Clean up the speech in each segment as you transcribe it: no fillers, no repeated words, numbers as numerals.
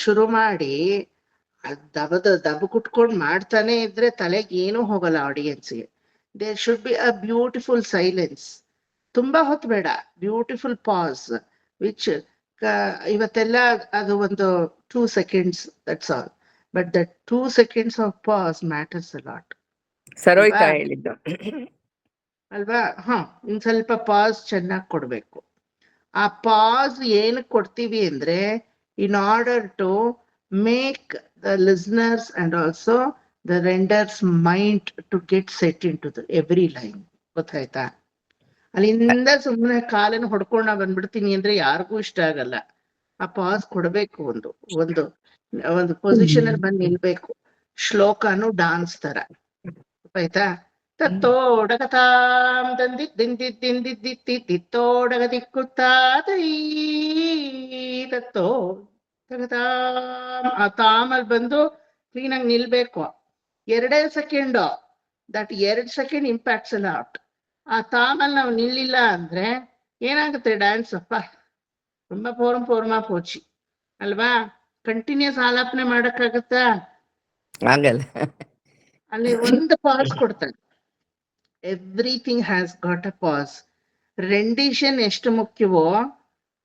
ಶುರು ಮಾಡಿ ದಬ ಕುಟ್ಕೊಂಡ್ ಮಾಡ್ತಾನೆ ಇದ್ರೆ ತಲೆಗೆ ಏನೂ ಹೋಗಲ್ಲ ಆಡಿಯನ್ಸ್ಗೆ. There should be a beautiful silence. ತುಂಬಾ ಹೊತ್ತು ಬೇಡ, ಬ್ಯೂಟಿಫುಲ್ ಪಾಸ್ ವಿಚ್ ಇವತ್ತೆಲ್ಲ ಅದು ಒಂದು 2 seconds, that's all. But that 2 seconds of pass matters a lot ಅಲ್ವಾ? ಸರೋಯ್ತಾ ಹೇಳಿದ್ದು. ಅಲ್ವಾ? ಇನ್ ಸ್ವಲ್ಪ ಪಾಸ್ ಚೆನ್ನಾಗಿ ಕೊಡ್ಬೇಕು. ಆ ಪಾಸ್ ಏನಕ್ಕೆ ಕೊಡ್ತೀವಿ ಅಂದ್ರೆ, in order to make the listeners and also the renders mind to get set in to the every line. ಗೊತ್ತಾಯ್ತಾ? ಅಲ್ಲಿಂದ ಸುಮ್ಮನೆ ಕಾಲನ್ನು ಹೊಡ್ಕೊಂಡು ನಾ ಬಂದ್ಬಿಡ್ತೀನಿ ಅಂದ್ರೆ ಯಾರಿಗೂ ಇಷ್ಟ ಆಗಲ್ಲ. ಆ ಪಾಸ್ ಕೊಡ್ಬೇಕು. ಒಂದು ಒಂದು ಒಂದು ಪೊಸಿಷನ್ ಅಲ್ಲಿ ಬಂದು ನಿಲ್ಬೇಕು. ಶ್ಲೋಕನು ಡಾನ್ಸ್ ತರ. ಆಯ್ತಾ? ತತ್ತೋಡಗತಾಂ ದಿತ್ತೋಡಗ ದಿಕ್ಕುತ್ತಾದೈ ತತ್ತೋ ಆ ತಾಮಲ್ ಬಂದು ಕ್ಲೀನಾಗಿ ನಿಲ್ಬೇಕು. 2 second, that 2 second impacts lot. ಆ ತಾಮಲ್ ನಾವು ನಿಲ್ಲಿಲ್ಲ ಅಂದ್ರೆ ಏನಾಗುತ್ತೆ ಡ್ಯಾನ್ಸ್? ಅಪ್ಪ ತುಂಬಾ ಪೋರ್ಮಾ ಪೋಚಿ ಅಲ್ವಾ? ಕಂಟಿನ್ಯೂಸ್ ಆಲಾಪನೆ ಮಾಡಕ್ಕಾಗತ್ತಾ? ಆಗಲ್ಲ. ಅಲ್ಲಿ ಒಂದು ಪಾಸ್ ಕೊಡ್ತಾನೆ. Everything has got a pass. Rendition ಎಷ್ಟು ಮುಖ್ಯವೋ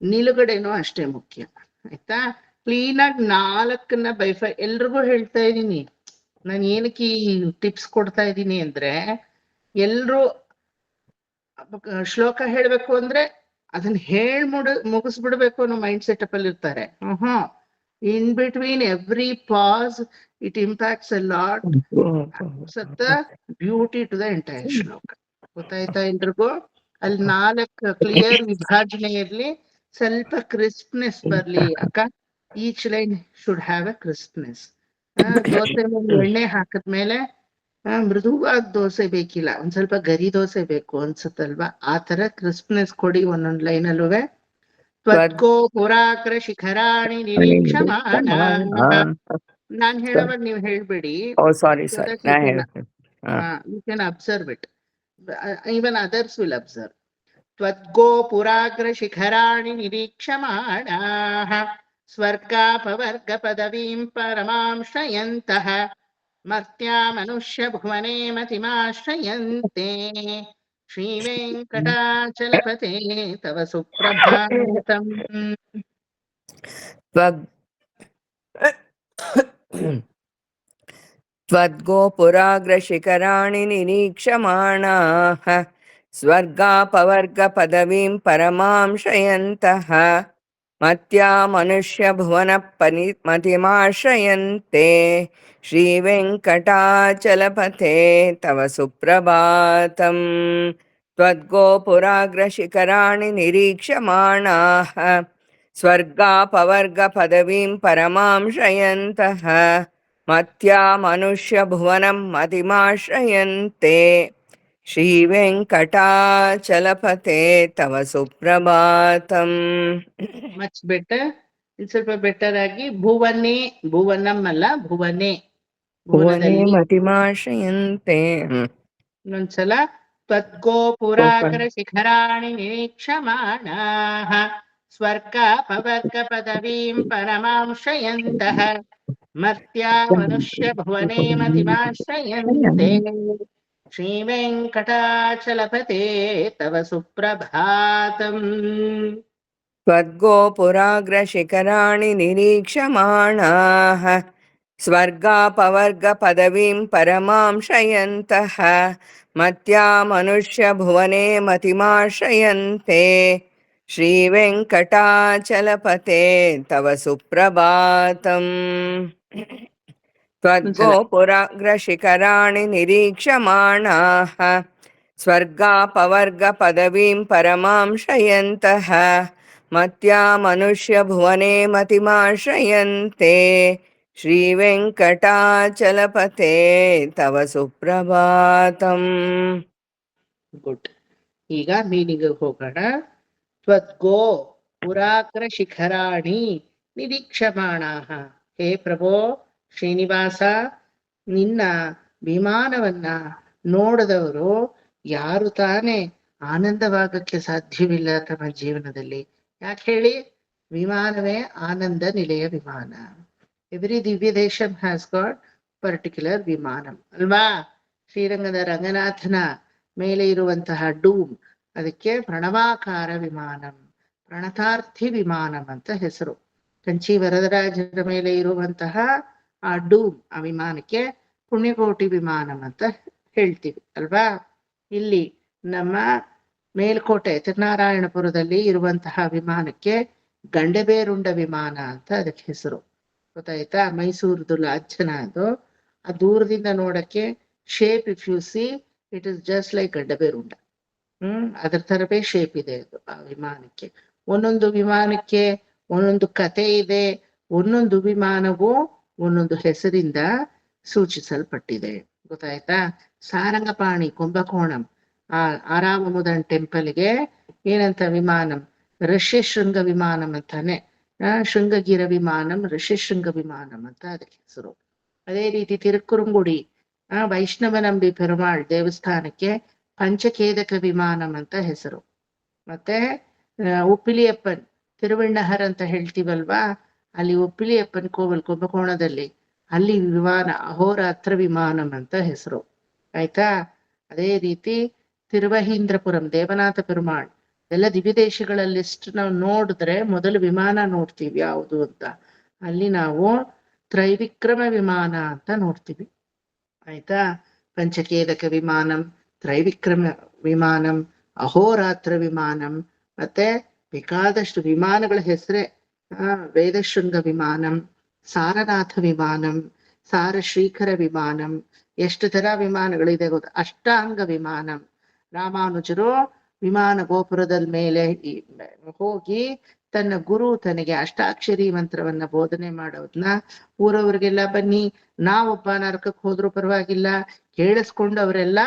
ನಿಲುಗಡೆನೂ ಅಷ್ಟೇ ಮುಖ್ಯ. ಆಯ್ತಾ? ಕ್ಲೀನಾಗಿ 4ನ್ನ ಬೈಫೈ ಎಲ್ರಿಗೂ ಹೇಳ್ತಾ ಇದ್ದೀನಿ. ನಾನು ಏನಕ್ಕೆ ಈ ಟಿಪ್ಸ್ ಕೊಡ್ತಾ ಇದ್ದೀನಿ ಅಂದ್ರೆ, ಎಲ್ರು ಶ್ಲೋಕ ಹೇಳ್ಬೇಕು ಅಂದ್ರೆ ಅದನ್ನ ಮುಗಿಸ್ಬಿಡ್ಬೇಕು ಅನ್ನೋ ಮೈಂಡ್ ಸೆಟಪ್ ಅಲ್ಲಿ ಇರ್ತಾರೆ. In between every pass it impacts a lot, beauty to the entire shloka. ಗೊತ್ತಾಯ್ತಾ ಎಲ್ರಿಗೂ? ಅಲ್ಲಿ 4 ಕ್ಲಿಯರ್ ವಿಭಾಜನೆ ಇರ್ಲಿ, ಸ್ವಲ್ಪ ಕ್ರಿಸ್ಪ್ನೆಸ್ ಬರ್ಲಿ. ಅಕ್ಕ, each line should have a crispness. Dosa ಎಣ್ಣೆ ಹಾಕದ್ಮೇಲೆ ಮೃದುವಾದ ದೋಸೆ ಬೇಕಿಲ್ಲ, ಒಂದ್ ಸ್ವಲ್ಪ ಗರಿ ದೋಸೆ ಬೇಕು ಅನ್ಸುತ್ತಲ್ವಾ? ಆ ತರ ಕ್ರಿಸ್ಪ್ನೆಸ್ ಕೊಡಿ ಒಂದೊಂದ್ ಲೈನ್ ಅಲ್ಲುವೆ. ತ್ವದ್ಗೋ ಪುರಾಕರ ಶಿಖರಾಣಿ ನಿರೀಕ್ಷಮಾಣ. ನಾನ್ ಹೇಳೋವಾಗ ನೀವು ಹೇಳ್ಬೇಡಿ. ಸಾರಿ ನಾ ಹೇಳ್ತೀನಿ. You can observe it. Even others will observe. Twadgo puragra shikharani nirikshamaanaah swargapavarga padavim paramam shrayantah martya manushya bhuvane matimashrayante Shri Venkatachalapate tava suprabhatam. त्वद्गोपुराग्रशिखराणि निरीक्षमाणाः स्वर्गापवर्गपदवीं परमां श्रयन्तः मत्या मनुष्यभुवनमतिमाश्रयन्ते श्रीवेङ्कटाचलपते तव सुप्रभातम्. त्वद्गोपुराग्रशिखराणि निरीक्षमाणाः स्वर्गापवर्गपदवीं परमां श्रयन्तः मत्या मनुष्यभुवनं मतिमाश्रयन्ते श्रीवेङ्कटाचलपते तव सुप्रभातम्. Much better. ಇದು ಸ್ವಲ್ಪ ಬೆಟರ್ ಆಗಿ ಭುವನಂ ಅಲ್ಲ, ಭುವನೆ. ಭುವನೆ ಮತಿಮಾಶ್ರಯಂತೆ. ಇನ್ನೊಂದ್ಸಲ. ತ್ವದ್ಗೋ ಪುರಾಕರ ಶಿಖರಾಣಿ ನಿರೀಕ್ಷಮಾಣಾಃ ಸ್ವರ್ಗಾಪವರ್ಗ ಪದವೀಂ ಪರಮಾಂ ಶ್ರಯಂತಃ ಮರ್ತ್ಯಾ ಮನುಷ್ಯ ಭುವನೆ ಮತಿಮಾಶ್ರಯಂತೆ ಶ್ರೀ ವೆಂಕಟಾಚಲಪತೆ ತವ ಸುಪ್ರಭಾತಂ. त्वद्गोपुराग्रशिखराणि निरीक्षमाणाः स्वर्गापवर्गपदवीं परमां श्रयन्तः मत्या मनुष्यभुवने मतिमाश्रयन्ते श्रीवेङ्कटाचलपते तव सुप्रभातम्. त्वद्गोपुराग्रशिखराणि निरीक्षमाणाः स्वर्गापवर्गपदवीं परमां श्रयन्तः मत्या मनुष्यभुवने मतिमाश्रयन्ते श्रीवेङ्कटाचलपते तव सुप्रभातम्. ಗುಡ್. ಈಗ ಮೀನಿಂಗ್ ಹೋಗೋಣ. ತ್ವದ್ಗೋ ಪುರಾಕರ ಶಿಖರಾಣಿ ನಿರೀಕ್ಷಮಾಣಾಃ. ಹೇ ಪ್ರಭೋ ಶ್ರೀನಿವಾಸ, ನಿನ್ನ ವಿಮಾನವನ್ನ ನೋಡದವರು ಯಾರು ತಾನೇ ಆನಂದವಾಗಕ್ಕೆ ಸಾಧ್ಯವಿಲ್ಲ ತಮ್ಮ ಜೀವನದಲ್ಲಿ? ಯಾಕೆ ಹೇಳಿ? ವಿಮಾನವೇ ಆನಂದ ನಿಲಯ ವಿಮಾನ. Every Divya Desam has got particular ವಿಮಾನಂ ಅಲ್ವಾ. ಶ್ರೀರಂಗದ ರಂಗನಾಥನ ಮೇಲೆ ಇರುವಂತಹ ಡೂಮ್, ಅದಕ್ಕೆ ಪ್ರಣವಾಕಾರ ವಿಮಾನಂ, ಪ್ರಣತಾರ್ಥಿ ವಿಮಾನಂ ಅಂತ ಹೆಸರು. ಕಂಚಿ ವರದರಾಜರ ಮೇಲೆ ಇರುವಂತಹ ಆ ಡೂಮ್, ಆ ವಿಮಾನಕ್ಕೆ ಪುಣ್ಯಕೋಟಿ ವಿಮಾನಂ ಅಂತ ಹೇಳ್ತೀವಿ ಅಲ್ವಾ. ಇಲ್ಲಿ ನಮ್ಮ ಮೇಲ್ಕೋಟೆ ತಿರುನಾರಾಯಣಪುರದಲ್ಲಿ ಇರುವಂತಹ ವಿಮಾನಕ್ಕೆ ಗಂಡೆಬೇರುಂಡ ವಿಮಾನ ಅಂತ ಅದಕ್ಕೆ ಹೆಸರು. ಗೊತ್ತಾಯ್ತಾ? ಮೈಸೂರದು ಲಾಂಛನ ಅದು. ಆ ದೂರದಿಂದ ನೋಡಕ್ಕೆ shape if you see it is just like Gandaberunda. ಅದ್ರ ತರವೇ ಶೇಪ್ ಇದೆ ಅದು ಆ ವಿಮಾನಕ್ಕೆ. ಒಂದೊಂದು ವಿಮಾನಕ್ಕೆ ಒಂದೊಂದು ಕತೆ ಇದೆ, ಒಂದೊಂದು ವಿಮಾನವು ಒಂದೊಂದು ಹೆಸರಿಂದ ಸೂಚಿಸಲ್ಪಟ್ಟಿದೆ. ಗೊತ್ತಾಯ್ತಾ? ಸಾರಂಗಪಾಣಿ ಕುಂಭಕೋಣಂ, ಆ ಆರಾಮಮುದನ್ ಟೆಂಪಲ್ಗೆ ಏನಂತ ವಿಮಾನಂ? ಋಷ್ಯಶೃಂಗ ವಿಮಾನಂ ಅಂತಾನೆ. ಶೃಂಗಗಿರ ವಿಮಾನಂ ಋಷ್ಯಶೃಂಗ ವಿಮಾನಂ ಅಂತ ಅದಕ್ಕೆ ಹೆಸರು. ಅದೇ ರೀತಿ ತಿರುಕುರುಂಗುಡಿ ವೈಷ್ಣವನಂಬಿ ಪೆರುಮಾಳ್ ದೇವಸ್ಥಾನಕ್ಕೆ ಪಂಚಕೇದಕ ವಿಮಾನಂ ಅಂತ ಹೆಸರು. ಮತ್ತೆ ಉಪ್ಪಿಲಿಯಪ್ಪನ್ ತಿರುವಣ್ಣಹರ್ ಅಂತ ಹೇಳ್ತೀವಲ್ವಾ, ಅಲ್ಲಿ ಉಪ್ಪಿಲಿಯಪ್ಪನ್ ಕೋವಲ್ ಕುಂಭಕೋಣದಲ್ಲಿ ಅಲ್ಲಿ ವಿಮಾನ ಅಹೋರಾತ್ರ ವಿಮಾನಂ ಅಂತ ಹೆಸರು. ಆಯ್ತಾ? ಅದೇ ರೀತಿ ತಿರುವಹೀಂದ್ರಪುರಂ ದೇವನಾಥ ಪೆರುಮಾಳ್, ಎಲ್ಲ ದಿವ್ಯ ದೇಶಗಳ ಲಿಸ್ಟ್ ನಾವು ನೋಡಿದ್ರೆ ಮೊದಲು ವಿಮಾನ ನೋಡ್ತೀವಿ ಯಾವುದು ಅಂತ. ಅಲ್ಲಿ ನಾವು ತ್ರೈವಿಕ್ರಮ ವಿಮಾನ ಅಂತ ನೋಡ್ತೀವಿ. ಆಯ್ತಾ? ಪಂಚಕೇದಕ ವಿಮಾನಂ, ತ್ರೈವಿಕ್ರಮ ವಿಮಾನಂ, ಅಹೋರಾತ್ರ ವಿಮಾನಂ, ಮತ್ತೆ ಬೇಕಾದಷ್ಟು ವಿಮಾನಗಳ ಹೆಸರೇ. ವೇದಶೃಂಗ ವಿಮಾನಂ, ಸಾರನಾಥ ವಿಮಾನಂ, ಸಾರಶ್ರೀಕರ ವಿಮಾನಂ, ಎಷ್ಟು ತರ ವಿಮಾನಗಳಿದೆ ಗೊತ್ತಾ. ಅಷ್ಟಾಂಗ ವಿಮಾನಂ. ರಾಮಾನುಜರು ವಿಮಾನ ಗೋಪುರದ ಮೇಲೆ ಹೋಗಿ ತನ್ನ ಗುರು ತನಗೆ ಅಷ್ಟಾಕ್ಷರಿ ಮಂತ್ರವನ್ನ ಬೋಧನೆ ಮಾಡೋದನ್ನ ಊರವ್ರಿಗೆಲ್ಲ ಬನ್ನಿ, ನಾವೊಬ್ಬ ನರಕಕ್ಕೆ ಹೋದ್ರೂ ಪರವಾಗಿಲ್ಲ, ಕೇಳಿಸ್ಕೊಂಡು ಅವರೆಲ್ಲ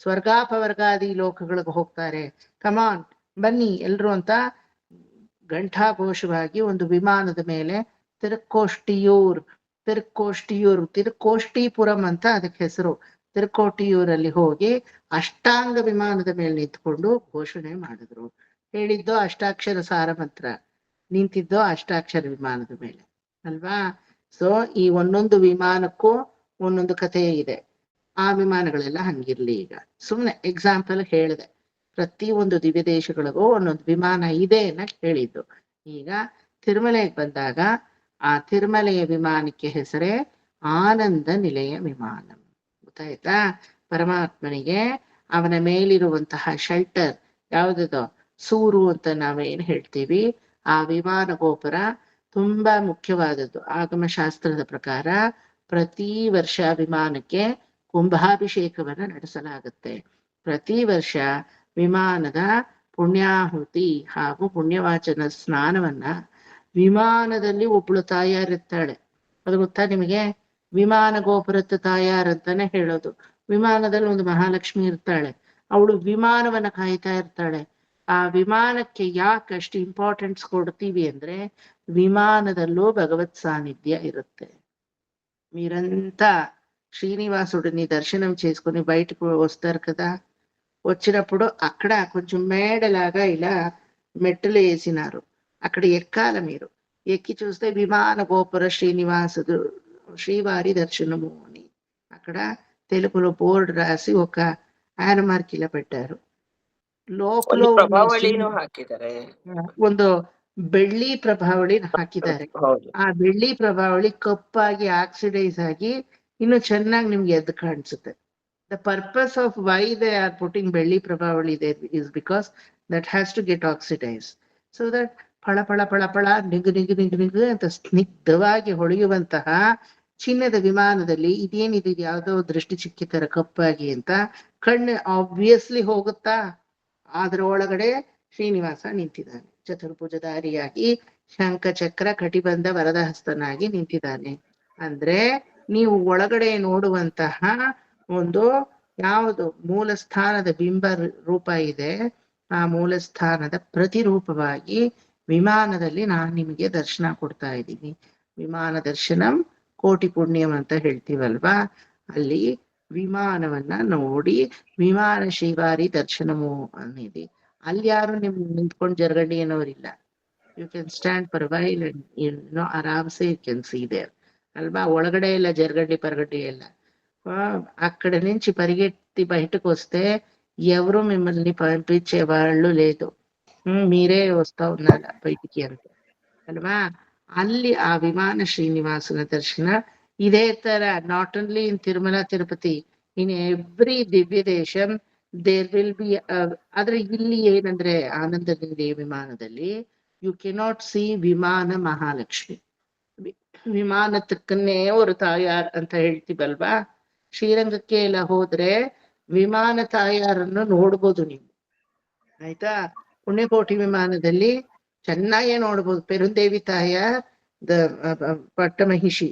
ಸ್ವರ್ಗಾಪವರ್ಗಾದಿ ಲೋಕಗಳಿಗೆ ಹೋಗ್ತಾರೆ, ಕಮಾನ್ ಬನ್ನಿ ಎಲ್ರು ಅಂತ ಘಂಟಾಘೋಷವಾಗಿ ಒಂದು ವಿಮಾನದ ಮೇಲೆ ತಿರುಕೋಷ್ಟಿಪುರಂ ಅಂತ ಅದಕ್ಕೆ ಹೆಸರು. ತಿರುಕೋಟಿಯೂರಲ್ಲಿ ಹೋಗಿ ಅಷ್ಟಾಂಗ ವಿಮಾನದ ಮೇಲೆ ನಿಂತ್ಕೊಂಡು ಘೋಷಣೆ ಮಾಡಿದ್ರು. ಹೇಳಿದ್ದೋ ಅಷ್ಟಾಕ್ಷರ ಸಾರ ಮಂತ್ರ, ನಿಂತಿದ್ದೋ ಅಷ್ಟಾಕ್ಷರ ವಿಮಾನದ ಮೇಲೆ ಅಲ್ವಾ. ಸೊ ಈ ಒಂದೊಂದು ವಿಮಾನಕ್ಕೂ ಒಂದೊಂದು ಕಥೆ ಇದೆ. ಆ ವಿಮಾನಗಳೆಲ್ಲ ಹಂಗಿರ್ಲಿ. ಈಗ ಸುಮ್ನೆ ಎಕ್ಸಾಂಪಲ್ ಹೇಳಿದೆ. ಪ್ರತಿ ಒಂದು ದಿವ್ಯ ದೇಶಗಳಿಗೂ ಒಂದೊಂದು ವಿಮಾನ ಇದೆ ಅಂತ ಹೇಳಿದ್ದು. ಈಗ ತಿರುಮಲೆಗೆ ಬಂದಾಗ ಆ ತಿರುಮಲೆಯ ವಿಮಾನಕ್ಕೆ ಹೆಸರೇ ಆನಂದ ನಿಲಯ ವಿಮಾನ. ಗೊತ್ತಾಯ್ತಾ? ಪರಮಾತ್ಮನಿಗೆ ಅವನ ಮೇಲಿರುವಂತಹ ಶೆಲ್ಟರ್ ಯಾವುದೋ ಸೂರು ಅಂತ ನಾವೇನ್ ಹೇಳ್ತೀವಿ, ಆ ವಿಮಾನ ಗೋಪುರ ತುಂಬಾ ಮುಖ್ಯವಾದದ್ದು. ಆಗಮಶಾಸ್ತ್ರದ ಪ್ರಕಾರ ಪ್ರತಿ ವರ್ಷ ವಿಮಾನಕ್ಕೆ ಕುಂಭಾಭಿಷೇಕವನ್ನ ನಡೆಸಲಾಗುತ್ತೆ. ಪ್ರತಿ ವರ್ಷ ವಿಮಾನದ ಪುಣ್ಯಾಹುತಿ ಹಾಗೂ ಪುಣ್ಯವಾಚನ ಸ್ನಾನವನ್ನ ವಿಮಾನದಲ್ಲಿ ಒಬ್ಬಳು ತಾಯಾರಿರ್ತಾಳೆ. ಅದು ಗೊತ್ತಾ ನಿಮಗೆ? ವಿಮಾನ ಗೋಪುರದ ತಾಯಾರಂತಾನೆ ಹೇಳೋದು. ವಿಮಾನದಲ್ಲಿ ಒಂದು ಮಹಾಲಕ್ಷ್ಮಿ ಇರ್ತಾಳೆ, ಅವಳು ವಿಮಾನವನ್ನ ಕಾಯ್ತಾ ಇರ್ತಾಳೆ. ಆ ವಿಮಾನಕ್ಕೆ ಯಾಕಷ್ಟು ಇಂಪಾರ್ಟೆನ್ಸ್ ಕೊಡ್ತೀವಿ ಅಂದ್ರೆ ವಿಮಾನದಲ್ಲೂ ಭಗವತ್ సాన్నిధ్య ఇರುತ್ತೆ. మీరంతా శ్రీనివాసుడిని దర్శనం చేసుకుని బయటకు వస్తారు కదా, వచ్చినప్పుడు అక్కడ కొంచెం మేడలాగా ఇలా మెట్టలు వేసినారు, అక్కడ ఎక్కాల. మీరు ఎక్కి చూస్తే విమాన గోపుర శ్రీనివాసుడు శ్రీవారి దర్శనము అని అక్కడ తెలుగులో బోర్డు రాసి ఒక ఆనమార్క్ ఇలా పెట్టారు. లోపల ಒಂದು ಬೆಳ್ಳಿ ಪ್ರಭಾವಳಿ ಹಾಕಿದ್ದಾರೆ. ಆ ಬೆಳ್ಳಿ ಪ್ರಭಾವಳಿ ಕಪ್ಪಾಗಿ ಆಕ್ಸಿಡೈಸ್ ಆಗಿ ಇನ್ನು ಚೆನ್ನಾಗಿ ನಿಮ್ಗೆ ಎದ್ದು ಕಾಣಿಸುತ್ತೆ. The purpose of why they are putting ಬೆಳ್ಳಿ ಪ್ರಭಾವಳಿ there is because that has to get oxidized so that ಫಳ ಫಳ ಫಳ ಫಳ ನಿಗು ಅಂತ ಸ್ನಿಗ್ಧವಾಗಿ ಹೊಳೆಯುವಂತಹ ಚಿನ್ನದ ವಿಮಾನದಲ್ಲಿ ಇದೇನಿದೆ, ಯಾವ್ದೋ ದೃಷ್ಟಿ ಚಿಕ್ಕಿ ತರ ಕಪ್ಪಾಗಿ ಅಂತ ಕಣ್ಣು ಆಬ್ವಿಯಸ್ಲಿ ಹೋಗುತ್ತಾ. ಅದ್ರ ಒಳಗಡೆ ಶ್ರೀನಿವಾಸ ನಿಂತಿದ್ದಾನೆ, ಚತುರ್ಭುಜಧಾರಿಯಾಗಿ ಶಂಖ ಚಕ್ರ ಕಟಿಬಂಧ ವರದಹಸ್ತನಾಗಿ ನಿಂತಿದ್ದಾನೆ. ಅಂದ್ರೆ ನೀವು ಒಳಗಡೆ ನೋಡುವಂತಹ ಒಂದು ಯಾವುದು ಮೂಲ ಸ್ಥಾನದ ಬಿಂಬ ರೂಪ ಇದೆ, ಆ ಮೂಲ ಸ್ಥಾನದ ಪ್ರತಿರೂಪವಾಗಿ ವಿಮಾನದಲ್ಲಿ ನಾನು ನಿಮಗೆ ದರ್ಶನ ಕೊಡ್ತಾ ಇದ್ದೀನಿ. ವಿಮಾನ ದರ್ಶನಂ ಕೋಟಿ ಪುಣ್ಯಂ ಅಂತ ಹೇಳ್ತೀವಲ್ವಾ, ಅಲ್ಲಿ ವಿಮಾನವನ್ನ ನೋಡಿ ವಿಮಾನ ಶ್ರೀವಾರಿ ದರ್ಶನಮು ಅನ್ನಿದೆ. ಅಲ್ಲಿ ಯಾರು ನಿಮ್ ನಿಂತ್ಕೊಂಡು ಜರಗಂಡಿ ಅನ್ನೋರಿಲ್ಲ. You can stand for while and ಆರಾಮ್ಸೆ ಯು ಕ್ಯಾನ್ ಸಿ ದೇರ್ ಅಲ್ವಾ. ಒಳಗಡೆ ಎಲ್ಲ ಜರ್ಗಡ್ಡಿ ಪರಗಡ್ಡಿ ಎಲ್ಲ అక్కడ నుంచి పరిగెత్తి బయటకు వస్తే ఎవరు మిమ్మల్ని పంపించే వాళ్ళు లేదు. మీరే వస్తా ఉన్నారా బయటికి అంతే అಲ್ವಾ. ಅಲ್ಲಿ ಆ ವಿಮಾನ ಶ್ರೀನಿವಾಸನ ದರ್ಶನ ಇದೇ ತರ not only in Tirumala Tirupati, in every Divya Desam there will be. ಆದ್ರೆ ಇಲ್ಲಿ ಏನಂದ್ರೆ ಆನಂದ ನಿಲಯ ವಿಮಾನದಲ್ಲಿ ಯು ಕೆನಾಟ್ ಸಿ ವಿಮಾನ ಮಹಾಲಕ್ಷ್ಮಿ. ವಿಮಾನಕ್ಕನ್ನೇ ஒரு ತಾಯಾರ್ ಅಂತ ಹೇಳ್ತೀವಲ್ವಾ. ಶ್ರೀರಂಗಕ್ಕೆ ಎಲ್ಲ ಹೋದ್ರೆ ವಿಮಾನ ತಾಯಾರನ್ನು ನೋಡ್ಬೋದು ನೀವು, ಆಯ್ತಾ. ಪುಣ್ಯಕೋಟಿ ವಿಮಾನದಲ್ಲಿ ಚೆನ್ನಾಗೇ ನೋಡ್ಬೋದು. ಪೆರುಂದೇವಿ ತಾಯಾರ್, ದ ಪಟ್ಟಮಹಿಷಿ,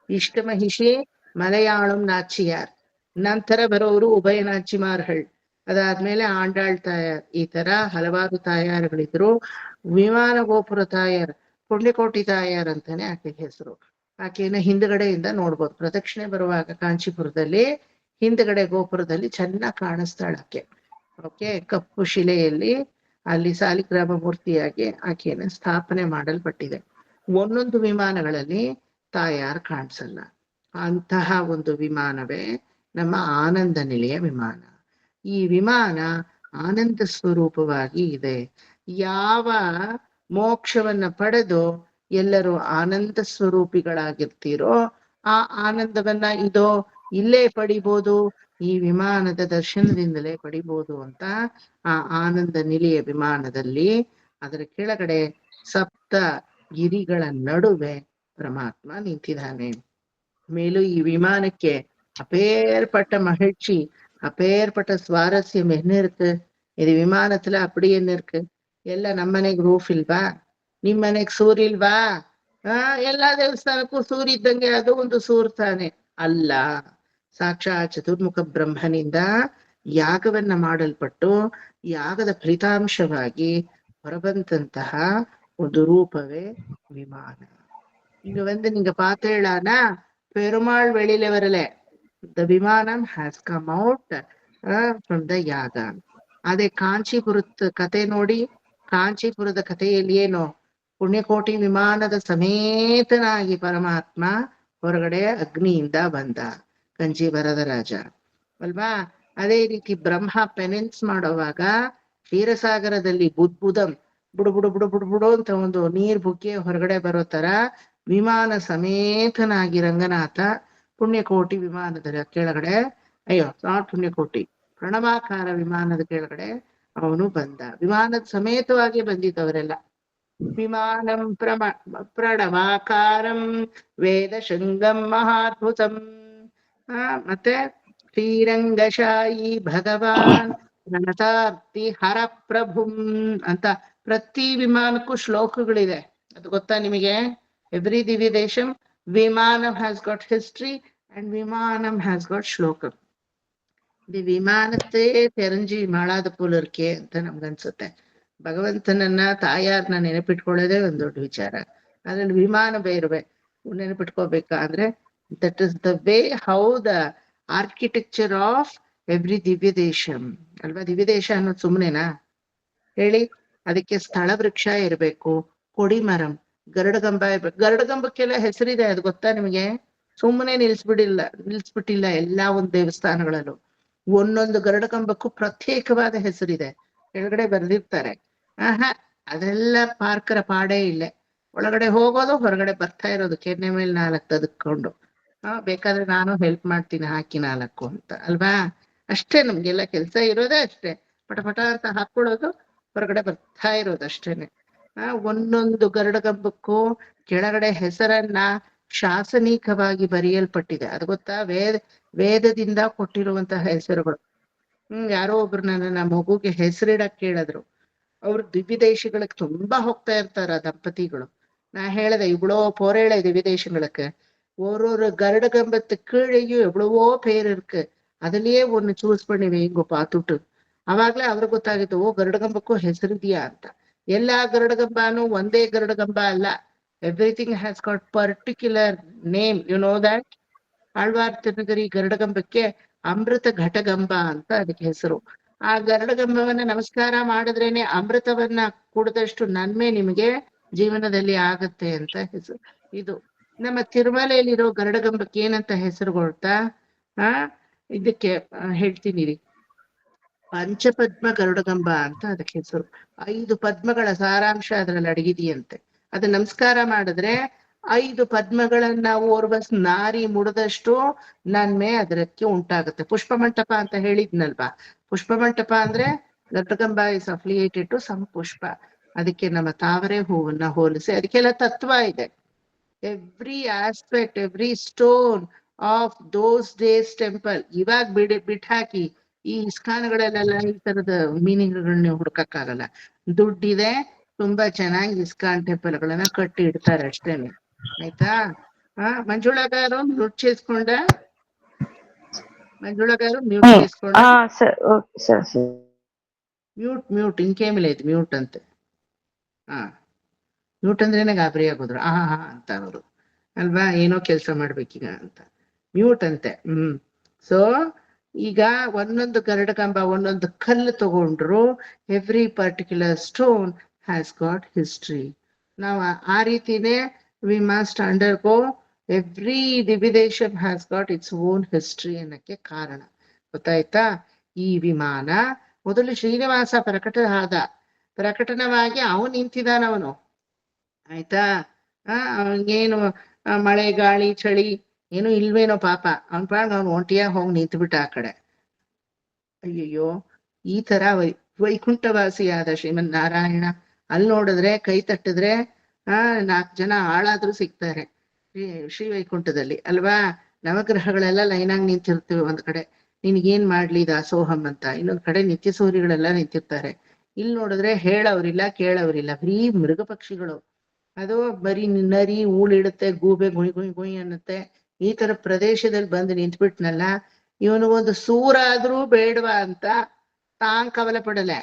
ಇಷ್ಟಮಹಿಷಿ, ಮಲಯಾಳಂ ನಾಚಿಯಾರ್, ನಂತರ ಬರೋರು ಉಭಯ ನಾಚಿಮಾರ್ಹಳ್, ಅದಾದ್ಮೇಲೆ ಆಂಡಾಳ್ ತಾಯಾರ್. ಈ ತರ ಹಲವಾರು ತಾಯಾರುಗಳಿದ್ರು. ವಿಮಾನ ಗೋಪುರ ತಾಯಾರ್ ಪುಣ್ಯಕೋಟಿ ತಾಯಾರ್ ಅಂತಾನೆ ಆಕೆ ಹೆಸರು. ಆಕೆನ ಹಿಂದ್ಗಡೆಯಿಂದ ನೋಡ್ಬೋದು. ಪ್ರದಕ್ಷಿಣೆ ಬರುವಾಗ ಕಾಂಚೀಪುರದಲ್ಲಿ ಹಿಂದ್ಗಡೆ ಗೋಪುರದಲ್ಲಿ ಚೆನ್ನಾಗಿ ಕಾಣಿಸ್ತಾಳ ಆಕೆ. ಓಕೆ, ಕಪ್ಪು ಶಿಲೆಯಲ್ಲಿ ಅಲ್ಲಿ ಸಾಲಿಗ್ರಾಮ ಮೂರ್ತಿಯಾಗಿ ಆಕೆಯನ್ನು ಸ್ಥಾಪನೆ ಮಾಡಲ್ಪಟ್ಟಿದೆ. ಒಂದೊಂದು ವಿಮಾನಗಳಲ್ಲಿ ತಾಯಾರ್ ಕಾಣಿಸಲ್ಲ. ಅಂತಹ ಒಂದು ವಿಮಾನವೇ ನಮ್ಮ ಆನಂದ ನಿಲಯ ವಿಮಾನ. ಈ ವಿಮಾನ ಆನಂದ ಸ್ವರೂಪವಾಗಿ ಇದೆ. ಯಾವ ಮೋಕ್ಷವನ್ನ ಪಡೆದು ಎಲ್ಲರೂ ಆನಂದ ಸ್ವರೂಪಿಗಳಾಗಿರ್ತೀರೋ ಆ ಆನಂದವನ್ನ ಇದೋ ಇಲ್ಲೇ ಪಡಿಬೋದು, ಈ ವಿಮಾನದ ದರ್ಶನದಿಂದಲೇ ಪಡಿಬೋದು ಅಂತ ಆ ಆನಂದ ನಿಲಯ ವಿಮಾನದಲ್ಲಿ ಅದರ ಕೆಳಗಡೆ ಸಪ್ತ ಗಿರಿಗಳ ನಡುವೆ ಪರಮಾತ್ಮ ನಿಂತಿದ್ದಾನೆ. மேலும் இவ்விமானಕ್ಕೆ அப்பேற்பட்ட மகிழ்ச்சி, அப்பேற்பட்ட சுவாரஸ்யம் என்ன இருக்கு? இது விமானத்துல அப்படி என்ன இருக்கு? ಎಲ್ಲ ನಮ್ಮನೆಗ್ ರೂಫ್ ಇಲ್ವಾ? ನಿಮ್ ಮನೆಗ್ ಸೂರ್ ಇಲ್ವಾ? ಎಲ್ಲಾ ದೇವಸ್ಥಾನಕ್ಕೂ ಸೂರ್ ಇದ್ದಂಗೆ ಅದು ಒಂದು ಸೂರ್ ತಾನೆ ಅಲ್ಲ. ಸಾಕ್ಷಾತ್ ಚತುರ್ಮುಖ ಬ್ರಹ್ಮನಿಂದ ಯಾಗವನ್ನ ಮಾಡಲ್ಪಟ್ಟು ಯಾಗದ ಫಲಿತಾಂಶವಾಗಿ ಹೊರಬಂತಹ ಒಂದು ರೂಪವೇ ವಿಮಾನ. இங்க நீங்க பார்த்தேளானா பெருமாள் வெளியில வரல. The விமானம் has come out from the yaga. ಅದೇ ಕಾಂಚೀಪುರದ ಕತೆ ನೋಡಿ. ಕಾಂಚೀಪುರದ ಕಥೆಯಲ್ಲಿ ಏನು, ಪುಣ್ಯಕೋಟಿ ವಿಮಾನದ ಸಮೇತನಾಗಿ ಪರಮಾತ್ಮ ಹೊರಗಡೆ ಅಗ್ನಿಯಿಂದ ಬಂದ, ಕಂಚಿ ವರದರಾಜ ಅಲ್ವಾ. ಅದೇ ರೀತಿ ಬ್ರಹ್ಮ ಪೆನೆನ್ಸ್ ಮಾಡೋವಾಗ ಕ್ಷೀರಸಾಗರದಲ್ಲಿ ಬುದ್ಬುದಂ ಬುಡು ಬುಡು ಬುಡು ಬುಡು ಬುಡು ಅಂತ ಒಂದು ನೀರ್ ಬುಗ್ಗೆ ಹೊರಗಡೆ ಬರೋ ತರ ವಿಮಾನ ಸಮೇತನಾಗಿ ರಂಗನಾಥ ಪುಣ್ಯಕೋಟಿ ವಿಮಾನದ ಕೆಳಗಡೆ, ಅಯ್ಯೋ ನಾಟ್ ಪುಣ್ಯಕೋಟಿ, ಪ್ರಣವಾಕಾರ ವಿಮಾನದ ಕೆಳಗಡೆ ಅವನು ಬಂದ. ವಿಮಾನದ ಸಮೇತವಾಗಿ ಬಂದಿದ್ದವರೆಲ್ಲ. ವಿಮಾನಂ ಪ್ರಣವಾಕಾರಂ ವೇದ ಶೃಂಗಂ ಮಹಾದ್ಭುತಂ. ಮತ್ತೆ ಶ್ರೀರಂಗಶಾಯಿ ಭಗವಾನ್ ಗಣತಾರ್ತಿ ಹರಪ್ರಭುಂ ಅಂತ ಪ್ರತಿ ವಿಮಾನಕ್ಕೂ ಶ್ಲೋಕಗಳಿದೆ. ಅದು ಗೊತ್ತಾ ನಿಮಗೆ? Every Divya Desam vimanam has got history and vimanam has got shlokam. ಇದು ವಿಮಾನത്തെ ತೆರಂಜಿ ಮಾಡಾದ ಪುಲರ್ಕೆ ಅಂತ ನಮ್ಗನ್ಸುತ್ತೆ. ಭಗವಂತನನ್ನ ತಾಯಾರನ್ನ ನೆನಪಿಟ್ಕೊಳ್ಳೋದೇ ಒಂದ್ ದೊಡ್ಡ ವಿಚಾರ. ಅದ್ರಲ್ಲಿ ವಿಮಾನ ಬೇರೆ ನೆನಪಿಟ್ಕೋಬೇಕಾದ್ರೆ that is the way how the architecture of every Divya Desam ಅಲ್ವಾ. ದಿವ್ಯ ದೇಶ ಅನ್ನೋದು ಸುಮ್ಮನೆನಾ ಹೇಳಿ? ಅದಕ್ಕೆ ಸ್ಥಳ ವೃಕ್ಷ ಇರ್ಬೇಕು, ಕೊಡಿಮರಂ, ಗರುಡಗಂಬ ಇರ್ಬೇಕು. ಗರುಡಗಂಬಕ್ಕೆಲ್ಲ ಹೆಸರಿದೆ, ಅದು ಗೊತ್ತಾ ನಿಮಗೆ? ಸುಮ್ಮನೆ ನಿಲ್ಸ್ಬಿಟ್ಟಿಲ್ಲ. ಎಲ್ಲಾ ಒಂದು ದೇವಸ್ಥಾನಗಳಲ್ಲೂ ಒಂದೊಂದು ಗರುಡಗಂಬಕ್ಕೂ ಪ್ರತ್ಯೇಕವಾದ ಹೆಸರಿದೆ, ಕೆಳಗಡೆ ಬರೆದಿರ್ತಾರೆ. ಅದೆಲ್ಲ ಪಾರ್ಕರ ಪಾಡೇ ಇಲ್ಲ. ಒಳಗಡೆ ಹೋಗೋದು, ಹೊರಗಡೆ ಬರ್ತಾ ಇರೋದು, ಕೆನ್ನೆ ಮೇಲೆ 4 ತದ್ಕೊಂಡು. ಬೇಕಾದ್ರೆ ನಾನು ಹೆಲ್ಪ್ ಮಾಡ್ತೀನಿ, ಹಾಕಿ 4 ಅಂತ ಅಲ್ವಾ. ಅಷ್ಟೇ, ನಮ್ಗೆಲ್ಲ ಕೆಲ್ಸ ಇರೋದೇ ಅಷ್ಟೇ. ಪಟಪಟ ಅಂತ ಹಾಕೊಳ್ಳೋದು, ಹೊರಗಡೆ ಬರ್ತಾ ಇರೋದು ಅಷ್ಟೇನೆ. ಒಂದೊಂದು ಗರುಡಗಂಬಕ್ಕೂ ಕೆಳಗಡೆ ಹೆಸರನ್ನ ಶಾಸನಿಕವಾಗಿ ಬರೆಯಲ್ಪಟ್ಟಿದೆ. ಅದು ಗೊತ್ತಾ? ವೇದದಿಂದ ಕೊಟ್ಟಿರುವಂತಹ ಹೆಸರುಗಳು. ಯಾರೋ ಒಬ್ರು ನನ್ನ ಮಗುಗೆ ಹೆಸರಿಡಕ್ ಕೇಳಿದ್ರು. ಅವ್ರು ದಿವ್ಯ ದೇಶಗಳಿಗೆ ತುಂಬಾ ಹೋಗ್ತಾ ಇರ್ತಾರ ದಂಪತಿಗಳು. ನಾ ಹೇಳದೆ ಇವ್ಳೋ ಪೋರೇಳ ದಿವ್ಯ தேசங்களுக்கு ஒரு கருடகம்பத்து கீழேயும் எவ்வளவோ பேர் இருக்கு, அதுலயே ஒண்ணு சூஸ் பண்ணி வைங்கோ பாத்துட்டு. ಅವಾಗ್ಲೇ ಅವ್ರಿಗೆ ಗೊತ್ತಾಗಿತ್ತು, ಓ ಗರುಡಗಂಬಕ್ಕೂ ಹೆಸರಿದ್ಯಾ ಅಂತ. ಎಲ್ಲಾ ಗರುಡಗಂಬಾನು ಒಂದೇ ಗರುಡಗಂಬ ಅಲ್ಲ. Everything has got particular name, you know that. Alwar Thirunagari ಗರುಡಗಂಬಕ್ಕೆ ಅಮೃತ ಘಟಗಂಬ ಅಂತ ಅದಕ್ಕೆ ಹೆಸರು. ಆ ಗರುಡಗಂಬವನ್ನ ನಮಸ್ಕಾರ ಮಾಡಿದ್ರೇನೆ ಅಮೃತವನ್ನ ಕುಡಿದಷ್ಟು ನನ್ಮೆ ನಿಮಗೆ ಜೀವನದಲ್ಲಿ ಆಗತ್ತೆ ಅಂತ ಹೆಸರು. ಇದು ನಮ್ಮ ತಿರುಮಲೆಯಲ್ಲಿರೋ ಗರುಡಗಂಬಕ್ಕೆ ಏನಂತ ಹೆಸರು ಗೊತ್ತಾ? ಆ ಇದಕ್ಕೆ ಹೇಳ್ತೀನಿ ರೀ, ಪಂಚಪದ್ಮ ಗರುಡಗಂಬ ಅಂತ ಅದಕ್ಕೆ ಹೆಸರು. 5 ಪದ್ಮಗಳ ಸಾರಾಂಶ ಅದ್ರಲ್ಲಿ ಅಡಗಿದೆಯಂತೆ. ಅದು ನಮಸ್ಕಾರ ಮಾಡಿದ್ರೆ 5 ಪದ್ಮಗಳನ್ನ ಓರ್ವಸ್ ನಾರಿ ಮುಡಿದಷ್ಟು ನನ್ಮೆ ಅದಕ್ಕೆ ಉಂಟಾಗುತ್ತೆ. ಪುಷ್ಪಮಂಟಪ ಅಂತ ಹೇಳಿದ್ನಲ್ವಾ, ಪುಷ್ಪಮಂಟಪ ಅಂದ್ರೆ ಗರುಡಗಂಬ ಇಸ್ ಅಫಿಲಿಯೇಟೆಡ್ ಟು ಸಮ್ ಪುಷ್ಪ. ಅದಕ್ಕೆ ನಮ್ಮ ತಾವರೆ ಹೂವನ್ನ ಹೋಲಿಸಿ ಅದಕ್ಕೆಲ್ಲ ತತ್ವ ಇದೆ. Every aspect, every stone of those days temple. ಇವಾಗ ಬಿಟ್ಟಾಕಿ ಈ ಇಸ್ಕಾನ್ಗಳಲ್ಲೆಲ್ಲ ಈ ತರದ ಮೀನಿಂಗ್ಗಳನ್ನ ಹುಡ್ಕಕ್ಕಾಗಲ್ಲ. ದುಡ್ಡಿದೆ, ತುಂಬಾ ಚೆನ್ನಾಗಿ ಇಸ್ಕಾನ್ ಟೆಂಪಲ್ಗಳನ್ನ ಕಟ್ಟಿ ಇಡ್ತಾರೆ ಅಷ್ಟೇನೆ. ಆಯ್ತಾ? ಮಂಜುಳಾ ಗಾರು ಮ್ಯೂಟ್ చేసుಕೊಂಡ, ಮಂಜುಳಾ గారు మ్యూట్ చేసుಕೊಂಡ. ಮ್ಯೂಟ್ ಇಂಕೇಮಿಲ್ಲ ಇದು ಮ್ಯೂಟ್ ಅಂತೆ. ಮ್ಯೂಟ್ ಅಂದ್ರೇನೆ ಗಾಬರಿ ಆಗೋದ್ರು. ಅಂತ ಅವರು ಅಲ್ವಾ, ಏನೋ ಕೆಲಸ ಮಾಡ್ಬೇಕೀಗ ಅಂತ ಮ್ಯೂಟ್ ಅಂತೆ. ಸೊ ಈಗ ಒಂದೊಂದು ಗರುಡಗಂಬ ಒಂದೊಂದು ಕಲ್ಲು ತಗೊಂಡ್ರು, every particular stone has got history. ನಾವು ಆ ರೀತಿನೇ we must undergo every Divyadesa has got its own history ಅನ್ನಕ್ಕೆ ಕಾರಣ. ಗೊತ್ತಾಯ್ತಾ? ಈ ವಿಮಾನ ಮೊದಲು ಶ್ರೀನಿವಾಸ ಪ್ರಕಟನವಾಗಿ ಅವನು ನಿಂತಿದ್ದಾನವನು. ಆಯ್ತಾ? ಅವನಿಗೇನು ಮಳೆ ಗಾಳಿ ಚಳಿ ಏನು ಇಲ್ವೇನೋ ಪಾಪ. ಅವನ್ ಪಾಡ್ ಅವ್ನು ಒಂಟಿಯಾಗಿ ಹೋಗಿ ನಿಂತುಬಿಟ್ಟ ಆ ಕಡೆ. ಅಯ್ಯಯ್ಯೋ, ಈ ತರ ವೈಕುಂಠವಾಸಿಯಾದ ಶ್ರೀಮನ್ ನಾರಾಯಣ ಅಲ್ಲಿ ನೋಡಿದ್ರೆ ಕೈ ತಟ್ಟಿದ್ರೆ 4 ಜನ ಆಳಾದ್ರೂ ಸಿಗ್ತಾರೆ ಶ್ರೀ ವೈಕುಂಠದಲ್ಲಿ ಅಲ್ವಾ. ನವಗ್ರಹಗಳೆಲ್ಲ ಲೈನಾಗಿ ನಿಂತಿರ್ತೀವಿ ಒಂದ್ ಕಡೆ, ನಿನ್ಗೇನ್ ಮಾಡ್ಲಿ ದಾಸೋಹಂ ಅಂತ. ಇನ್ನೊಂದ್ ಕಡೆ ನಿತ್ಯ ಸೂರಿಗಳೆಲ್ಲ ನಿಂತಿರ್ತಾರೆ. ಇಲ್ಲಿ ನೋಡಿದ್ರೆ ಹೇಳವ್ರಿಲ್ಲ ಕೇಳವ್ರಿಲ್ಲ, ಬರೀ ಮೃಗ ಪಕ್ಷಿಗಳು. ಅದು ಬರೀ ನರಿ ಊಳಿಡುತ್ತೆ, ಗೂಬೆ ಗುಯ್ ಗುಯ್ ಗುಯ್ ಅನ್ನತ್ತೆ. ಈ ತರ ಪ್ರದೇಶದಲ್ಲಿ ಬಂದು ನಿಂತ್ಬಿಟ್ನಲ್ಲ, ಇವನು ಒಂದು ಸೂರಾದ್ರೂ ಬೇಡವಾ ಅಂತ ತಾನ್ ಕವಲ ಪಡಲೆ.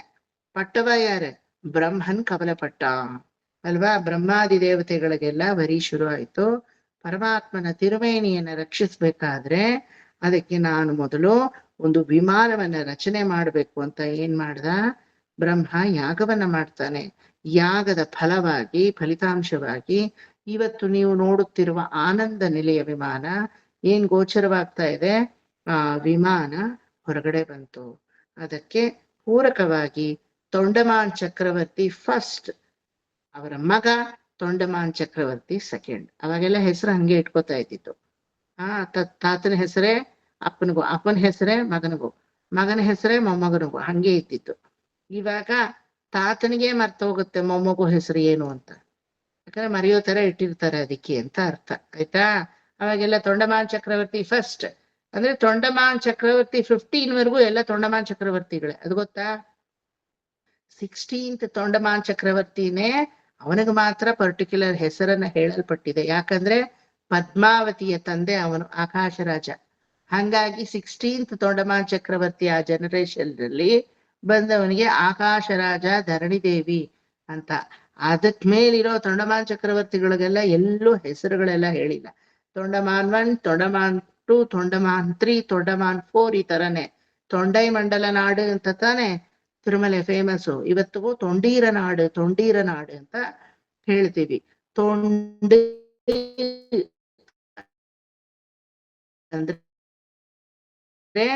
ಪಟ್ಟವ ಯಾರು? ಬ್ರಹ್ಮನ್ ಕವಲ ಪಟ್ಟ ಅಲ್ವಾ. ಬ್ರಹ್ಮಾದಿ ದೇವತೆಗಳಿಗೆಲ್ಲ ಬರೀ ಶುರು ಆಯ್ತು. ಪರಮಾತ್ಮನ ತಿರುಮೇನಿಯನ್ನ ರಕ್ಷಿಸ್ಬೇಕಾದ್ರೆ ಅದಕ್ಕೆ ನಾನು ಮೊದಲು ಒಂದು ವಿಮಾನವನ್ನ ರಚನೆ ಮಾಡ್ಬೇಕು ಅಂತ ಏನ್ ಮಾಡ್ದ? ಬ್ರಹ್ಮ ಯಾಗವನ್ನ ಮಾಡ್ತಾನೆ. ಯಾಗದ ಫಲವಾಗಿ ಫಲಿತಾಂಶವಾಗಿ ಇವತ್ತು ನೀವು ನೋಡುತ್ತಿರುವ ಆನಂದ ನಿಲಯ ವಿಮಾನ ಏನ್ ಗೋಚರವಾಗ್ತಾ ಇದೆ, ಆ ವಿಮಾನ ಹೊರಗಡೆ ಬಂತು. ಅದಕ್ಕೆ ಪೂರಕವಾಗಿ ತೊಂಡಮಾನ್ ಚಕ್ರವರ್ತಿ ಫಸ್ಟ್, ಅವರ ಮಗ ತೊಂಡಮಾನ್ ಚಕ್ರವರ್ತಿ ಸೆಕೆಂಡ್. ಅವಾಗೆಲ್ಲ ಹೆಸರು ಹಂಗೆ ಇಟ್ಕೋತಾ ಇದ್ದಿತ್ತು. ತಾತನ ಹೆಸರೇ ಅಪ್ಪನಿಗೂ, ಅಪ್ಪನ ಹೆಸರೇ ಮಗನಿಗೂ, ಮಗನ ಹೆಸರೇ ಮೊಮ್ಮಗನಿಗೂ, ಹಂಗೆ ಇದ್ದಿತ್ತು. ಇವಾಗ ತಾತನಿಗೆ ಮರ್ತೋಗುತ್ತೆ ಮೊಮ್ಮಗು ಹೆಸರು ಏನು ಅಂತ, ಯಾಕಂದ್ರೆ ಮರೆಯೋ ತರ ಇಟ್ಟಿರ್ತಾರೆ ಅದಕ್ಕೆ ಅಂತ ಅರ್ಥ. ಆಯ್ತಾ? ಅವಾಗೆಲ್ಲ ತೊಂಡಮಾನ್ ಚಕ್ರವರ್ತಿ ಫಸ್ಟ್ ಅಂದ್ರೆ ತೊಂಡಮಾನ್ ಚಕ್ರವರ್ತಿ 15 ಎಲ್ಲ ತೊಂಡಮಾನ್ ಚಕ್ರವರ್ತಿಗಳೇ. ಅದು ಗೊತ್ತಾ? 16th ತೊಂಡಮಾನ್ ಚಕ್ರವರ್ತಿನೇ ಅವನಿಗೆ ಮಾತ್ರ ಪರ್ಟಿಕ್ಯುಲರ್ ಹೆಸರನ್ನ ಹೇಳಲ್ಪಟ್ಟಿದೆ. ಯಾಕಂದ್ರೆ ಪದ್ಮಾವತಿಯ ತಂದೆ ಅವನು ಆಕಾಶ ರಾಜ. ಹಂಗಾಗಿ 16th ತೊಂಡಮಾನ್ ಚಕ್ರವರ್ತಿ ಆ ಜನರೇಷನ್ ಅಲ್ಲಿ ಬಂದವನಿಗೆ ಆಕಾಶ ರಾಜ ಧರಣಿದೇವಿ ಅಂತ. ಅದಕ್ ಮೇಲಿರೋ ತೊಂಡಮಾನ್ ಚಕ್ರವರ್ತಿಗಳಿಗೆಲ್ಲ ಎಲ್ಲೂ ಹೆಸರುಗಳೆಲ್ಲ ಹೇಳಿಲ್ಲ. ತೊಂಡಮಾನ್ 1, ತೊಂಡಮಾನ್ 2, ತೊಂಡಮಾನ್ 3, ತೊಂಡಮಾನ್ 4 ಈ ತರನೇ. ತೊಂಡೈ ಮಂಡಲ ನಾಡು ಅಂತ ತಾನೆ ತಿರುಮಲೆ ಫೇಮಸ್. ಇವತ್ತಿಗೂ ತೊಂಡೀರ ನಾಡು ಅಂತ ಹೇಳ್ತೀವಿ. ತೊಂಡಿ ಅಂದ್ರೆ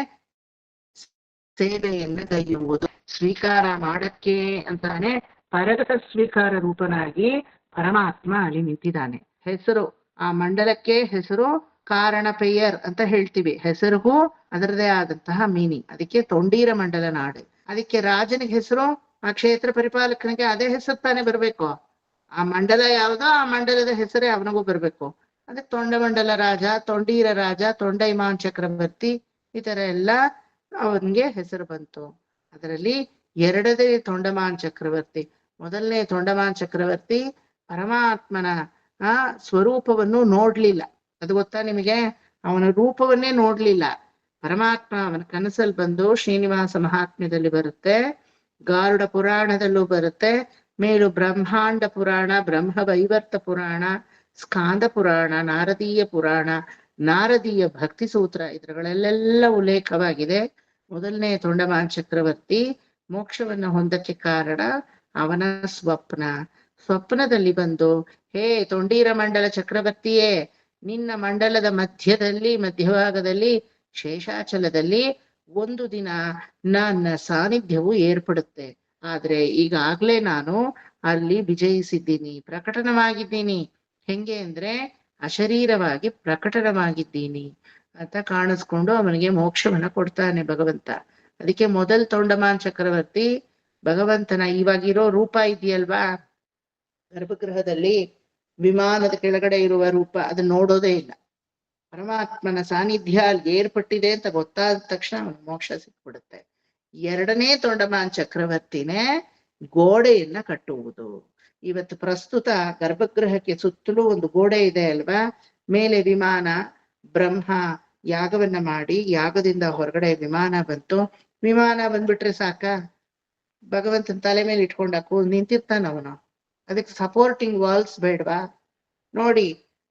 ಸೇವೆಯನ್ನು ಕೈಯುವುದು, ಸ್ವೀಕಾರ ಮಾಡಕ್ಕೆ ಅಂತಾನೆ ಪರಗತ ಸ್ವೀಕಾರ ರೂಪನಾಗಿ ಪರಮಾತ್ಮ ಅಲ್ಲಿ ನಿಂತಿದ್ದಾನೆ. ಹೆಸರು ಆ ಮಂಡಲಕ್ಕೆ ಹೆಸರು ಕಾರಣಪೇಯರ್ ಅಂತ ಹೇಳ್ತೀವಿ. ಹೆಸರಿಗೂ ಅದರದೇ ಆದಂತಹ ಮೀನಿಂಗ್. ಅದಕ್ಕೆ ತೊಂಡೀರ ಮಂಡಲ ನಾಡು. ಅದಕ್ಕೆ ರಾಜನಿಗೆ ಹೆಸರು, ಆ ಕ್ಷೇತ್ರ ಪರಿಪಾಲಕನಿಗೆ ಅದೇ ಹೆಸರು ತಾನೇ ಬರ್ಬೇಕು. ಆ ಮಂಡಲ ಯಾವುದೋ ಆ ಮಂಡಲದ ಹೆಸರೇ ಅವನಿಗೂ ಬರ್ಬೇಕು. ಅಂದ್ರೆ ತೊಂಡಮಂಡಲ ರಾಜ, ತೊಂಡೀರ ರಾಜ, ತೊಂಡೈಮಾನ್ ಚಕ್ರವರ್ತಿ ಈ ತರ ಎಲ್ಲ ಅವನ್ಗೆ ಹೆಸರು ಬಂತು. ಅದರಲ್ಲಿ ಎರಡನೇ ತೊಂಡಮಾನ್ ಚಕ್ರವರ್ತಿ. ಮೊದಲನೇ ತೊಂಡಮಾನ್ ಚಕ್ರವರ್ತಿ ಪರಮಾತ್ಮನ ಸ್ವರೂಪವನ್ನು ನೋಡ್ಲಿಲ್ಲ. ಅದು ಗೊತ್ತಾ ನಿಮಗೆ? ಅವನ ರೂಪವನ್ನೇ ನೋಡ್ಲಿಲ್ಲ. ಪರಮಾತ್ಮ ಅವನ ಕನಸಲ್ಲಿ ಬಂದು ಶ್ರೀನಿವಾಸ ಮಹಾತ್ಮ್ಯದಲ್ಲಿ ಬರುತ್ತೆ, ಗಾರುಡ ಪುರಾಣದಲ್ಲೂ ಬರುತ್ತೆ, ಮೇಲು ಬ್ರಹ್ಮಾಂಡ ಪುರಾಣ, ಬ್ರಹ್ಮ ವೈವರ್ತ ಪುರಾಣ, ಸ್ಕಾಂದ ಪುರಾಣ, ನಾರದೀಯ ಪುರಾಣ, ನಾರದೀಯ ಭಕ್ತಿ ಸೂತ್ರ ಇದ್ರಗಳಲ್ಲೆಲ್ಲ ಉಲ್ಲೇಖವಾಗಿದೆ. ಮೊದಲನೇ ತೊಂಡಮಾನ್ ಚಕ್ರವರ್ತಿ ಮೋಕ್ಷವನ್ನ ಹೊಂದಕ್ಕೆ ಕಾರಣ ಅವನ ಸ್ವಪ್ನ. ಸ್ವಪ್ನದಲ್ಲಿ ಬಂದು, ಹೇ ತೊಂಡೀರ ಮಂಡಲ ಚಕ್ರವರ್ತಿಯೇ, ನಿನ್ನ ಮಂಡಲದ ಮಧ್ಯಭಾಗದಲ್ಲಿ ಶೇಷಾಚಲದಲ್ಲಿ ಒಂದು ದಿನ ನನ್ನ ಸಾನ್ನಿಧ್ಯವು ಏರ್ಪಡುತ್ತೆ. ಆದ್ರೆ ಈಗಾಗ್ಲೇ ನಾನು ಅಲ್ಲಿ ವಿಜಯಿಸಿದ್ದೀನಿ, ಪ್ರಕಟನವಾಗಿದ್ದೀನಿ. ಹೆಂಗೆ ಅಂದ್ರೆ ಅಶರೀರವಾಗಿ ಪ್ರಕಟನವಾಗಿದ್ದೀನಿ ಅಂತ ಕಾಣಿಸ್ಕೊಂಡು ಅವನಿಗೆ ಮೋಕ್ಷವನ್ನ ಕೊಡ್ತಾನೆ ಭಗವಂತ. ಅದಕ್ಕೆ ಮೊದಲ್ ತೊಂಡಮಾನ್ ಚಕ್ರವರ್ತಿ ಭಗವಂತನ ಇವಾಗಿರೋ ರೂಪ ಇದೆಯಲ್ವಾ ಗರ್ಭಗೃಹದಲ್ಲಿ, ವಿಮಾನದ ಕೆಳಗಡೆ ಇರುವ ರೂಪ, ಅದನ್ನ ನೋಡೋದೇ ಇಲ್ಲ. ಪರಮಾತ್ಮನ ಸಾನ್ನಿಧ್ಯ ಅಲ್ಲಿ ಏರ್ಪಟ್ಟಿದೆ ಅಂತ ಗೊತ್ತಾದ ತಕ್ಷಣ ಅವನು ಮೋಕ್ಷ ಸಿಕ್ಬಿಡುತ್ತೆ. ಎರಡನೇ ತೊಂಡಮಾನ್ ಚಕ್ರವರ್ತಿನೇ ಗೋಡೆಯನ್ನ ಕಟ್ಟುವುದು. ಇವತ್ತು ಪ್ರಸ್ತುತ ಗರ್ಭಗೃಹಕ್ಕೆ ಸುತ್ತಲೂ ಒಂದು ಗೋಡೆ ಇದೆ ಅಲ್ವಾ, ಮೇಲೆ ವಿಮಾನ, ಬ್ರಹ್ಮ ಯಾಗವನ್ನ ಮಾಡಿ ಯಾಗದಿಂದ ಹೊರಗಡೆ ವಿಮಾನ ಬಂತು. ವಿಮಾನ ಬಂದ್ಬಿಟ್ರೆ ಸಾಕ, ಭಗವಂತನ ತಲೆ ಮೇಲೆ ಇಟ್ಕೊಂಡಾಕು ನಿಂತಿರ್ತಾನ ಅವನು. ಅದಕ್ಕೆ ಸಪೋರ್ಟಿಂಗ್ ವಾಲ್ಸ್ ಬೇಡ್ವಾ? ನೋಡಿ,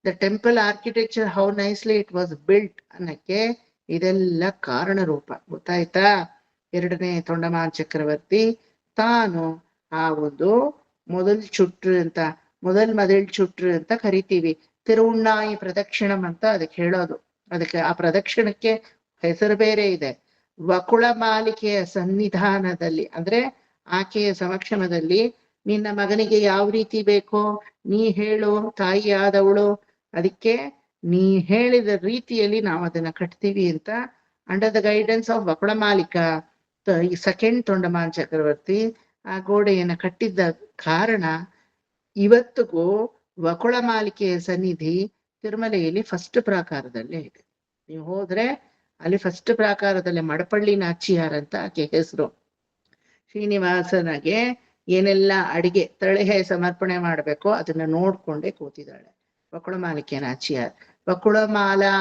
the temple architecture how nicely it was built ಅನ್ನಕ್ಕೆ ಇದೆಲ್ಲ ಕಾರಣ ರೂಪ. ಗೊತ್ತಾಯ್ತಾ? ಎರಡನೇ ತೊಂಡಮಾನ್ ಚಕ್ರವರ್ತಿ ತಾನು ಆ ಒಂದು ಮೊದಲ್ ಮದಳ್ ಚುಟ್ರು ಅಂತ ಕರಿತೀವಿ. ತಿರುವುಣ್ಣಾಯಿ ಪ್ರದಕ್ಷಿಣಂ ಅಂತ ಅದಕ್ಕೆ ಹೇಳೋದು. ಅದಕ್ಕೆ ಆ ಪ್ರದಕ್ಷಿಣಕ್ಕೆ ಹೆಸರು ಬೇರೆ ಇದೆ. ವಕುಳ ಮಾಲಿಕೆಯ ಸನ್ನಿಧಾನದಲ್ಲಿ ಅಂದ್ರೆ ಆಕೆಯ ಸಮಕ್ಷಮದಲ್ಲಿ ನಿನ್ನ ಮಗನಿಗೆ ಯಾವ ರೀತಿ ಬೇಕೋ ನೀ ಹೇಳು, ತಾಯಿಯಾದವಳು, ಅದಕ್ಕೆ ನೀ ಹೇಳಿದ ರೀತಿಯಲ್ಲಿ ನಾವು ಅದನ್ನ ಕಟ್ತೀವಿ ಅಂತ ಅಂಡರ್ ದ ಗೈಡೆನ್ಸ್ ಆಫ್ ವಕುಳ ಮಾಲಿಕ ಈ ಸೆಕೆಂಡ್ ತೊಂಡಮಾನ್ ಚಕ್ರವರ್ತಿ ಆ ಗೋಡೆಯನ್ನ ಕಟ್ಟಿದ್ದ ಕಾರಣ ಇವತ್ತಿಗೂ ವಕುಳ ಮಾಲಿಕೆಯ ಸನ್ನಿಧಿ ತಿರುಮಲೆಯಲ್ಲಿ ಫಸ್ಟ್ ಪ್ರಾಕಾರದಲ್ಲೇ ಇದೆ. ನೀವು ಹೋದ್ರೆ ಅಲ್ಲಿ ಫಸ್ಟ್ ಪ್ರಾಕಾರದಲ್ಲಿ ಮಡಪಳ್ಳಿ ನಾಚಿಯಾರ್ ಅಂತ ಆಕೆ ಹೆಸರು. ಶ್ರೀನಿವಾಸನಿಗೆ ಏನೆಲ್ಲ ಅಡಿಗೆ ತಳೆಹೆ ಸಮರ್ಪಣೆ ಮಾಡ್ಬೇಕೋ ಅದನ್ನ ನೋಡ್ಕೊಂಡೇ ಕೂತಿದ್ದಾಳೆ ವಕುಳ ಮಾಲಿಕೆ ನಾಚಿಯಾರ್. ವಕುಳಮಾಲಾ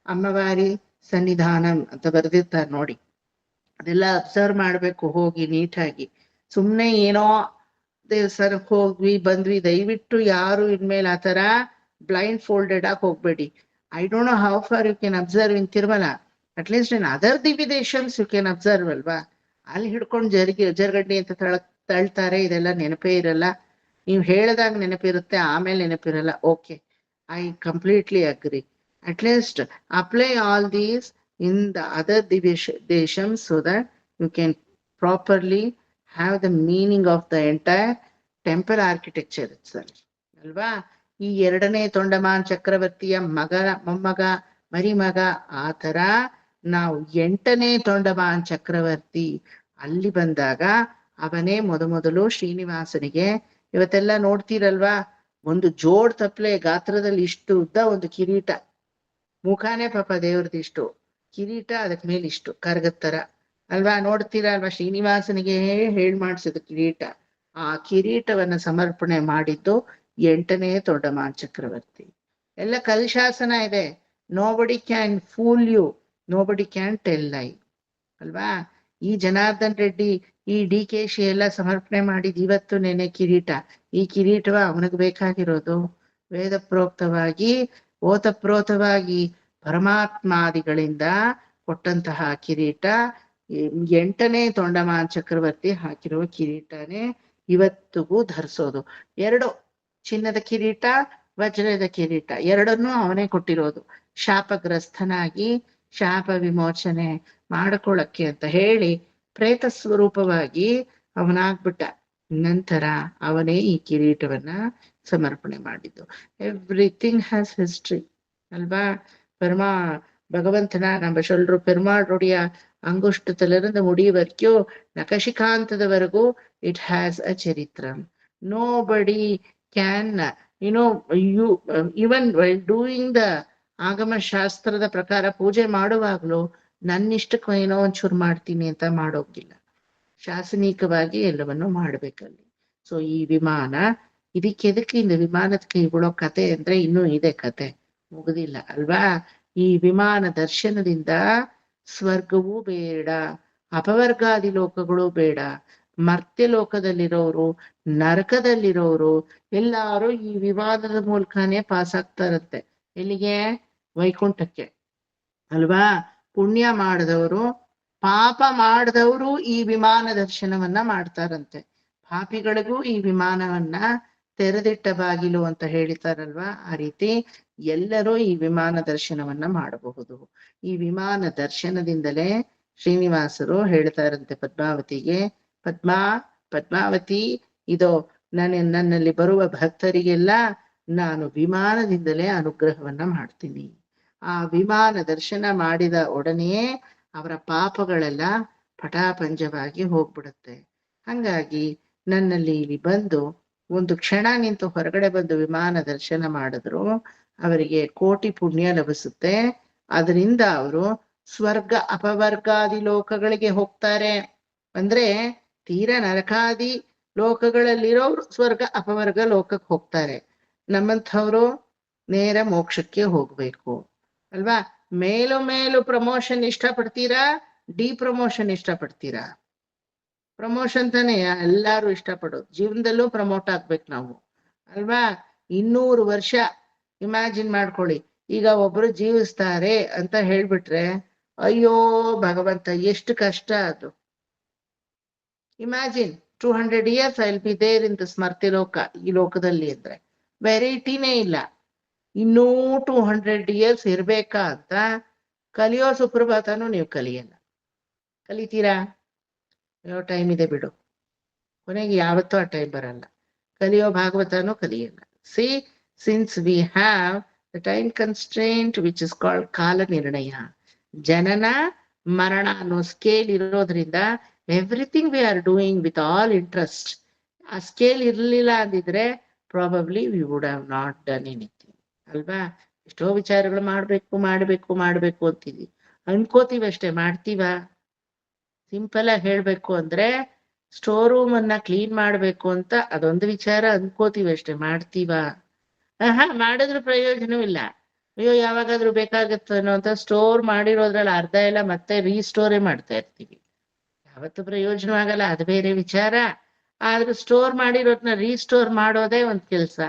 ಅಮ್ಮವಾರಿ ಸನ್ನಿಧಾನಂ ಅಂತ ಬರೆದಿರ್ತಾರೆ ನೋಡಿ, ಅದೆಲ್ಲ ಅಬ್ಸರ್ವ್ ಮಾಡ್ಬೇಕು ಹೋಗಿ ನೀಟಾಗಿ. ಸುಮ್ನೆ ಏನೋ ದೇವಸ್ಥಾನಕ್ಕೆ ಹೋಗ್ವಿ ಬಂದ್ವಿ, ದಯವಿಟ್ಟು ಯಾರು ಇನ್ಮೇಲೆ ಆ ತರ ಬ್ಲೈಂಡ್ ಫೋಲ್ಡೆಡ್ ಆಗಿ ಹೋಗ್ಬೇಡಿ. I don't know how far you can observe in Tirumala, at least in other ದಿವಿದೇಶನ್ಸ್ ಯು ಕ್ಯಾನ್ ಅಬ್ಸರ್ವ್ ಅಲ್ವಾ. ಅಲ್ಲಿ ಹಿಡ್ಕೊಂಡು ಜರ್ಗಡ್ಡಿ ಅಂತ ತಳ್ತಾರೆ, ಇದೆಲ್ಲ ನೆನಪೇ ಇರಲ್ಲ. ನೀವು ಹೇಳಿದಾಗ ನೆನಪಿರುತ್ತೆ, ಆಮೇಲೆ ನೆನಪಿರಲ್ಲ. Okay, I completely agree. At least apply all these in the other devishams so that you can properly have the meaning of the entire temple architecture itself. ಅಲ್ವಾ? ಈ ಎರಡನೇ ತೊಂಡಮಾನ್ ಚಕ್ರವರ್ತಿಯ ಮೊಮ್ಮಗ ಮರಿಮಗ ಆ ತರ ನಾವು ಎಂಟನೇ ತೊಂಡಮಾನ್ ಚಕ್ರವರ್ತಿ ಅಲ್ಲಿ ಬಂದಾಗ ಅವನೇ ಮೊದಲು ಶ್ರೀನಿವಾಸನಿಗೆ, ಇವತ್ತೆಲ್ಲ ನೋಡ್ತೀರಲ್ವಾ, ಒಂದು ಜೋಡ್ ತಪ್ಲೆ ಗಾತ್ರದಲ್ಲಿ ಇಷ್ಟು ಉದ್ದ ಒಂದು ಕಿರೀಟ, ಮುಖಾನೇ ಪಾಪ ದೇವ್ರದಿಷ್ಟು, ಕಿರೀಟ ಅದಕ್ಕೆ ಮೇಲೆ ಇಷ್ಟು ಕರ್ಗತ್ತರ ಅಲ್ವಾ, ನೋಡ್ತೀರಾ ಅಲ್ವಾ? ಶ್ರೀನಿವಾಸನಿಗೆ ಮಾಡ್ಸಿದ ಕಿರೀಟ. ಆ ಕಿರೀಟವನ್ನ ಸಮರ್ಪಣೆ ಮಾಡಿದ್ದು ಎಂಟನೇ ತೊಂಡಮಾನ್ ಚಕ್ರವರ್ತಿ. ಎಲ್ಲ ಕಲ್ಶಾಸನ ಇದೆ. Nobody can fool you, nobody can tell lie ಅಲ್ವಾ? ಈ ಜನಾರ್ದನ್ ರೆಡ್ಡಿ, ಈ DKC ಎಲ್ಲ ಸಮರ್ಪಣೆ ಮಾಡಿದ್ ಇವತ್ತು ನೆನೆ ಕಿರೀಟ. ಈ ಕಿರೀಟವ ಅವನಿಗೆ ಬೇಕಾಗಿರೋದು? ವೇದ ಪ್ರೋಕ್ತವಾಗಿ ಓತಪ್ರೋತವಾಗಿ ಪರಮಾತ್ಮಾದಿಗಳಿಂದ ಕೊಟ್ಟಂತಹ ಕಿರೀಟ ಎಂಟನೇ ತೊಂಡಮಾನ್ ಚಕ್ರವರ್ತಿ ಹಾಕಿರುವ ಕಿರೀಟನೇ ಇವತ್ತಿಗೂ ಧರಿಸೋದು. ಎರಡು, ಚಿನ್ನದ ಕಿರೀಟ, ವಜ್ರದ ಕಿರೀಟ, ಎರಡನ್ನೂ ಅವನೇ ಕೊಟ್ಟಿರೋದು. ಶಾಪಗ್ರಸ್ತನಾಗಿ ಶಾಪ ವಿಮೋಚನೆ ಮಾಡ್ಕೊಳ್ಳಕ್ಕೆ ಅಂತ ಹೇಳಿ ಪ್ರೇತ ಸ್ವರೂಪವಾಗಿ ಅವನಾಗ್ಬಿಟ್ಟ. ನಂತರ ಅವನೇ ಈ ಕಿರೀಟವನ್ನ ಸಮರ್ಪಣೆ ಮಾಡಿದ್ದು. ಎವ್ರಿಥಿಂಗ್ ಹ್ಯಾಸ್ ಹಿಸ್ಟ್ರಿ ಅಲ್ವಾ? ಭಗವಂತನ நம்ம சொல்றோம், பெருமாளுடைய அங்குஷ்டத்திலிருந்து முடி வரைக்கும் நகசிகாந்ததவரைಗೂ it has a charitram. Nobody can even while doing the ಆಗಮ ಶಾಸ್ತ್ರದ ಪ್ರಕಾರ ಪೂಜೆ ಮಾಡುವಾಗ್ಲೂ ನನ್ನಿಷ್ಟಕ್ಕೂ ಏನೋ ಒಂಚೂರು ಮಾಡ್ತೀನಿ ಅಂತ ಮಾಡೋಗಿಲ್ಲ. ಶಾಸನಿಕವಾಗಿ ಎಲ್ಲವನ್ನು ಮಾಡ್ಬೇಕಲ್ಲಿ. ಸೊ ಈ ವಿಮಾನ, ಇದಕ್ಕೆ இந்த ವಿಮಾನಕ್ಕೆ ಇವುಳೋ ಕತೆ ಅಂದ್ರೆ ಇನ್ನೂ ಇದೆ, ಕತೆ ಮುಗುದಿಲ್ಲ ಅಲ್ವಾ? ಈ ವಿಮಾನ ದರ್ಶನದಿಂದ ಸ್ವರ್ಗವೂ ಬೇಡ, ಅಪವರ್ಗಾದಿ ಲೋಕಗಳು ಬೇಡ, ಮರ್ತ್ಯ ಲೋಕದಲ್ಲಿರೋರು, ನರಕದಲ್ಲಿರೋರು ಎಲ್ಲಾರು ಈ ವಿಮಾನದ ಮೂಲಕನೇ ಪಾಸ್ ಆಗ್ತಾರಂತೆ. ಎಲ್ಲಿಗೆ? ವೈಕುಂಠಕ್ಕೆ ಅಲ್ವಾ? ಪುಣ್ಯ ಮಾಡಿದವರು, ಪಾಪ ಮಾಡಿದವರು ಈ ವಿಮಾನ ದರ್ಶನವನ್ನ ಮಾಡ್ತಾರಂತೆ. ಪಾಪಿಗಳಿಗೂ ಈ ವಿಮಾನವನ್ನ ತೆರೆದಿಟ್ಟ ಬಾಗಿಲು ಅಂತ ಹೇಳ್ತಾರಲ್ವಾ, ಆ ರೀತಿ ಎಲ್ಲರೂ ಈ ವಿಮಾನ ದರ್ಶನವನ್ನ ಮಾಡಬಹುದು. ಈ ವಿಮಾನ ದರ್ಶನದಿಂದಲೇ ಶ್ರೀನಿವಾಸರು ಹೇಳ್ತಾ ಇರಂತೆ ಪದ್ಮಾವತಿಗೆ, ಪದ್ಮಾವತಿ ಇದೋ ನನ್ನಲ್ಲಿ ಬರುವ ಭಕ್ತರಿಗೆಲ್ಲ ನಾನು ವಿಮಾನದಿಂದಲೇ ಅನುಗ್ರಹವನ್ನ ಮಾಡ್ತೀನಿ. ಆ ವಿಮಾನ ದರ್ಶನ ಮಾಡಿದ ಒಡನೆಯೇ ಅವರ ಪಾಪಗಳೆಲ್ಲ ಪಟಾಪಂಜವಾಗಿ ಹೋಗ್ಬಿಡುತ್ತೆ. ಹಂಗಾಗಿ ನನ್ನಲ್ಲಿ ಇಲ್ಲಿ ಬಂದು ಒಂದು ಕ್ಷಣ ನಿಂತು ಹೊರಗಡೆ ಬಂದು ವಿಮಾನ ದರ್ಶನ ಮಾಡಿದ್ರು ಅವರಿಗೆ ಕೋಟಿ ಪುಣ್ಯ ಲಭಿಸುತ್ತೆ. ಅದರಿಂದ ಅವರು ಸ್ವರ್ಗ ಅಪವರ್ಗಾದಿ ಲೋಕಗಳಿಗೆ ಹೋಗ್ತಾರೆ. ಅಂದ್ರೆ ತೀರ ನರಕಾದಿ ಲೋಕಗಳಲ್ಲಿರೋರು ಸ್ವರ್ಗ ಅಪವರ್ಗ ಲೋಕಕ್ಕೆ ಹೋಗ್ತಾರೆ. ನಮ್ಮಂಥವ್ರು ನೇರ ಮೋಕ್ಷಕ್ಕೆ ಹೋಗ್ಬೇಕು ಅಲ್ವಾ. ಮೇಲು ಪ್ರಮೋಷನ್ ಇಷ್ಟಪಡ್ತೀರಾ, ಡಿಪ್ರಮೋಷನ್ ಇಷ್ಟಪಡ್ತೀರಾ? ಪ್ರಮೋಷನ್ ತಾನೇ ಎಲ್ಲಾರು ಇಷ್ಟಪಡೋದು. ಜೀವನದಲ್ಲೂ ಪ್ರಮೋಟ್ ಆಗ್ಬೇಕು ನಾವು ಅಲ್ವಾ. 200 ವರ್ಷ ಇಮ್ಯಾಜಿನ್ ಮಾಡ್ಕೊಳ್ಳಿ. ಈಗ ಒಬ್ರು ಜೀವಿಸ್ತಾರೆ ಅಂತ ಹೇಳ್ಬಿಟ್ರೆ ಅಯ್ಯೋ ಭಗವಂತ ಎಷ್ಟು ಕಷ್ಟ ಅದು. Imagine 200 years I will be there in the Smriti loka, ಈ ಲೋಕದಲ್ಲಿ ಅಂದ್ರೆ ವೆರೈಟಿನೇ ಇಲ್ಲ. ಇನ್ನೂ 200 years ಇರ್ಬೇಕಾ ಅಂತ ಕಲಿಯೋ ಸುಪ್ರಭಾತನೂ ನೀವು ಕಲಿಯಲ್ಲ. ಕಲಿತೀರಾ? ಅಯ್ಯೋ ಟೈಮ್ ಇದೆ ಬಿಡು, ಕೊನೆಗೆ ಯಾವತ್ತೂ ಆ ಟೈಮ್ ಬರಲ್ಲ. ಕಲಿಯೋ ಭಾಗವತನೂ ಕಲಿಯಲ್ಲ. See, since we have the time constraint which is called kala nirnaya, ಜನನ ಮರಣ ಅನ್ನೋ ಸ್ಕೇಲ್ ಇರೋದ್ರಿಂದ everything we are doing with all interest. ಆ ಸ್ಕೇಲ್ ಇರ್ಲಿಲ್ಲ ಅಂದಿದ್ರೆ probably we would have not done anything ಅಲ್ವಾ. ಎಷ್ಟೋ ವಿಚಾರಗಳು ಮಾಡ್ಬೇಕು ಅಂತೀವಿ, ಅನ್ಕೋತೀವಿ ಅಷ್ಟೇ, ಮಾಡ್ತೀವ? ಸಿಂಪಲ್ ಆಗಿ ಹೇಳ್ಬೇಕು ಅಂದ್ರೆ ಸ್ಟೋರ್ ರೂಮ್ ಅನ್ನ ಕ್ಲೀನ್ ಮಾಡ್ಬೇಕು ಅಂತ ಅದೊಂದು ವಿಚಾರ ಅನ್ಕೋತೀವಿ ಅಷ್ಟೇ, ಮಾಡ್ತೀವ? ಮಾಡಿದ್ರು ಪ್ರಯೋಜನವಿಲ್ಲ. ಅಯ್ಯೋ ಯಾವಾಗಾದ್ರೂ ಬೇಕಾಗತ್ತೇನೋ ಅಂತ ಸ್ಟೋರ್ ಮಾಡಿರೋದ್ರಲ್ಲಿ ಅರ್ಧ ಎಲ್ಲ ಮತ್ತೆ ರೀಸ್ಟೋರೇ ಮಾಡ್ತಾ ಇರ್ತೀವಿ. ಯಾವತ್ತು ಪ್ರಯೋಜನ ಆಗಲ್ಲ, ಅದು ಬೇರೆ ವಿಚಾರ. ಆದ್ರೆ ಸ್ಟೋರ್ ಮಾಡಿರೋದನ್ನ ರೀಸ್ಟೋರ್ ಮಾಡೋದೇ ಒಂದ್ ಕೆಲ್ಸ.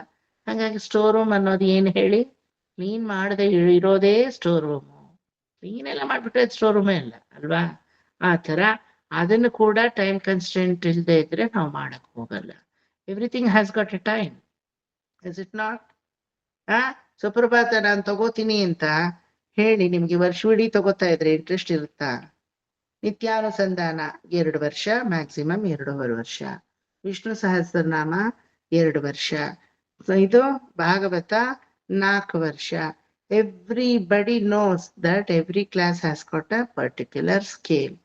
ಹಾಗಾಗಿ ಸ್ಟೋರ್ ರೂಮ್ ಅನ್ನೋದು ಏನ್ ಹೇಳಿ, ಕ್ಲೀನ್ ಮಾಡದೆ ಇರೋದೇ ಸ್ಟೋರ್ ರೂಮು. ಕ್ಲೀನ್ ಎಲ್ಲ ಮಾಡ್ಬಿಟ್ರೆ ಸ್ಟೋರ್ ರೂಮೇ ಅಲ್ಲ ಅಲ್ವಾ. ಆ ತರ ಅದನ್ನು ಕೂಡ ಟೈಮ್ ಕನ್ಸ್ಟೆಂಟ್ ಇಲ್ಲದೆ ಇದ್ರೆ ನಾವು ಮಾಡಕ್ ಹೋಗಲ್ಲ. Everything has got A time, is it not? ಸುಪ್ರಭಾತ ನಾನು ತಗೋತೀನಿ ಅಂತ ಹೇಳಿ ನಿಮ್ಗೆ ವರ್ಷವಿಡೀ ತಗೋತಾ ಇದ್ರೆ ಇಂಟ್ರೆಸ್ಟ್ ಇರುತ್ತಾ? ನಿತ್ಯಾನುಸಂಧಾನ 2 ವರ್ಷ, ಮ್ಯಾಕ್ಸಿಮಮ್ 2.5 ವರ್ಷ. ವಿಷ್ಣು ಸಹಸ್ರನಾಮ 2 ವರ್ಷ. ಇದು ಭಾಗವತ 4 ವರ್ಷ. Everybody knows that every class has got a particular scale.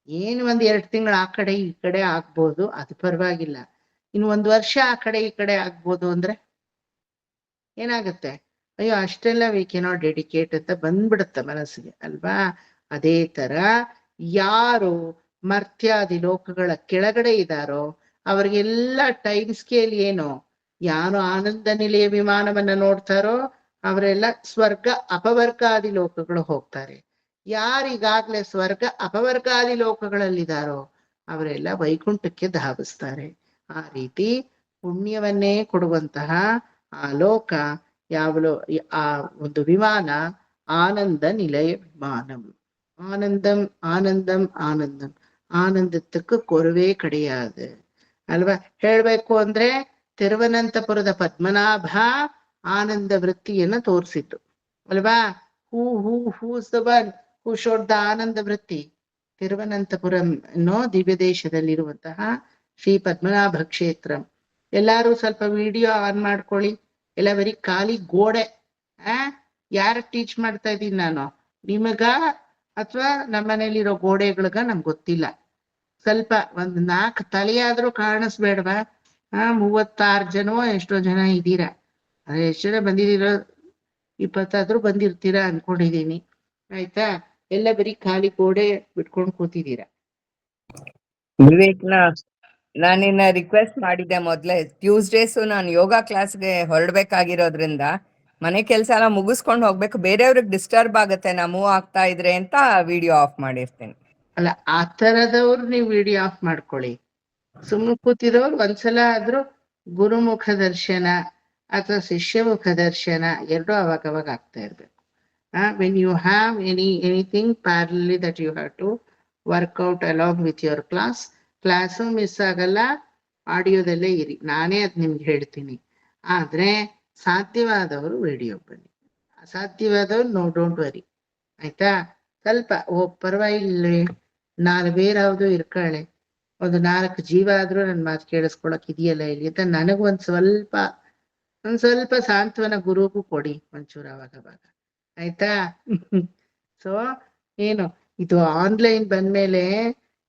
ಏನು 1-2 ತಿಂಗಳು ಆ ಕಡೆ ಈ ಕಡೆ ಆಗ್ಬೋದು, ಅದು ಪರವಾಗಿಲ್ಲ. ಇನ್ನು 1 ವರ್ಷ ಆ ಕಡೆ ಈ ಕಡೆ ಆಗ್ಬೋದು ಅಂದ್ರೆ ಏನಾಗುತ್ತೆ? ಅಯ್ಯೋ ಅಷ್ಟೆಲ್ಲ ವಿ ಕೆನಾಟ್ ಡೆಡಿಕೇಟ್ ಅಂತ ಬಂದ್ಬಿಡುತ್ತೆ ಮನಸ್ಸಿಗೆ ಅಲ್ವಾ. ಅದೇ ತರ ಯಾರು ಮರ್ತ್ಯಾದಿ ಲೋಕಗಳ ಕೆಳಗಡೆ ಇದ್ದಾರೋ ಅವ್ರಿಗೆಲ್ಲ ಟೈಮ್ ಸ್ಕೇಲ್ ಏನು? ಯಾರು ಆನಂದ ನಿಲಯ ವಿಮಾನವನ್ನ ನೋಡ್ತಾರೋ ಅವರೆಲ್ಲ ಸ್ವರ್ಗ ಅಪವರ್ಗಾದಿ ಲೋಕಗಳು ಹೋಗ್ತಾರೆ. ಯಾರಿಗಾಗ್ಲೇ ಸ್ವರ್ಗ ಅಪವರ್ಗಾದಿ ಲೋಕಗಳಲ್ಲಿದ್ದಾರೋ ಅವರೆಲ್ಲ ವೈಕುಂಠಕ್ಕೆ ಧಾವಿಸ್ತಾರೆ. ಆ ರೀತಿ ಪುಣ್ಯವನ್ನೇ ಕೊಡುವಂತಹ ಆ ಲೋಕ ಯಾವಲೋ ಆ ಒಂದು ವಿಮಾನ ಆನಂದ ನಿಲಯ ವಿಮಾನಂ. ஆனந்தம் ஆனந்தம் ஆனந்தம், ಆನಂದಕ್ಕೆ ಕೊರವೇ ಕಡೆயாது ಅಲ್ವಾ. ಹೇಳ್ಬೇಕು ಅಂದ್ರೆ ತಿರುವನಂತಪುರದ ಪದ್ಮನಾಭ ಆನಂದ ವೃತ್ತಿಯನ್ನ ತೋರಿಸಿತು ಅಲ್ವಾ. Who's the one who showed the Ananda Vritti? Thiruvananthapuram ಅನ್ನೋ ದಿವ್ಯ ದೇಶದಲ್ಲಿರುವಂತಹ ಶ್ರೀ ಪದ್ಮನಾಭ ಕ್ಷೇತ್ರ. ಎಲ್ಲಾರು ಸ್ವಲ್ಪ ವಿಡಿಯೋ ಆನ್ ಮಾಡ್ಕೊಳ್ಳಿ. ಎಲ್ಲ ಬರೀ ಖಾಲಿ ಗೋಡೆ. ಯಾರ ಟೀಚ್ ಮಾಡ್ತಾ ಇದ್ದೀನಿ ನಾನು? ನಿಮಗ ಅಥವಾ ನಮ್ಮನೇಲಿರೋ ಗೋಡೆಗಳ್ಗ ನಮ್ಗೆ ಗೊತ್ತಿಲ್ಲ. ಸ್ವಲ್ಪ 4 ತಲೆಯಾದ್ರೂ ಕಾಣಿಸ್ಬೇಡವಾ? 36 ಜನವೋ ಎಷ್ಟೋ ಜನ ಇದ್ದೀರಾ. ಎಷ್ಟು ಜನ ಬಂದಿದ್ದೀರೋ? 20 ಬಂದಿರ್ತೀರಾ ಅನ್ಕೊಂಡಿದೀನಿ. ಆಯ್ತಾ? ಎಲ್ಲ ಬರೀ ಖಾಲಿ ಗೋಡೆ ಬಿಟ್ಕೊಂಡು ಕೂತಿದ್ದೀರಾ. ವಿವೇಕ್ನ ನಾನಿನ್ನ ರಿಕ್ವೆಸ್ಟ್ ಮಾಡಿದ್ದೆ ಮೊದ್ಲೇ. ಟ್ಯೂಸ್ಡೇಸು ನಾನು ಯೋಗ ಕ್ಲಾಸ್ಗೆ ಹೊರಡ್ಬೇಕಾಗಿರೋದ್ರಿಂದ ಮನೆ ಕೆಲಸ ಎಲ್ಲ ಮುಗಿಸ್ಕೊಂಡು ಹೋಗ್ಬೇಕು, ಬೇರೆಯವ್ರಿಗೆ ಡಿಸ್ಟರ್ಬ್ ಆಗುತ್ತೆ ನಾ ಮೂವ್ ಆಗ್ತಾ ಇದ್ರೆ ಅಂತ ವಿಡಿಯೋ ಆಫ್ ಮಾಡಿರ್ತೀನಿ. ಅಲ್ಲ, ಆ ತರದವ್ರು ನೀವು ವಿಡಿಯೋ ಆಫ್ ಮಾಡ್ಕೊಳ್ಳಿ. ಸುಮ್ಮನೆ ಕೂತಿರೋರು ಒಂದ್ಸಲ ಆದ್ರೂ ಗುರುಮುಖ ದರ್ಶನ ಅಥವಾ ಶಿಷ್ಯಮುಖ ದರ್ಶನ ಎರಡೂ ಅವಾಗ ಆಗ್ತಾ ಇರ್ಬೇಕು. When you have anything parallelly that you have to work out along with your class miss ಆಗಲ್ಲ, ಆಡಿಯೋದಲ್ಲೇ ಇರಿ. ನಾನೇ ಅದ್ ನಿಮ್ಗೆ ಹೇಳ್ತೀನಿ. ಆದ್ರೆ ಸಾಧ್ಯವಾದವರು ವಿಡಿಯೋ ಬನ್ನಿ, ಅಸಾಧ್ಯವಾದವರು ನೋ ಡೋಂಟ್ ವರಿ ಆಯ್ತಾ. ಸ್ವಲ್ಪ ಪರವಾಗಿಲ್ಲ, 4 ಬೇರಾವ್ದು ಇರ್ಕಳೆ, ಒಂದು 4 ಜೀವ ಆದ್ರೂ ನನ್ ಮಾತು ಕೇಳಿಸ್ಕೊಳಕ್ ಇದೆಯಲ್ಲ ಇಲ್ಲಿ ಅಂತ ನನಗ್ ಒಂದ್ ಸ್ವಲ್ಪ ಸಾಂತ್ವನ ಗುರುಗೂ ಕೊಡಿ ಒಂಚೂರು ಅವಾಗ ಆಯ್ತಾ. ಸೊ ಏನು ಇದು ಆನ್ಲೈನ್ ಬಂದ್ಮೇಲೆ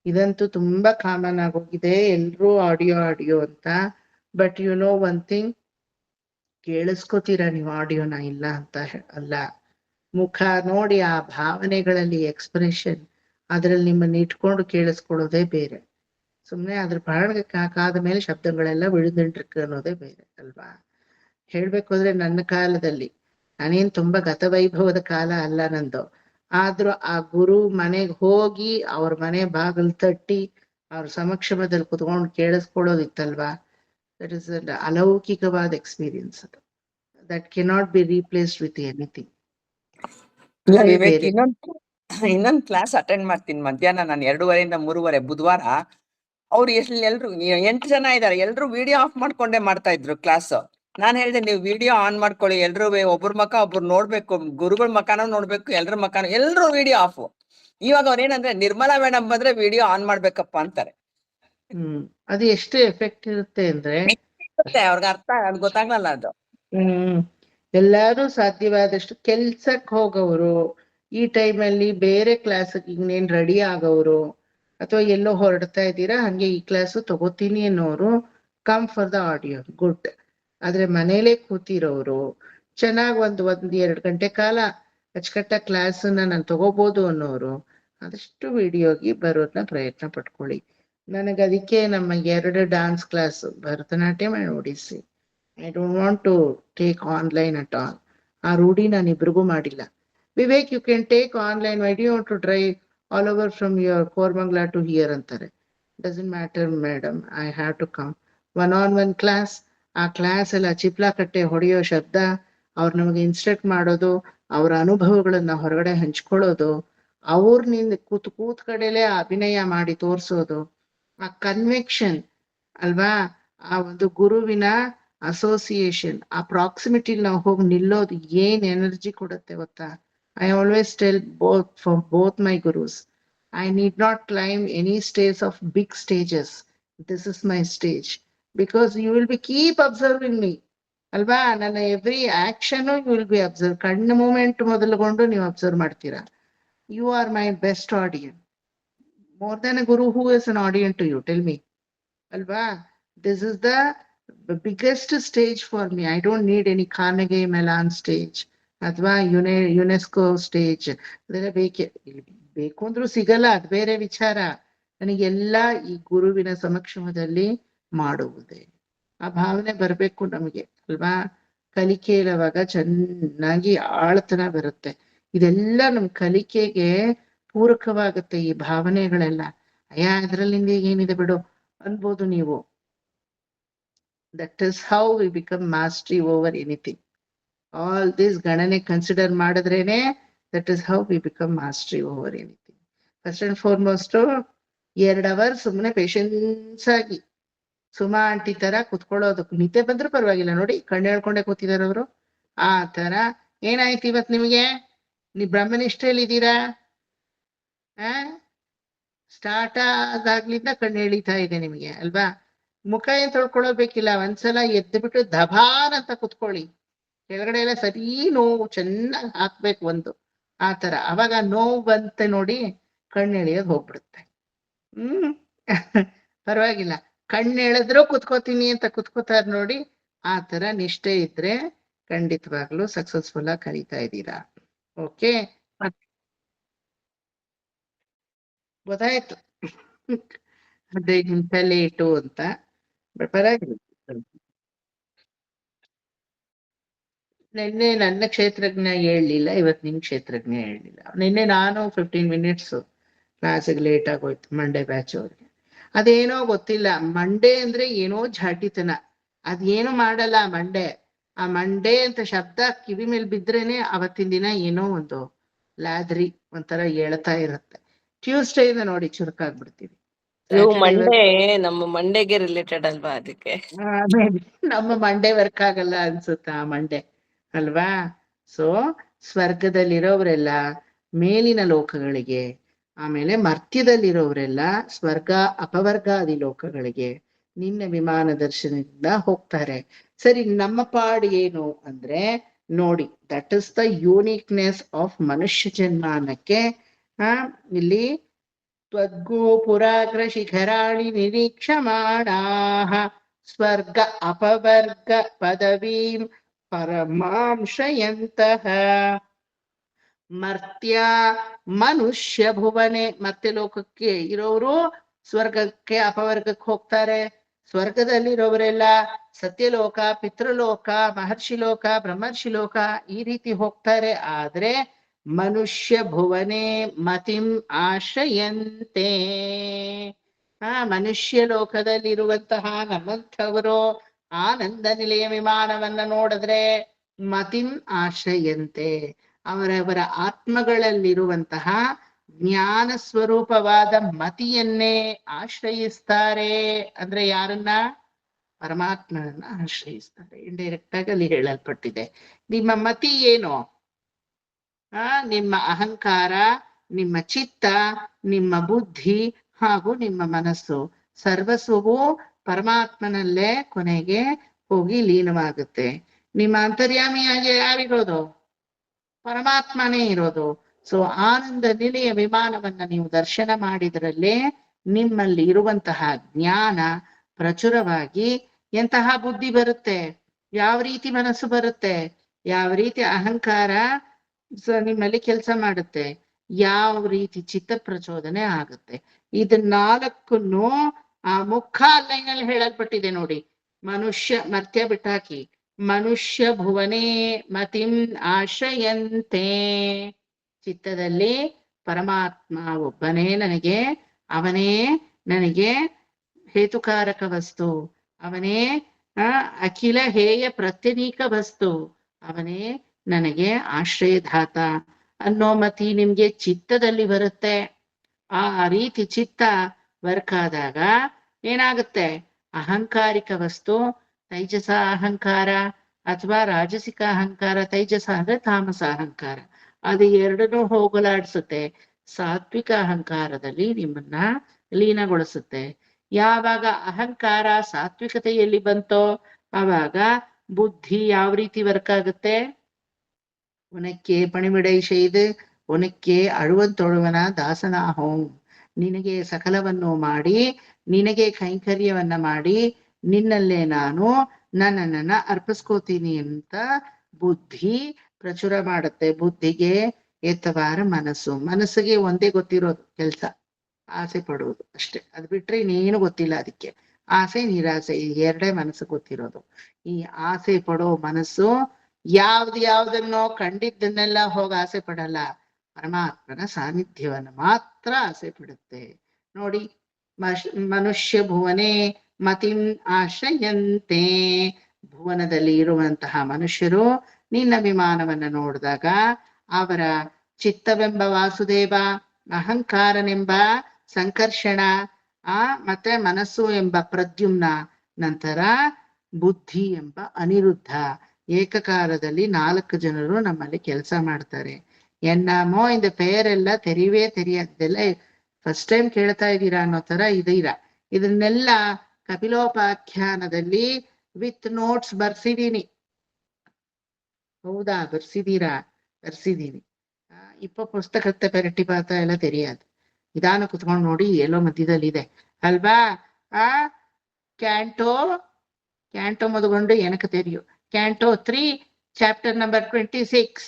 ಇದಂತೂ ತುಂಬಾ ಕಾಮನ್ ಆಗೋಗಿದೆ, ಎಲ್ರೂ ಆಡಿಯೋ ಅಂತ. But you know one thing, ಕೇಳಿಸ್ಕೊತೀರ ನೀವು ಆಡಿಯೋನ, ಇಲ್ಲ ಅಂತ ಅಲ್ಲ. ಮುಖ ನೋಡಿ ಆ ಭಾವನೆಗಳಲ್ಲಿ ಎಕ್ಸ್ಪ್ರೆಷನ್, ಅದ್ರಲ್ಲಿ ನಿಮ್ಮನ್ನ ಇಟ್ಕೊಂಡು ಕೇಳಿಸ್ಕೊಳ್ಳೋದೇ ಬೇರೆ. ಸುಮ್ನೆ ಅದ್ರ ಬಾಳ್ಗೆ ಕಾದ ಮೇಲೆ ಶಬ್ದಗಳೆಲ್ಲ ವಿழுந்துಂಟಿருக்கு ಅನ್ನೋದೇ ಬೇರೆ ಅಲ್ವಾ. ಹೇಳ್ಬೇಕು ಅಂದ್ರೆ ನನ್ನ ಕಾಲದಲ್ಲಿ, ನಾನೇನ್ ತುಂಬಾ ಗತವೈಭವದ ಕಾಲ ಅಲ್ಲ ನಂದು, ಆದ್ರೂ ಆ ಗುರು ಮನೆಗ್ ಹೋಗಿ ಅವ್ರ ಮನೆ ಬಾಗಿಲು ತಟ್ಟಿ ಅವ್ರ ಸಮಕ್ಷಮದಲ್ಲಿ ಕುತ್ಕೊಂಡು ಕೇಳಿಸ್ಕೊಳ್ಳೋದಿತ್ತಲ್ವಾ, ದಟ್ ಇಸ್ ಅಲೌಕಿಕವಾದ ಎಕ್ಸ್ಪೀರಿಯನ್ಸ್ ಅದು. That cannot be replaced with anything. ಇಲ್ಲ ವಿವೇಕ್, ಇನ್ನೊಂದ್ ಕ್ಲಾಸ್ ಅಟೆಂಡ್ ಮಾಡ್ತೀನಿ ಮಧ್ಯಾಹ್ನ ನಾನು 2:30 ಇಂದ 3:30 ಬುಧವಾರ. ಅವ್ರು ಎಲ್ರು 8 ಜನ ಇದಾರೆ, ಎಲ್ರು ವಿಡಿಯೋ ಆಫ್ ಮಾಡ್ಕೊಂಡೇ ಮಾಡ್ತಾ ಇದ್ರು ಕ್ಲಾಸ್. ನಾನ್ ಹೇಳ್ದೆ ನೀವು ವಿಡಿಯೋ ಆನ್ ಮಾಡ್ಕೊಳ್ಳಿ, ಎಲ್ರು ಒಬ್ರ ಮಕ ಒಬ್ರು ನೋಡ್ಬೇಕು, ಗುರುಗಳ ಮಕಾನು ನೋಡ್ಬೇಕು, ಎಲ್ರ ಮಕಾನು, ಎಲ್ರು ವಿಡಿಯೋ ಆಫ್. ಇವಾಗ ಅವ್ರೇನಂದ್ರೆ ನಿರ್ಮಲಾ ಮೇಡಮ್ ಬಂದ್ರೆ ವಿಡಿಯೋ ಆನ್ ಮಾಡ್ಬೇಕಪ್ಪ ಅಂತಾರೆ. ಅದು ಎಷ್ಟು ಎಫೆಕ್ಟ್ ಇರುತ್ತೆ ಅಂದ್ರೆ ಅವ್ರಿಗೆ ಅರ್ಥ ಗೊತ್ತಾಗ್ಲಲ್ಲ ಅದು. ಎಲ್ಲಾರು ಸಾಧ್ಯವಾದಷ್ಟು ಕೆಲ್ಸಕ್ ಹೋಗೋರು, ಈ ಟೈಮಲ್ಲಿ ಬೇರೆ ಕ್ಲಾಸ್ ಇನ್ನೇನ್ ರೆಡಿ ಆಗೋರು, ಅಥವಾ ಎಲ್ಲೋ ಹೊರಡ್ತಾ ಇದ್ದೀರಾ ಹಂಗೆ ಈ ಕ್ಲಾಸು ತಗೋತೀನಿ ಅನ್ನೋರು, come for the audio, good. ಆದ್ರೆ ಮನೇಲೆ ಕೂತಿರೋರು ಚೆನ್ನಾಗ್ 1-2 ಗಂಟೆ ಕಾಲ ಅಚ್ಚುಕಟ್ಟ ಕ್ಲಾಸನ್ನ ನಾನು ತಗೋಬಹುದು ಅನ್ನೋರು ಆದಷ್ಟು ವಿಡಿಯೋಗೆ ಬರೋದನ್ನ ಪ್ರಯತ್ನ ಪಟ್ಕೊಳ್ಳಿ. ನನಗೆ ಅದಕ್ಕೆ ನಮ್ಮ 2 dance class, Bharatanatyam and Odissi, I don't want to take online at all. ಆ ರೂಢಿ ನಾನು ಇಬ್ರಿಗೂ ಮಾಡಿಲ್ಲ. Vivek, you can take online, why do you want to drive all over from your Koramangala to here ಅಂತಾರೆ. Doesn't matter madam, I have to come. 1-on-1 class, ಆ class ಎಲ್ಲ ಚಿಪ್ಲಾಕಟ್ಟೆ ಹೊಡೆಯೋ ಶಬ್ದ, ಅವ್ರು ನಮಗೆ ಇನ್ಸ್ಟ್ರಕ್ಟ್ ಮಾಡೋದು, ಅವರ ಅನುಭವಗಳನ್ನ ಹೊರಗಡೆ ಹಂಚ್ಕೊಳ್ಳೋದು, ಅವ್ರನಿಂದ ಕೂತ್ ಕಡೆಲೆ ಅಭಿನಯ ಮಾಡಿ ತೋರ್ಸೋದು, ಆ ಕನ್ವೆಕ್ಷನ್ ಅಲ್ವಾ, ಆ ಒಂದು ಗುರುವಿನ ಅಸೋಸಿಯೇಷನ್, ಆ ಪ್ರಾಕ್ಸಿಮಿಟಿಲಿ ನಾವು ಹೋಗಿ ನಿಲ್ಲೋದು ಏನ್ ಎನರ್ಜಿ ಕೊಡುತ್ತೆ ಗೊತ್ತಾ. I always tell for both my gurus, I need not claim any stage of big stages, this is my stage, because you will be keep observing me ಅಲ್ವಾ. ನನ್ನ every action you will be observe, ಕಣ್ಣು movement ಮೊದಲುಗೊಂಡು ನೀವು observe ಮಾಡ್ತೀರಾ. You are my best audience, more than a guru, who is an audience to you, tell me alva. This is the biggest stage for me. I don't need any Carnegie Mellon stage athwa UNESCO stage. adare ಬೇಕು ಅಂದ್ರೂ ಸಿಗಲ್ಲ, ಅದು ಬೇರೆ ವಿಚಾರ. ನನಗೆಲ್ಲ ಈ ಗುರುವಿನ ಸಮಕ್ಷಮದಲ್ಲಿ ಮಾಡುವುದೇ, ಆ ಭಾವನೆ ಬರ್ಬೇಕು ನಮಗೆ ಅಲ್ವಾ. ಕಲಿಕೆ ಇರುವಾಗ ಚೆನ್ನಾಗಿ ಆಳತನ ಬರುತ್ತೆ. ಇದೆಲ್ಲ ನಮ್ ಕಲಿಕೆಗೆ ಪೂರಕವಾಗುತ್ತೆ ಈ ಭಾವನೆಗಳೆಲ್ಲ. ಅದ್ರಲ್ಲಿಂದ ಏನಿದೆ ಬಿಡು ಅನ್ಬೋದು ನೀವು. That is how we become mastery over anything. All this ಗಣನೆ ಕನ್ಸಿಡರ್ ಮಾಡಿದ್ರೇನೆ that is how we become mastery over anything. First and foremost 2 hour ಸುಮ್ಮನೆ ಪೇಷನ್ಸ್ ಆಗಿ ಸುಮಾ ಆಂಟಿ ತರ ಕುತ್ಕೊಳ್ಳೋದಕ್ಕೆ, ನಿದ್ದೆ ಬಂದ್ರೂ ಪರವಾಗಿಲ್ಲ ನೋಡಿ, ಕಣ್ಣು ಹೇಳ್ಕೊಂಡೆ ಕೂತಿದಾರ ಅವರು. ಆ ತರ ಏನಾಯ್ತು ಇವತ್ ನಿಮ್ಗೆ, ನೀವ್ ಬ್ರಹ್ಮನಿಷ್ಠೆಯಲ್ಲಿ ಇದ್ದೀರಾ? ಸ್ಟಾರ್ಟ್ ಆದಾಗ್ಲಿಂದ ಕಣ್ಣು ಎಳಿತಾ ಇದೆ ನಿಮ್ಗೆ ಅಲ್ವಾ. ಮುಖ ಏನ್ ತೊಳ್ಕೊಳ್ಳೋಬೇಕಿಲ್ಲ, ಒಂದ್ಸಲ ಎದ್ದು ಬಿಟ್ಟು ದಬಾನ್ ಅಂತ ಕುತ್ಕೊಳ್ಳಿ, ಕೆಳಗಡೆ ಎಲ್ಲ ಸರಿ ನೋವು ಚೆನ್ನಾಗಿ ಹಾಕ್ಬೇಕು ಒಂದು, ಆ ತರ. ಅವಾಗ ನೋವು ಬಂತೆ ನೋಡಿ, ಕಣ್ಣು ಎಳಿಯೋದು ಹೋಗ್ಬಿಡುತ್ತೆ. ಪರವಾಗಿಲ್ಲ, ಕಣ್ಣು ಎಳೆದ್ರು ಕುತ್ಕೋತೀನಿ ಅಂತ ಕುತ್ಕೋತಾರ ನೋಡಿ, ಆ ತರ ನಿಷ್ಠೆ ಇದ್ರೆ ಖಂಡಿತವಾಗ್ಲೂ ಸಕ್ಸಸ್ಫುಲ್ ಆಗಿ ಕಲಿತಾ ಇದ್ದೀರಾ. ಓಕೆ, ಗೊತ್ತಾಯ್ತು 15 ನಿಮಿಷ ಲೇಟು ಅಂತ, ಪರವಾಗಿಲ್ಲ. ನಿನ್ನೆ ನನ್ನ ಕ್ಷೇತ್ರಜ್ಞ ಹೇಳಲಿಲ್ಲ, ಇವತ್ತು ನಿಮ್ ಕ್ಷೇತ್ರಜ್ಞ ಹೇಳಲಿಲ್ಲ. ನಿನ್ನೆ ನಾನು 15 ಮಿನಿಟ್ಸ್ ಕ್ಲಾಸಿಗೆ ಲೇಟ್ ಆಗೋಯ್ತು ಮಂಡೇ ಬ್ಯಾಚ್ ಅವ್ರಿಗೆ. ಅದೇನೋ ಗೊತ್ತಿಲ್ಲ, ಮಂಡೇ ಅಂದ್ರೆ ಏನೋ ಝಾಟಿತನ, ಅದೇನು ಮಾಡಲ್ಲ ಮಂಡೇ. ಆ ಮಂಡೇ ಅಂತ ಶಬ್ದ ಕಿವಿ ಮೇಲೆ ಬಿದ್ರೇನೆ ಅವತ್ತಿನ ದಿನ ಏನೋ ಒಂದು ಲಾದ್ರಿ ಒಂಥರ ಹೇಳ್ತಾ ಇರುತ್ತೆ. ಟ್ಯೂಸ್ಡೇ ಇಂದ ನೋಡಿ ಚುರುಕಾಗ್ಬಿಡ್ತೀವಿ. ಸ್ಯಾಟರ್ಡೇ ನಮ್ಮ ಮಂಡೆಗೆ ರಿಲೇಟೆಡ್ ಅಲ್ವಾ ಅದಕ್ಕೆ. ನಮ್ಮ ಮಂಡೆ ವರ್ಕ್ ಆಗಲ್ಲ ಅನ್ಸುತ್ತ ಆ ಮಂಡೆ ಅಲ್ವಾ. ಸೊ ಸ್ವರ್ಗದಲ್ಲಿರೋರೆಲ್ಲ ಮೇಲಿನ ಲೋಕಗಳಿಗೆ, ಆಮೇಲೆ ಮರ್ತ್ಯದಲ್ಲಿರೋರೆಲ್ಲ ಸ್ವರ್ಗ ಅಪವರ್ಗಾದಿ ಲೋಕಗಳಿಗೆ ನಿನ್ನ ವಿಮಾನ ದರ್ಶನದಿಂದ ಹೋಗ್ತಾರೆ. ಸರಿ, ನಮ್ಮ ಪಾಡು ಏನು ಅಂದ್ರೆ ನೋಡಿ, that is the uniqueness of ಮನುಷ್ಯ ಜನ್ಮ ಅನ್ನಕ್ಕೆ ಇಲ್ಲಿ ತ್ವದ್ಗೋಪುರಾಗ್ರ ಶಿಖರಾಣಿ ನಿರೀಕ್ಷಮಾಣಾಃ ಸ್ವರ್ಗ ಅಪವರ್ಗ ಪದವೀಂ ಪರಮಾಂಶಯಂತಃ. ಮರ್ತ್ಯ ಮನುಷ್ಯ ಭುವನೆ, ಮತ್ತೆ ಲೋಕಕ್ಕೆ ಇರೋರು ಸ್ವರ್ಗಕ್ಕೆ ಅಪವರ್ಗಕ್ಕೆ ಹೋಗ್ತಾರೆ. ಸ್ವರ್ಗದಲ್ಲಿರೋರೆಲ್ಲ ಸತ್ಯಲೋಕ, ಪಿತೃಲೋಕ, ಮಹರ್ಷಿ ಲೋಕ, ಬ್ರಹ್ಮರ್ಷಿ ಲೋಕ ಈ ರೀತಿ ಹೋಗ್ತಾರೆ. ಆದ್ರೆ ಮನುಷ್ಯ ಭುವನೆ ಮತಿಂ ಆಶ್ರಯಂತೆ. ಮನುಷ್ಯ ಲೋಕದಲ್ಲಿರುವಂತಹ ನಮ್ಮಂಥವರು ಆನಂದ ನಿಲಯ ವಿಮಾನವನ್ನ ನೋಡಿದ್ರೆ ಮತಿಂ ಆಶ್ರಯಂತೆ, ಅವರವರ ಆತ್ಮಗಳಲ್ಲಿರುವಂತಹ ಜ್ಞಾನ ಸ್ವರೂಪವಾದ ಮತಿಯನ್ನೇ ಆಶ್ರಯಿಸ್ತಾರೆ. ಅಂದ್ರೆ ಯಾರನ್ನ? ಪರಮಾತ್ಮನನ್ನ ಆಶ್ರಯಿಸ್ತಾರೆ. ಇಂಡೈರೆಕ್ಟ್ ಆಗಿ ಅಲ್ಲಿ ಹೇಳಲ್ಪಟ್ಟಿದೆ. ನಿಮ್ಮ ಮತಿ ಏನು? ನಿಮ್ಮ ಅಹಂಕಾರ, ನಿಮ್ಮ ಚಿತ್ತ, ನಿಮ್ಮ ಬುದ್ಧಿ ಹಾಗೂ ನಿಮ್ಮ ಮನಸ್ಸು ಸರ್ವಸ್ವವು ಪರಮಾತ್ಮನಲ್ಲೇ ಕೊನೆಗೆ ಹೋಗಿ ಲೀನವಾಗುತ್ತೆ. ನಿಮ್ಮ ಅಂತರ್ಯಾಮಿಯಾಗಿ ಯಾರಿರೋದು? ಪರಮಾತ್ಮನೇ ಇರೋದು. ಸೊ ಆನಂದ ನಿಲಯ ವಿಮಾನವನ್ನ ನೀವು ದರ್ಶನ ಮಾಡಿದ್ರಲ್ಲೇ ನಿಮ್ಮಲ್ಲಿ ಇರುವಂತಹ ಜ್ಞಾನ ಪ್ರಚುರವಾಗಿ ಎಂತಹ ಬುದ್ಧಿ ಬರುತ್ತೆ, ಯಾವ ರೀತಿ ಮನಸ್ಸು ಬರುತ್ತೆ, ಯಾವ ರೀತಿ ಅಹಂಕಾರ ನಿಮ್ಮಲ್ಲಿ ಕೆಲಸ ಮಾಡುತ್ತೆ, ಯಾವ ರೀತಿ ಚಿತ್ತ ಪ್ರಚೋದನೆ ಆಗುತ್ತೆ. ಇದನ್ನಾಲ್ಕನ್ನು ಆ ಮುಖ ಲೈನಲ್ಲಿ ಹೇಳಲ್ಪಟ್ಟಿದೆ ನೋಡಿ. ಮನುಷ್ಯ ಮರ್ತ್ಯ ಬಿಟ್ಟಾಕಿ, ಮನುಷ್ಯ ಭುವನೇ ಮತಿಂ ಆಶ್ರಯಂತೆ. ಚಿತ್ತದಲ್ಲಿ ಪರಮಾತ್ಮ ಒಬ್ಬನೇ ನನಗೆ, ಅವನೇ ನನಗೆ ಹೇತುಕಾರಕ ವಸ್ತು, ಅವನೇ ಅಖಿಲ ಹೇಯ ಪ್ರತ್ಯನೀಕ ವಸ್ತು, ಅವನೇ ನನಗೆ ಆಶ್ರಯಧಾತ ಅನ್ನೋ ಮತಿ ನಿಮ್ಗೆ ಚಿತ್ತದಲ್ಲಿ ಬರುತ್ತೆ. ಆ ರೀತಿ ಚಿತ್ತ ವರ್ಕ್ ಆದಾಗ ಏನಾಗುತ್ತೆ? ಅಹಂಕಾರಿಕ ವಸ್ತು ತೈಜಸ ಅಹಂಕಾರ ಅಥವಾ ರಾಜಸಿಕ ಅಹಂಕಾರ, ತೈಜಸ ಅಂದ್ರೆ ತಾಮಸ ಅಹಂಕಾರ, ಅದು ಎರಡನ್ನೂ ಹೋಗಲಾಡಿಸುತ್ತೆ. ಸಾತ್ವಿಕ ಅಹಂಕಾರದಲ್ಲಿ ನಿಮ್ಮನ್ನ ಲೀನಗೊಳಿಸುತ್ತೆ. ಯಾವಾಗ ಅಹಂಕಾರ ಸಾತ್ವಿಕತೆಯಲ್ಲಿ ಬಂತೋ ಆವಾಗ ಬುದ್ಧಿ ಯಾವ ರೀತಿ ವರ್ಕ್ ಆಗುತ್ತೆ? ಉನಕ್ಕೆ ಪಣಿಮಿಡೈ ಶೈದು ಉನಕ್ಕೆ ಅಳುವಂತೊಳುವನ ದಾಸನಾಹೋಂ. ನಿನಗೆ ಸಕಲವನ್ನು ಮಾಡಿ, ನಿನಗೆ ಕೈಂಕರ್ಯವನ್ನ ಮಾಡಿ, ನಿನ್ನಲ್ಲೇ ನಾನು ನನ್ನನ್ನ ಅರ್ಪಿಸ್ಕೋತೀನಿ ಅಂತ ಬುದ್ಧಿ ಪ್ರಚುರ ಮಾಡುತ್ತೆ. ಬುದ್ಧಿಗೆ ಎತ್ತವಾರ ಮನಸ್ಸು. ಮನಸ್ಸಿಗೆ ಒಂದೇ ಗೊತ್ತಿರೋದು ಕೆಲಸ, ಆಸೆ ಪಡುವುದು ಅಷ್ಟೇ. ಅದು ಬಿಟ್ರೆ ಇನ್ನೇನು ಗೊತ್ತಿಲ್ಲ ಅದಕ್ಕೆ. ಆಸೆ ನಿರಾಸೆ ಎರಡೇ ಮನಸ್ಸು ಗೊತ್ತಿರೋದು. ಈ ಆಸೆ ಪಡೋ ಮನಸ್ಸು ಯಾವ್ದನ್ನೋ ಕಂಡಿದ್ದನ್ನೆಲ್ಲ ಹೋಗಿ ಆಸೆ ಪಡಲ್ಲ, ಪರಮಾತ್ಮನ ಸಾನ್ನಿಧ್ಯವನ್ನು ಮಾತ್ರ ಆಸೆ ಪಡುತ್ತೆ. ನೋಡಿ, ಮನುಷ್ಯ ಭುವನೇ ಮತಿಂ ಆಶ್ರಯಂತೆ. ಭುವನದಲ್ಲಿ ಇರುವಂತಹ ಮನುಷ್ಯರು ನಿನ್ನ ವಿಮಾನವನ್ನ ನೋಡಿದಾಗ ಅವರ ಚಿತ್ತವೆಂಬ ವಾಸುದೇವ, ಅಹಂಕಾರನೆಂಬ ಸಂಕರ್ಷಣ, ಮತ್ತೆ ಮನಸ್ಸು ಎಂಬ ಪ್ರದ್ಯುಮ್ನ, ನಂತರ ಬುದ್ಧಿ ಎಂಬ ಅನಿರುದ್ಧ, ಏಕಕಾಲದಲ್ಲಿ 4 ಜನರು ನಮ್ಮಲ್ಲಿ ಕೆಲಸ ಮಾಡ್ತಾರೆ. ಎನ್ನಮೋ ಇಂದ ಪೇರೆಲ್ಲ ತೆರಿಯೋದೆಲ್ಲ ಫಸ್ಟ್ ಟೈಮ್ ಕೇಳ್ತಾ ಇದ್ದೀರಾ ಅನ್ನೋ ತರ ಇದೀರ. ಇದನ್ನೆಲ್ಲ ಕಪಿಲೋಪಾಖ್ಯಾನದಲ್ಲಿ ವಿತ್ ನೋಟ್ಸ್ ಬರ್ಸಿದೀನಿ. ಹೌದಾ? ಬರ್ಸಿದೀನಿ. ಇಪ್ಪ ಪುಸ್ತಕത്തെ ಪೆರಟಿ ಪಾತ ಎಲ್ಲ ತೆರಿயாது. ನಿಧಾನ ಕುತ್ಕೊಂಡು ನೋಡಿ, ಎಲ್ಲೋ ಮಧ್ಯದಲ್ಲಿ ಇದೆ ಅಲ್ವಾ. ಕ್ಯಾಂಟೋ ಮೊದಗೊಂಡು ಎನಕ್ಕೆ ತೆರಿಯು. ಕ್ಯಾಂಟೋ 3 ಚಾಪ್ಟರ್ ನಂಬರ್ 26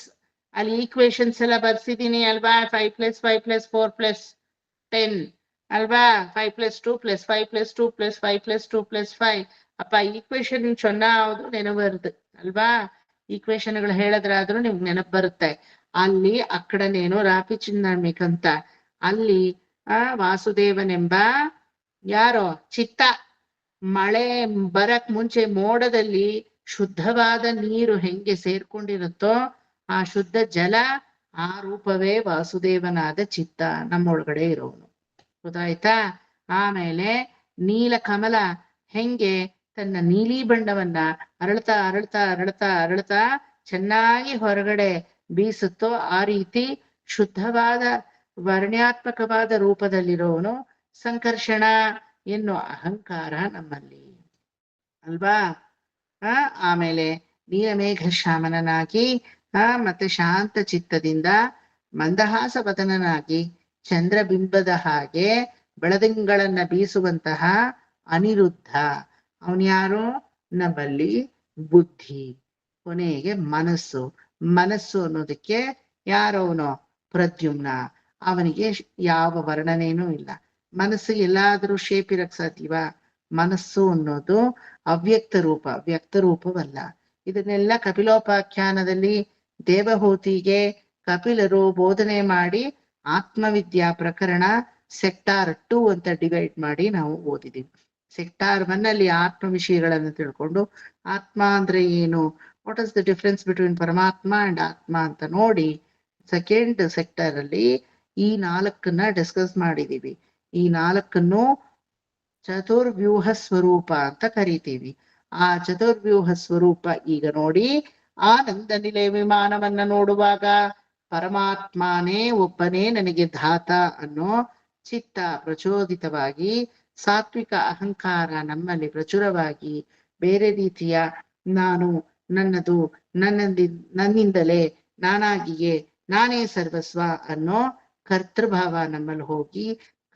ಅಲ್ಲಿ ಈಕ್ವೇಶನ್ಸ್ ಎಲ್ಲ ಬರ್ಸಿದೀನಿ ಅಲ್ವಾ. 5 + 5 + 4 + 10 ಅಲ್ವಾ. 5 + 2 + 5 + 2 + 5 + 2 + 5. ಅಪ್ಪ ಈಕ್ವೇಶನ್ ಚೊನ್ನಾವುದು ನೆನಪು ಬರುತ್ತೆ ಅಲ್ವಾ. ಈಕ್ವೇಶನ್ಗಳು ಹೇಳಿದ್ರಾದ್ರೂ ನಿಮ್ಗೆ ನೆನಪು ಬರುತ್ತೆ. ಅಲ್ಲಿ ಅಕ್ಕಡನೇನು ರಾಪಿಚಿನ್ನಮಿಕಂತ ಅಲ್ಲಿ ವಾಸುದೇವನೆಂಬ ಯಾರೋ ಚಿತ್ತ, ಮಳೆ ಬರಕ್ ಮುಂಚೆ ಮೋಡದಲ್ಲಿ ಶುದ್ಧವಾದ ನೀರು ಹೆಂಗೆ ಸೇರ್ಕೊಂಡಿರುತ್ತೋ ಆ ಶುದ್ಧ ಜಲ, ಆ ರೂಪವೇ ವಾಸುದೇವನಾದ ಚಿತ್ತ ನಮ್ಮೊಳಗಡೆ ಇರೋನು. ಗೊತ್ತಾಯ್ತಾ? ಆಮೇಲೆ ನೀಲ ಕಮಲ ಹೆಂಗೆ ತನ್ನ ನೀಲಿ ಬಣ್ಣವನ್ನ ಅರಳ್ತಾ ಅರಳ್ತಾ ಅರಳ್ತಾ ಅರಳ್ತಾ ಚೆನ್ನಾಗಿ ಹೊರಗಡೆ ಬೀಸುತ್ತೋ ಆ ರೀತಿ ಶುದ್ಧವಾದ ವರ್ಣ್ಯಾತ್ಮಕವಾದ ರೂಪದಲ್ಲಿರೋನು ಸಂಕರ್ಷಣ ಎನ್ನುವ ಅಹಂಕಾರ ನಮ್ಮಲ್ಲಿ ಅಲ್ವಾ. ಆಮೇಲೆ ನೀಲಮೇಘ ಶ್ಯಾಮನನಾಗಿ ಮತ್ತೆ ಶಾಂತ ಚಿತ್ತದಿಂದ ಮಂದಹಾಸ ವದನನಾಗಿ ಚಂದ್ರಬಿಂಬದ ಹಾಗೆ ಬೆಳದಿಂಗಳನ್ನ ಬೀಸುವಂತಹ ಅನಿರುದ್ಧ. ಅವನ್ಯಾರು? ನಮ್ಮಲ್ಲಿ ಬುದ್ಧಿ, ಕೊನೆಗೆ ಮನಸ್ಸು. ಮನಸ್ಸು ಅನ್ನೋದಕ್ಕೆ ಯಾರವನು? ಪ್ರದ್ಯುಮ್ನ. ಅವನಿಗೆ ಯಾವ ವರ್ಣನೇನೂ ಇಲ್ಲ. ಮನಸ್ಸಿಗೆ ಎಲ್ಲಾದ್ರೂ ಶೇಪ್ ಇರಕ್ ಸಾಧ್ಯವಾ? ಮನಸ್ಸು ಅನ್ನೋದು ಅವ್ಯಕ್ತ ರೂಪ, ವ್ಯಕ್ತ ರೂಪವಲ್ಲ. ಇದನ್ನೆಲ್ಲ ಕಪಿಲೋಪಾಖ್ಯಾನದಲ್ಲಿ ದೇವಹೂತಿಗೆ ಕಪಿಲರು ಬೋಧನೆ ಮಾಡಿ ಆತ್ಮವಿದ್ಯಾ ಪ್ರಕರಣ ಸೆಕ್ಟಾರ್ 2 ಅಂತ ಡಿವೈಡ್ ಮಾಡಿ ನಾವು ಓದಿದೀವಿ. ಸೆಕ್ಟಾರ್ 1 ಅಲ್ಲಿ ಆತ್ಮ ವಿಷಯಗಳನ್ನು ತಿಳ್ಕೊಂಡು ಆತ್ಮ ಅಂದ್ರೆ ಏನು, what is the difference between ಪರಮಾತ್ಮ ಅಂಡ್ ಆತ್ಮ ಅಂತ ನೋಡಿ, ಸೆಕೆಂಡ್ ಸೆಕ್ಟರ್ ಅಲ್ಲಿ ಈ 4 ಡಿಸ್ಕಸ್ ಮಾಡಿದೀವಿ. ಈ 4 ಚತುರ್ವ್ಯೂಹ ಸ್ವರೂಪ ಅಂತ ಕರಿತೀವಿ. ಆ ಚತುರ್ವ್ಯೂಹ ಸ್ವರೂಪ ಈಗ ನೋಡಿ, ಆನಂದ ನಿಲಯ ವಿಮಾನವನ್ನ ನೋಡುವಾಗ ಪರಮಾತ್ಮನೇ ಒಬ್ಬನೇ ನನಗೆ ಧಾತ ಅನ್ನೋ ಚಿತ್ತ ಪ್ರಚೋದಿತವಾಗಿ, ಸಾತ್ವಿಕ ಅಹಂಕಾರ ನಮ್ಮಲ್ಲಿ ಪ್ರಚುರವಾಗಿ, ಬೇರೆ ರೀತಿಯ ನಾನು, ನನ್ನದು, ನನ್ನಿಂದಲೇ, ನಾನಾಗಿಯೇ, ನಾನೇ ಸರ್ವಸ್ವ ಅನ್ನೋ ಕರ್ತೃಭಾವ ನಮ್ಮಲ್ಲಿ ಹೋಗಿ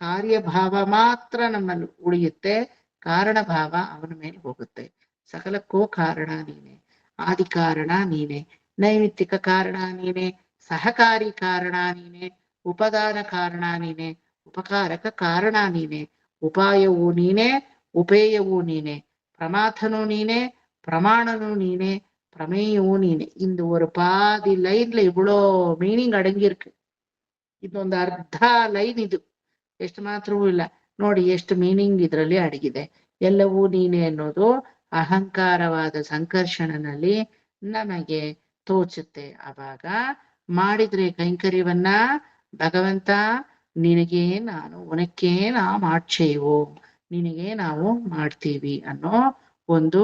ಕಾರ್ಯಭಾವ ಮಾತ್ರ ನಮ್ಮಲ್ಲಿ ಉಳಿಯುತ್ತೆ, ಕಾರಣಭಾವ ಅವನ ಮೇಲೆ ಹೋಗುತ್ತೆ. ಸಕಲಕ್ಕೂ ಕಾರಣ ನೀನೆ, ಆದಿ ಕಾರಣ ನೀನೆ, ನೈಮಿತ್ತಿಕ ಕಾರಣ ನೀನೆ, ಸಹಕಾರಿ ಕಾರಣ ನೀನೆ, ಉಪದಾನ ಕಾರಣ ನೀನೆ, ಉಪಕಾರಕ ಕಾರಣ ನೀನೆ, ಉಪಾಯವೂ ನೀನೆ, ಉಪೇಯವೂ ನೀನೆ, ಪ್ರಮಾಥನೂ ನೀನೆ, ಪ್ರಮಾಣನೂ ನೀನೆ, ಪ್ರಮೇಯವೂ ನೀನೆ. இந்த ஒரு பாதி லைன்ல இவ்வளோ மீனிங் அடங்கியிருக்கு. ಇದೊಂದು ಅರ್ಧ ಲೈನ್ ಇದು, ಎಷ್ಟು ಮಾತ್ರವೂ ಇಲ್ಲ. ನೋಡಿ ಎಷ್ಟು ಮೀನಿಂಗ್ ಇದರಲ್ಲಿ ಅಡಗಿದೆ. ಎಲ್ಲವೂ ನೀನೆ ಅನ್ನೋದು ಅಹಂಕಾರವಾದ ಸಂಕರ್ಷಣನಲ್ಲಿ ನಮಗೆ ತೋಚುತ್ತೆ. ಆವಾಗ ಮಾಡಿದ್ರೆ ಕೈಂಕರ್ಯವನ್ನ ಭಗವಂತ ನಿನಗೆ ನಾನು ಉನಕ್ಕೆ ನಾ ಮಾಡ್ಚೇವು, ನಿನಗೆ ನಾವು ಮಾಡ್ತೀವಿ ಅನ್ನೋ ಒಂದು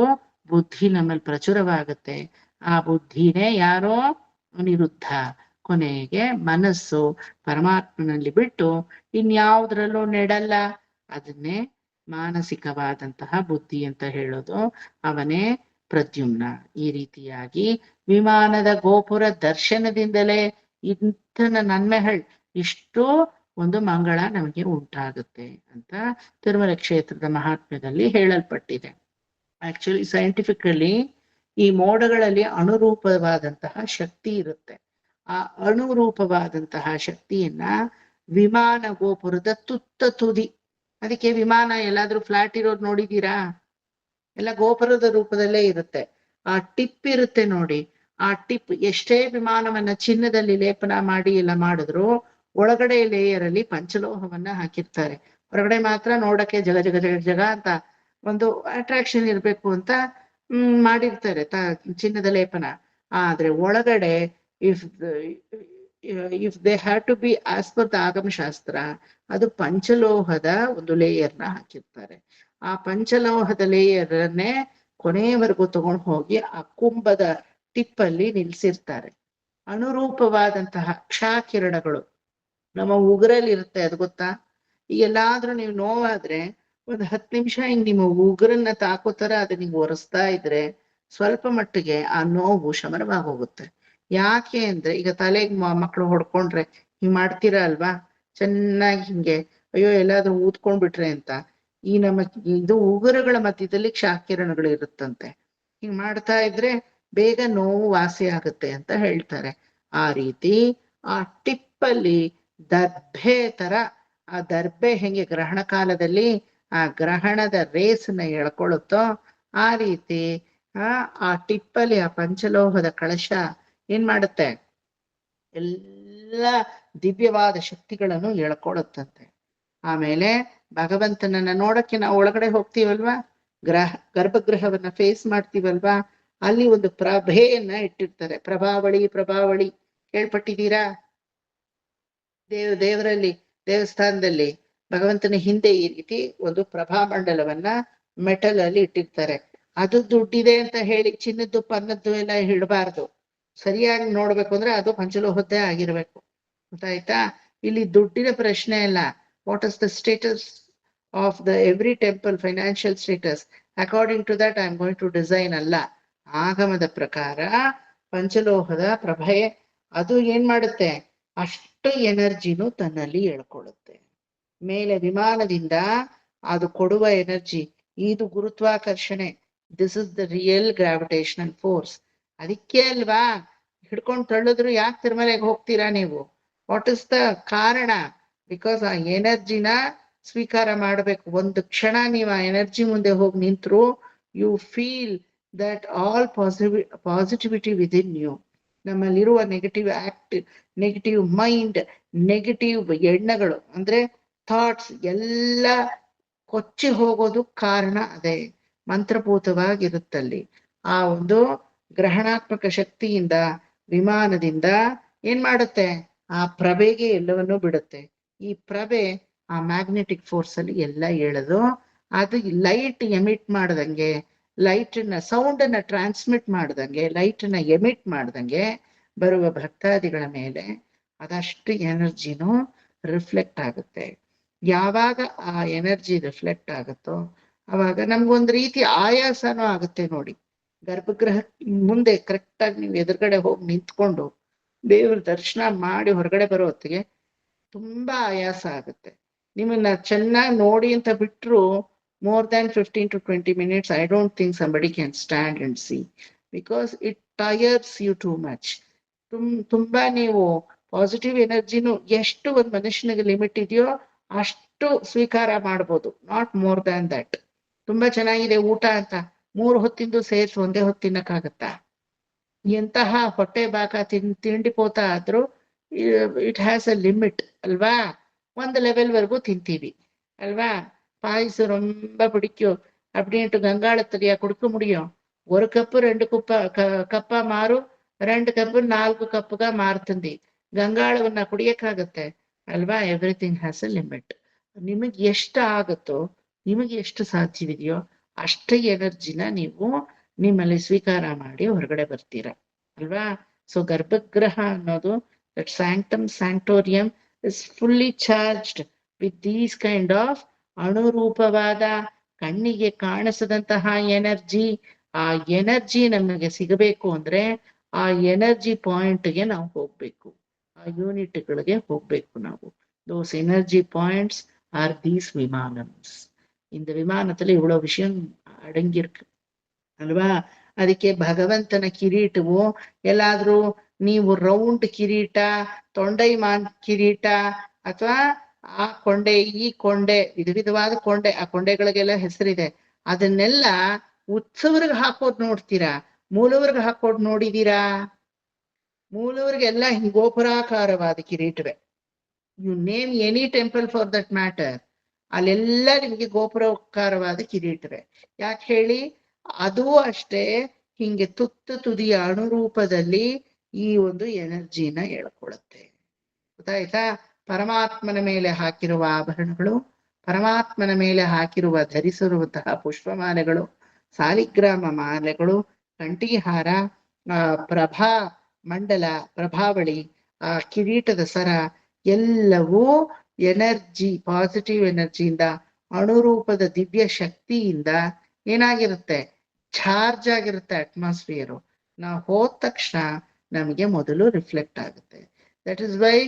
ಬುದ್ಧಿ ನಮ್ಮಲ್ಲಿ ಪ್ರಚುರವಾಗುತ್ತೆ. ಆ ಬುದ್ಧಿನೇ ಯಾರೋ? ಅನಿರುದ್ಧ. ಕೊನೆಗೆ ಮನಸ್ಸು ಪರಮಾತ್ಮನಲ್ಲಿ ಬಿಟ್ಟು ಇನ್ಯಾವುದ್ರಲ್ಲೂ ನೆಡಲ್ಲ. ಅದನ್ನೇ ಮಾನಸಿಕವಾದಂತಹ ಬುದ್ಧಿ ಅಂತ ಹೇಳೋದು. ಅವನೇ ಪ್ರದ್ಯುಮ್ನ. ಈ ರೀತಿಯಾಗಿ ವಿಮಾನದ ಗೋಪುರ ದರ್ಶನದಿಂದಲೇ ಇಂಥನ ನನ್ಮೆಗಳ್ ಇಷ್ಟು ಒಂದು ಮಂಗಳ ನಮಗೆ ಉಂಟಾಗುತ್ತೆ ಅಂತ ತಿರುಮಲ ಕ್ಷೇತ್ರದ ಮಹಾತ್ಮ್ಯದಲ್ಲಿ ಹೇಳಲ್ಪಟ್ಟಿದೆ. ಆಕ್ಚುಲಿ ಸೈಂಟಿಫಿಕಲಿ ಈ ಮೋಡಗಳಲ್ಲಿ ಅಣುರೂಪವಾದಂತಹ ಶಕ್ತಿ ಇರುತ್ತೆ. ಆ ಅಣುರೂಪವಾದಂತಹ ಶಕ್ತಿಯನ್ನ ವಿಮಾನ ಗೋಪುರದ ತುತ್ತ ತುದಿ, ಅದಕ್ಕೆ ವಿಮಾನ ಎಲ್ಲಾದ್ರೂ ಫ್ಲಾಟ್ ಇರೋದು ನೋಡಿದೀರಾ? ಎಲ್ಲ ಗೋಪುರದ ರೂಪದಲ್ಲೇ ಇರುತ್ತೆ. ಆ ಟಿಪ್ ಇರುತ್ತೆ ನೋಡಿ, ಆ ಟಿಪ್ ಎಷ್ಟೇ ವಿಮಾನವನ್ನ ಚಿನ್ನದಲ್ಲಿ ಲೇಪನ ಮಾಡಿ ಎಲ್ಲ ಮಾಡಿದ್ರು ಒಳಗಡೆ ಲೇಯರ್ ಅಲ್ಲಿ ಪಂಚಲೋಹವನ್ನ ಹಾಕಿರ್ತಾರೆ. ಹೊರಗಡೆ ಮಾತ್ರ ನೋಡಕ್ಕೆ ಜಗ ಜಗ ಜಗ ಜಗ ಅಂತ ಒಂದು ಅಟ್ರಾಕ್ಷನ್ ಇರ್ಬೇಕು ಅಂತ ಮಾಡಿರ್ತಾರೆ ಚಿನ್ನದ ಲೇಪನ. ಆದ್ರೆ ಒಳಗಡೆ if they have to be as per the Agama Shastra, ಅದು ಪಂಚಲೋಹದ ಒಂದು ಲೇಯರ್ನ ಹಾಕಿರ್ತಾರೆ. ಆ ಪಂಚಲೋಹದ ಲೇಯರ್ನೇ ಕೊನೆಯವರೆಗೂ ತಗೊಂಡು ಹೋಗಿ ಆ ಕುಂಭದ ಟಿಪ್ಪಲ್ಲಿ ನಿಲ್ಸಿರ್ತಾರೆ. ಅನುರೂಪವಾದಂತಹ ಕ್ಷಾಕಿರಣಗಳು ನಮ್ಮ ಉಗುರಲ್ಲಿ ಇರುತ್ತೆ, ಅದು ಗೊತ್ತಾ? ಈಗ ಎಲ್ಲಾದ್ರೂ ನೀವು ನೋವಾದ್ರೆ 10 ನಿಮಿಷ ಹಿಂಗ್ ನಿಮ್ಮ ಉಗುರನ್ನ ತಾಕೋತರ ಅದು ನಿಮ್ಗೆ ಒರೆಸ್ತಾ ಇದ್ರೆ ಸ್ವಲ್ಪ ಮಟ್ಟಿಗೆ ಆ ನೋವು ಶಮನವಾಗಿ ಹೋಗುತ್ತೆ. ಯಾಕೆ ಅಂದ್ರೆ ಈಗ ತಲೆಗೆ ಮಕ್ಕಳು ಹೊಡ್ಕೊಂಡ್ರೆ ಹಿಂಗ್ ಮಾಡ್ತೀರಾ ಅಲ್ವಾ, ಚೆನ್ನಾಗಿ ಹಿಂಗೆ ಅಯ್ಯೋ ಎಲ್ಲಾದ್ರೂ ಊದ್ಕೊಂಡ್ಬಿಟ್ರೆ ಅಂತ. ಈ ನಮ್ಮ ಇದು ಉಗುರುಗಳ ಮಧ್ಯದಲ್ಲಿ ಕ್ಷಾಕಿರಣಗಳು ಇರುತ್ತಂತೆ. ಹಿಂಗ್ ಮಾಡ್ತಾ ಇದ್ರೆ ಬೇಗ ನೋವು ವಾಸಿ ಆಗುತ್ತೆ ಅಂತ ಹೇಳ್ತಾರೆ. ಆ ರೀತಿ ಆ ಟಿಪ್ಪಲ್ಲಿ ದರ್ಭೆ ತರ, ಆ ದರ್ಭೆ ಹೆಂಗೆ ಗ್ರಹಣ ಕಾಲದಲ್ಲಿ ಆ ಗ್ರಹಣದ ರೇಸನ್ನ ಎಳ್ಕೊಳ್ಳುತ್ತೋ ಆ ರೀತಿ ಆ ಟಿಪ್ಪಲ್ಲಿ ಆ ಪಂಚಲೋಹದ ಕಳಶ ಏನ್ ಮಾಡುತ್ತೆ? ಎಲ್ಲ ದಿವ್ಯವಾದ ಶಕ್ತಿಗಳನ್ನು ಎಳ್ಕೊಳ್ಳುತ್ತಂತೆ. ಆಮೇಲೆ ಭಗವಂತನನ್ನ ನೋಡಕ್ಕೆ ನಾವು ಒಳಗಡೆ ಹೋಗ್ತೀವಲ್ವಾ, ಗರ್ಭಗೃಹವನ್ನ ಫೇಸ್ ಮಾಡ್ತೀವಲ್ವಾ, ಅಲ್ಲಿ ಒಂದು ಪ್ರಭೆಯನ್ನ ಇಟ್ಟಿರ್ತಾರೆ. ಪ್ರಭಾವಳಿ ಕೇಳ್ಪಟ್ಟಿದ್ದೀರಾ? ದೇವರಲ್ಲಿ ದೇವಸ್ಥಾನದಲ್ಲಿ ಭಗವಂತನ ಹಿಂದೆ ಈ ರೀತಿ ಒಂದು ಪ್ರಭಾಮಂಡಲವನ್ನ ಮೆಟಲ್ ಅಲ್ಲಿ ಇಟ್ಟಿರ್ತಾರೆ. ಅದು ದುಡ್ಡಿದೆ ಅಂತ ಹೇಳಿ ಚಿನ್ನದ್ದು ಪನ್ನದ್ದು ಎಲ್ಲ ಇಡಬಾರ್ದು. ಸರಿಯಾಗಿ ನೋಡ್ಬೇಕು ಅಂದ್ರೆ ಅದು ಪಂಚಲೋಹದ್ದೇ ಆಗಿರ್ಬೇಕು. ಗೊತ್ತಾಯ್ತಾ? ಇಲ್ಲಿ ದುಡ್ಡಿನ ಪ್ರಶ್ನೆ ಅಲ್ಲ. What is the status of the every temple, financial status, according to that I am going to design ಅಲ್ಲ. ಆಗಮದ ಪ್ರಕಾರ ಪಂಚಲೋಹದ ಪ್ರಭೆ ಅದು ಏನ್ ಮಾಡುತ್ತೆ, ಅಷ್ಟು ಎನರ್ಜಿನೂ ತನ್ನಲ್ಲಿ ಎಳ್ಕೊಳ್ಳುತ್ತೆ. ಮೇಲೆ ವಿಮಾನದಿಂದ ಅದು ಕೊಡುವ ಎನರ್ಜಿ, ಇದು ಗುರುತ್ವಾಕರ್ಷಣೆ. This is the real gravitational force. ಅದಕ್ಕೆ ಅಲ್ವಾ ಹಿಡ್ಕೊಂಡು ತಳ್ಳಿದ್ರು ಯಾಕೆ ತಿರುಮಲೆಗೆ ಹೋಗ್ತೀರಾ ನೀವು? ವಾಟ್ ಇಸ್ ದ ಕಾರಣ? ಬಿಕಾಸ್ ಆ ಎನರ್ಜಿನ ಸ್ವೀಕಾರ ಮಾಡಬೇಕು. ಒಂದು ಕ್ಷಣ ನೀವು ಆ ಎನರ್ಜಿ ಮುಂದೆ ಹೋಗಿ ನಿಂತರು, you feel that all positivity within you. ನಮ್ಮಲ್ಲಿರುವ ನೆಗೆಟಿವ್ ಮೈಂಡ್, ನೆಗೆಟಿವ್ ಎಣ್ಣಗಳು ಅಂದ್ರೆ ಥಾಟ್ಸ್ ಎಲ್ಲ ಕೊಚ್ಚಿ ಹೋಗೋದು ಕಾರಣ ಅದೇ. ಮಂತ್ರಭೂತವಾಗಿರುತ್ತಲ್ಲಿ. ಆ ಒಂದು ಗ್ರಹಣಾತ್ಮಕ ಶಕ್ತಿಯಿಂದ ವಿಮಾನದಿಂದ ಏನ್ ಮಾಡುತ್ತೆ, ಆ ಪ್ರಭೆಗೆ ಎಲ್ಲವನ್ನೂ ಬಿಡುತ್ತೆ. ಈ ಪ್ರಭೆ ಆ ಮ್ಯಾಗ್ನೆಟಿಕ್ ಫೋರ್ಸ್ ಅಲ್ಲಿ ಎಲ್ಲ ಎಳೆದು ಅದು ಲೈಟ್ ಎಮಿಟ್ ಮಾಡ್ದಂಗೆ, ಸೌಂಡ್ ಅನ್ನ ಟ್ರಾನ್ಸ್ಮಿಟ್ ಮಾಡ್ದಂಗೆ, ಲೈಟ್ ಅನ್ನ ಎಮಿಟ್ ಮಾಡ್ದಂಗೆ ಬರುವ ಭಕ್ತಾದಿಗಳ ಮೇಲೆ ಅದಷ್ಟು ಎನರ್ಜಿನೂ ರಿಫ್ಲೆಕ್ಟ್ ಆಗುತ್ತೆ. ಯಾವಾಗ ಆ ಎನರ್ಜಿ ರಿಫ್ಲೆಕ್ಟ್ ಆಗುತ್ತೋ ಅವಾಗ ನಮ್ಗೊಂದು ರೀತಿ ಆಯಾಸನೂ ಆಗುತ್ತೆ. ನೋಡಿ, ಗರ್ಭಗೃಹ ಮುಂದೆ ಕರೆಕ್ಟ್ ಆಗಿ ನೀವು ಎದುರುಗಡೆ ಹೋಗಿ ನಿಂತ್ಕೊಂಡು ದೇವ್ರ ದರ್ಶನ ಮಾಡಿ ಹೊರಗಡೆ ಬರೋ ಹೊತ್ತಿಗೆ ತುಂಬಾ ಆಯಾಸ ಆಗುತ್ತೆ. ನಿಮ್ಮನ್ನ ಚೆನ್ನಾಗಿ ನೋಡಿ ಅಂತ ಬಿಟ್ರು more than 15 to 20 minutes, I don't think somebody can stand and see, because it tires you too much. ತುಂಬಾ ನೀವು ಪಾಸಿಟಿವ್ ಎನರ್ಜಿನೂ ಎಷ್ಟು ಒಂದು ಮನುಷ್ಯನಿಗೆ ಲಿಮಿಟ್ ಇದೆಯೋ ಅಷ್ಟು ಸ್ವೀಕಾರ ಮಾಡ್ಬೋದು, ನಾಟ್ ಮೋರ್ ದ್ಯಾನ್ ದಟ್. ತುಂಬಾ ಚೆನ್ನಾಗಿದೆ ಊಟ ಅಂತ 3 ಹೊತ್ತಿಂದು ಸೇರ್ಸಿ ಒಂದೇ ಹೊತ್ತು ತಿನ್ನಕ್ಕಾಗತ್ತಾ? ಎಂತಹ ಹೊಟ್ಟೆ ಬಾಕ ತಿಂಡಿ ಪೋತ ಆದ್ರೂ ಇಟ್ ಹ್ಯಾಸ್ ಅ ಲಿಮಿಟ್ ಅಲ್ವಾ? ಒಂದು ಲೆವೆಲ್ ವರ್ಗೂ ತಿಂತೀವಿ ಅಲ್ವಾ? பாயசம் ரொம்ப பிடிக்கும் அப்படின்ட்டு கங்காளத்திலேயே கொடுக்க முடியும்? 1 కప్పు 2 కప్ప మారు, 2 కప్పు 4 కప్పుగా మారుతుంది. ಗಂಗಾಳವನ್ನ ಕುಡಿಯಕ್ಕಾಗತ್ತೆ ಅಲ್ವಾ? Everything has a limit. ನಿಮಗೆ ಎಷ್ಟು ಆಗುತ್ತೋ, ನಿಮಗೆ ಎಷ್ಟು ಸಾಧ್ಯವಿದೆಯೋ ಅಷ್ಟೇ ಎನರ್ಜಿನ ನೀವು ನಿಮ್ಮಲ್ಲಿ ಸ್ವೀಕಾರ ಮಾಡಿ ಹೊರಗಡೆ ಬರ್ತೀರಾ ಅಲ್ವಾ? ಸೊ ಗರ್ಭಗೃಹ ಅನ್ನೋದು, that sanctum sanctorium is fully charged with these kind of ಅಣುರೂಪವಾದ ಕಣ್ಣಿಗೆ ಕಾಣಿಸದಂತಹ ಎನರ್ಜಿ. ಆ ಎನರ್ಜಿ ನಮಗೆ ಸಿಗಬೇಕು ಅಂದ್ರೆ ಆ ಎನರ್ಜಿ ಪಾಯಿಂಟ್ಗೆ ನಾವು ಹೋಗ್ಬೇಕು, ಆ ಯೂನಿಟ್ಗಳಿಗೆ ಹೋಗ್ಬೇಕು ನಾವು. ದೋಸ್ ಎನರ್ಜಿ ಪಾಯಿಂಟ್ಸ್ ಆರ್ ದೀಸ್ ವಿಮಾನಮ್ಸ್. இந்த ವಿಮಾನದಲ್ಲಿ இவ்வளவு விஷயம் அடங்கியிருக்கு ಅಲ್ವಾ? ಅದಕ್ಕೆ ಭಗವಂತನ ಕಿರೀಟವು ಎಲ್ಲಾದ್ರೂ ನೀವು ರೌಂಡ್ ಕಿರೀಟ, ತೊಂಡೈಮಾನ್ ಕಿರೀಟ, ಅಥವಾ ಆ ಕೊಂಡೆ ಈ ಕೊಂಡೆ, ವಿಧವಾದ ಕೊಂಡೆ, ಆ ಕೊಂಡೆಗಳಿಗೆಲ್ಲ ಹೆಸರಿದೆ, ಅದನ್ನೆಲ್ಲ ಉತ್ಸವರ್ಗ್ ಹಾಕೋದ್ ನೋಡ್ತೀರಾ? ಮೂಲವರ್ಗ್ ಹಾಕೋದ್ ನೋಡಿದೀರಾ? ಮೂಲವರ್ಗೆಲ್ಲ ಗೋಪುರಾಕಾರವಾದ ಕಿರೀಟವೇ. You name any temple for that matter, ಅಲ್ಲೆಲ್ಲ ನಿಮ್ಗೆ ಗೋಪುರಾಕಾರವಾದ ಕಿರೀಟವೇ. ಯಾಕೆ ಹೇಳಿ? ಅದೂ ಅಷ್ಟೇ ಹಿಂಗೆ ತುದಿಯ ಅಣುರೂಪದಲ್ಲಿ ಈ ಒಂದು ಎನರ್ಜಿನ ಎಳ್ಕೊಳುತ್ತೆ. ಗೊತ್ತಾಯ್ತಾ? ಪರಮಾತ್ಮನ ಮೇಲೆ ಹಾಕಿರುವ ಆಭರಣಗಳು, ಪರಮಾತ್ಮನ ಮೇಲೆ ಹಾಕಿರುವ ಧರಿಸಿರುವಂತಹ ಪುಷ್ಪಮಾಲೆಗಳು, ಸಾಲಿಗ್ರಾಮ ಮಾಲೆಗಳು, ಕಂಠಿಹಾರ, ಪ್ರಭಾ ಮಂಡಲ, ಪ್ರಭಾವಳಿ, ಆ ಕಿರೀಟದ ಸರ ಎಲ್ಲವೂ ಎನರ್ಜಿ, ಪಾಸಿಟಿವ್ ಎನರ್ಜಿಯಿಂದ, ಅಣುರೂಪದ ದಿವ್ಯ ಶಕ್ತಿಯಿಂದ ಏನಾಗಿರುತ್ತೆ? ಚಾರ್ಜ್ ಆಗಿರುತ್ತೆ ಅಟ್ಮಾಸ್ಫಿಯರು. ನಾವು ಹೋದ ತಕ್ಷಣ ನಮಗೆ ಮೊದಲು ರಿಫ್ಲೆಕ್ಟ್ ಆಗುತ್ತೆ. That is why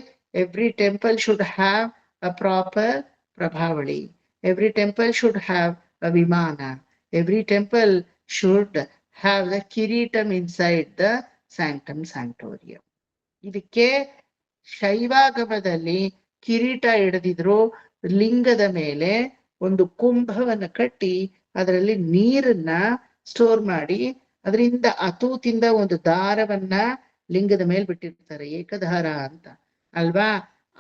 every temple should have a proper prabhavali. Every temple should have a vimana. Every temple should have the kiritam inside the sanctum sanctorium. ಇದಕ್ಕೆ ಶೈವಾಗಮದಲ್ಲಿ ಕಿರೀಟ ಹಿಡಿದಿದ್ರು ಲಿಂಗದ ಮೇಲೆ ಒಂದು ಕುಂಭವನ್ನ ಕಟ್ಟಿ ಅದರಲ್ಲಿ ನೀರನ್ನ ಸ್ಟೋರ್ ಮಾಡಿ ಅದರಿಂದ ಅತೂತಿಂದ ಒಂದು ದಾರವನ್ನ ಲಿಂಗದ ಮೇಲೆ ಬಿಟ್ಟಿರ್ತಾರೆ, ಏಕಧಾರ ಅಂತ ಅಲ್ವಾ?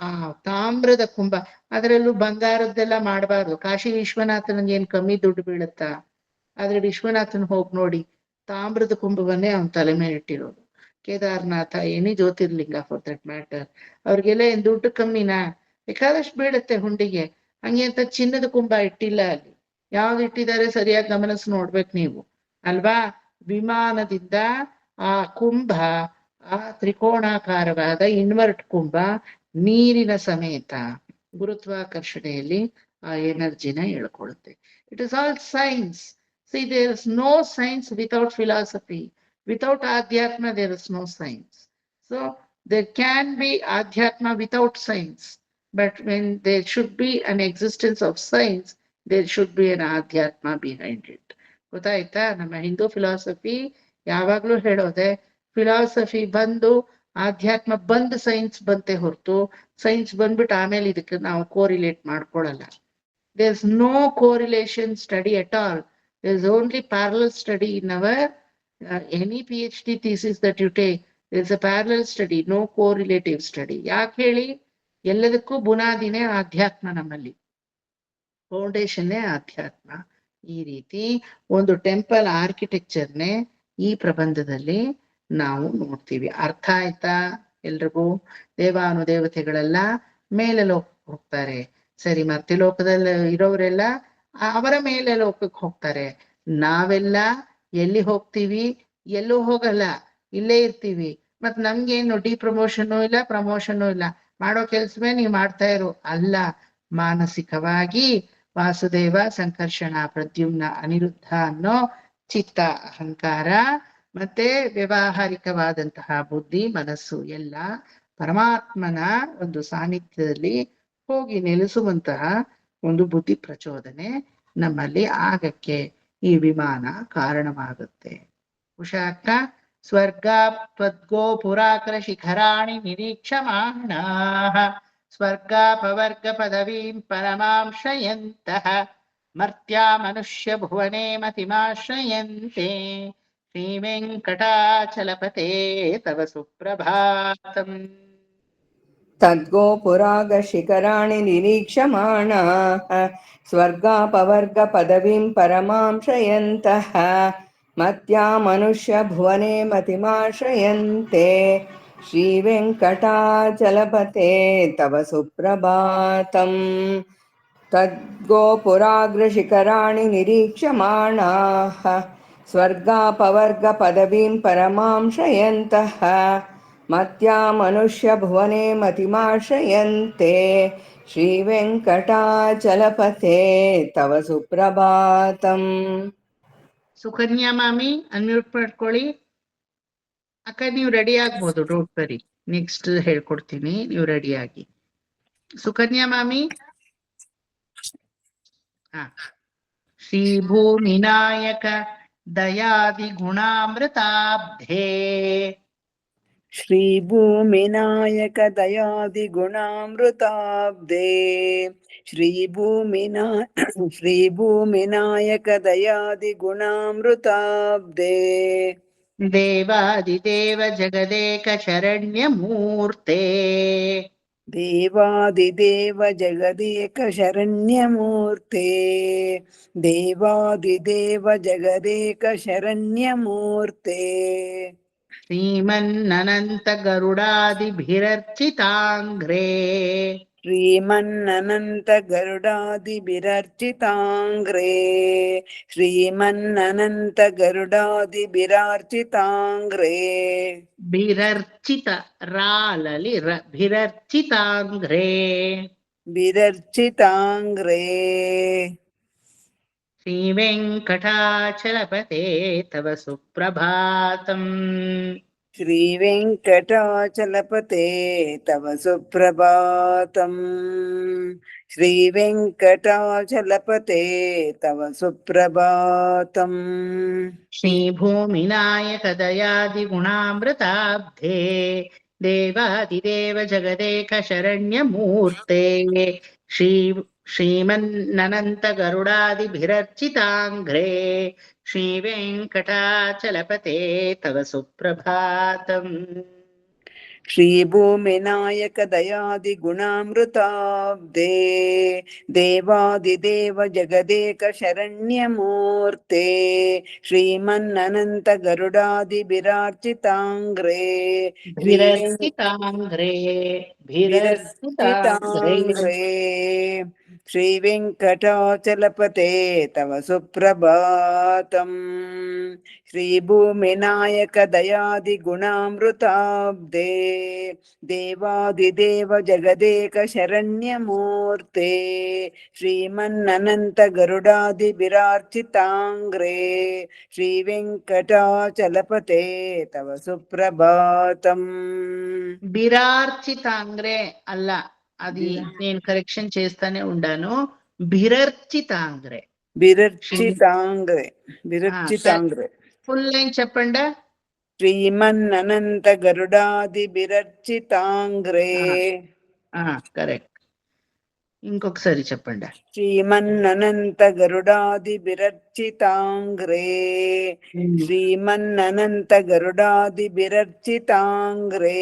ಆ ತಾಮ್ರದ ಕುಂಭ, ಅದರಲ್ಲೂ ಬಂಗಾರದ್ದೆಲ್ಲ ಮಾಡಬಾರ್ದು. ಕಾಶಿ ವಿಶ್ವನಾಥನಿಗೆ ಏನ್ ಕಮ್ಮಿ ದುಡ್ಡು ಬೀಳುತ್ತಾ? ಆದ್ರೆ ವಿಶ್ವನಾಥನ್ ಹೋಗಿ ನೋಡಿ, ತಾಮ್ರದ ಕುಂಭವನ್ನೇ ಅವನ್ ತಲೆ ಮೇಲೆ ಇಟ್ಟಿರೋದು. Kedarnath, any jyotirlinga for that matter, ಅವ್ರಿಗೆಲ್ಲ ಏನ್ ದುಡ್ಡು ಕಮ್ಮಿನಾ? ಬೇಕಾದಷ್ಟು ಬೀಳುತ್ತೆ ಹುಂಡಿಗೆ. ಹಂಗೆ ಅಂತ ಚಿನ್ನದ ಕುಂಭ ಇಟ್ಟಿಲ್ಲ ಅಲ್ಲಿ. ಯಾವ್ದು ಇಟ್ಟಿದ್ದಾರೆ ಸರಿಯಾಗಿ ಗಮನಿಸಿ ನೋಡ್ಬೇಕು ನೀವು ಅಲ್ವಾ. ವಿಮಾನದಿಂದ ಆ ಕುಂಭ, ಆ ತ್ರಿಕೋಣಾಕಾರವಾದ ಇನ್ವರ್ಟ್ ಕುಂಭ ನೀರಿನ ಸಮೇತ ಗುರುತ್ವಾಕರ್ಷಣೆಯಲ್ಲಿ ಆ ಎನರ್ಜಿನ ಎಳ್ಕೊಳ್ಳುತ್ತೆ. It is all science. See there is no science without philosophy. Without Adhyatma, there is no science. So there can be Adhyatma without science. But when there should be an existence of science, there should be an Adhyatma behind it. ಗೊತ್ತಾಯ್ತಾ? ನಮ್ಮ Hindu philosophy ಯಾವಾಗ್ಲೂ ಹೇಳೋದೆ, philosophy ಬಂದು ಆಧ್ಯಾತ್ಮ ಬಂದು science ಬಂತೆ ಹೊರತು science ಬಂದ್ಬಿಟ್ಟು ಆಮೇಲೆ ಇದಕ್ಕೆ ನಾವು ಕೋರಿಲೇಟ್ ಮಾಡ್ಕೊಳಲ್ಲ. There is no correlation study at all. There is only parallel study in our any PhD thesis that you take. There's a parallel study, no correlative study. ಯಾಕೆ ಹೇಳಿ? ಎಲ್ಲದಕ್ಕೂ ಬುನಾದಿನೇ ಆಧ್ಯಾತ್ಮ, ನಮ್ಮಲ್ಲಿ ಫೌಂಡೇಶನ್ನೇ ಆಧ್ಯಾತ್ಮ. ಈ ರೀತಿ ಒಂದು ಟೆಂಪಲ್ ಆರ್ಕಿಟೆಕ್ಚರ್ನೇ ಈ ಪ್ರಬಂಧದಲ್ಲಿ ನಾವು ನೋಡ್ತೀವಿ. ಅರ್ಥ ಆಯ್ತಾ ಎಲ್ರಿಗೂ? ದೇವಾನುದೇವತೆಗಳೆಲ್ಲ ಮೇಲೆ ಲೋಕಕ್ಕೆ ಹೋಗ್ತಾರೆ, ಸರಿ, ಮತ್ತೆ ಲೋಕದಲ್ಲಿ ಇರೋರೆಲ್ಲ ಅವರ ಮೇಲೆ ಲೋಕಕ್ಕೆ ಹೋಗ್ತಾರೆ. ನಾವೆಲ್ಲ ಎಲ್ಲಿ ಹೋಗ್ತೀವಿ? ಎಲ್ಲೂ ಹೋಗಲ್ಲ, ಇಲ್ಲೇ ಇರ್ತೀವಿ. ಮತ್ ನಮ್ಗೇನು ಡಿಪ್ರಮೋಷನ್ ಇಲ್ಲ, ಪ್ರಮೋಷನ್ ಇಲ್ಲ, ಮಾಡೋ ಕೆಲ್ಸವೇ ನೀವು ಮಾಡ್ತಾ ಇರೋ ಅಲ್ಲ. ಮಾನಸಿಕವಾಗಿ ವಾಸುದೇವ, ಸಂಕರ್ಷಣ, ಪ್ರದ್ಯುಮ್ನ, ಅನಿರುದ್ಧ ಅನ್ನೋ ಚಿತ್ತ, ಅಹಂಕಾರ ಮತ್ತೆ ವ್ಯಾವಹಾರಿಕವಾದಂತಹ ಬುದ್ಧಿ, ಮನಸ್ಸು ಎಲ್ಲ ಪರಮಾತ್ಮನ ಒಂದು ಸಾನ್ನಿಧ್ಯದಲ್ಲಿ ಹೋಗಿ ನೆಲೆಸುವಂತಹ ಒಂದು ಬುದ್ಧಿ ಪ್ರಚೋದನೆ ನಮ್ಮಲ್ಲಿ ಆಗಕ್ಕೆ ಈ ವಿಮಾನ ಕಾರಣವಾಗುತ್ತೆ. ಉಷಾಕ್ಕ ಸ್ವರ್ಗಾಪದ್ಗೋ ಪುರಾಕರ ಶಿಖರಾಣಿ ನಿರೀಕ್ಷಮಾಣಾಃ ಸ್ವರ್ಗಾಪವರ್ಗ ಪದವೀಂ ಪರಮಾಂಶ್ರಯಂತಃ ಮರ್ತ್ಯಾ ಮನುಷ್ಯ ಭುವನೇ ಮತಿಮಾಶ್ರಯಂತೆ ಶ್ರೀ ವೆಂಕಟಾಚಲಪತೆ ತವ ಸುಪ್ರಭಾತಂ. ತದ್ಗೋಪುರಾಗ ಶಿಖರಾಣಿ ನಿರೀಕ್ಷಮಾಣಾಃ ಸ್ವರ್ಗಾಪವರ್ಗ ಪದವಿಂ ಪರಮಾಂಶ್ರಯಂತಃ ಮತ್ಯಾ ಮನುಷ್ಯ ಭುವನೆ ಮತಿಮಾಶ್ರಯಂತೆ ಶ್ರೀ ವೆಂಕಟಾಚಲಪತೆ ತವ ಸುಪ್ರಭಾತಂ. ತದ್ಗೋಪುರಾಗ್ರ ಶಿಖರಾಣಿ ನಿರೀಕ್ಷಮಾಣಾಃ ಸ್ವರ್ಗಾಪವರ್ಗ ಪದವಿಂ ಪರಮಾಂಶ್ರಯಂತಃ ಮತ್ಯಾ ಮನುಷ್ಯ ಭುವನೆ ಮತಿಮಾಶ್ರಯಂತೆ ಶ್ರೀ ವೆಂಕಟಾಚಲಪತೆ ತವ ಸುಪ್ರಭಾತಂ. ಸುಕನ್ಯಾ ಮಾಮಿ ಅನ್ಮ್ಯೂಟ್ ಮಾಡ್ಕೊಳ್ಳಿ. ಅಕ್ಕ ನೀವು ರೆಡಿ ಆಗ್ಬೋದು, ಡೋಂಟ್ ವರಿ, ನೆಕ್ಸ್ಟ್ ಹೇಳ್ಕೊಡ್ತೀನಿ, ನೀವು ರೆಡಿ ಆಗಿ. ಸುಕನ್ಯಾ ಮಾಮಿ. ಶ್ರೀ ಭೂಮಿನಾಯಕ ದಯಾದಿ ಗುಣಾಮೃತಾಬ್ಧೇ ಶ್ರೀ ಭೂಮಿನಾಯಕ ದಯಾದಿ ಗುಣಾಮೃತಾಬ್ಧೇ ಶ್ರೀ ಭೂಮಿನಾಯಕ ದಯಾದಿ ಗುಣಾಮೃತಾಬ್ಧೇ ದೇವಾದಿದೇವ ಜಗದೇಕ ಶರಣ್ಯ ಮೂರ್ತೆ ದೇವಾದಿದೇವ ಜಗದೇಕ ಶರಣ್ಯಮೂರ್ತೆ ದೇವಾದಿದೇವ ಜಗದೇಕ ಶರಣ್ಯಮೂರ್ತೆ ಶ್ರೀಮನ್ನನಂತ ಗರುಡಾದಿಭಿರರ್ಚಿತಾಂಘ್ರೇ ಶ್ರೀಮನ್ನನಂತ ಗರುಡಾದಿಭಿರರ್ಚಿತಾಂಘ್ರೇ ಶ್ರೀಮನ್ನನಂತ ಗರುಡಾದಿಭಿರರ್ಚಿತಾಂಘ್ರೇ ಭಿರರ್ಚಿತ ರಾಲಲಿ ಭಿರರ್ಚಿತಾಂಘ್ರೇ ವಿರರ್ಚಿತಾಂಘ್ರೇ ಶ್ರೀ ವೆಂಕಟಾಚಲಪತೆ ತವ ಸುಪ್ರಭಾತಂ. ಶ್ರೀ ವೆಂಕಟಾಚಲಪತೆ ತವ ಸುಪ್ರಭಾತಂ. ಶ್ರೀ ವೆಂಕಟಾಚಲಪತೆ ತವ ಸುಪ್ರಭಾತಂ. ಶ್ರೀ ಭೂಮಿನಾಯಕ ದಯಾದಿ ಗುಣಾಮೃತಾಬ್ಧೇ ದೇವಾದಿದೇವ ಜಗದೇಕ ಶರಣ್ಯ ಮೂರ್ತೆ ಶ್ರೀಮನ್ನನಂತ ಗರುಡಾದಿಭಿರರ್ಚಿತಾಂಘ್ರೇ ಶ್ರೀ ವೆಂಕಟಾಚಲಪತೆ ತವ ಸುಪ್ರಭಾತಂ. ಶ್ರೀ ಭೂಮಿನಾಯಕ ದಯಾದಿ ಗುಣಾಮೃತಾಬ್ಧೇ ದೇವಾದಿದೇವ ಜಗದೇಕ ಶರಣ್ಯಮೂರ್ತೆ ಶ್ರೀಮನ್ನನಂತ ಗರುಡಾದಿಭಿರರ್ಚಿತಾಂಘ್ರೇ ಭಿರರ್ಚಿತಾಂಘ್ರೇ ಭಿರರ್ಚಿತಾಂಘ್ರೇ ಭಿರರ್ಚಿತಾಂಘ್ರೇ श्रीवेङ्कटाचलपते तव सुप्रभातम्। श्रीभूमिनायक दयादिगुणामृताब्दे देवादिदेव जगदेक शरण्यमूर्ते श्रीमन्ननन्त गरुडादिभिरार्चिताङ्ग्रे श्रीवेङ्कटाचलपते तव सुप्रभातम्. బిరార్చితాంగ్రే అల్ల, అది నేను కరెక్షన్ చేస్తానే ఉండాను. బిరర్చితాంగ్రే. बिरर्चिताङ्ग्रे बिरर्चिताङ्ग्रे ఫుల్ లైన్ చెప్పండి. श्रीमन्ननन्त गरुडादिभिरर्चिताङ्ग्रे కరెక్ట్. ఇంకొకసారి చెప్పండి. श्रीमन्ननन्त गरुडादिभिरर्चिताङ्ग्रे श्रीमन्ननन्त गरुडादिभिरर्चिताङ्ग्रे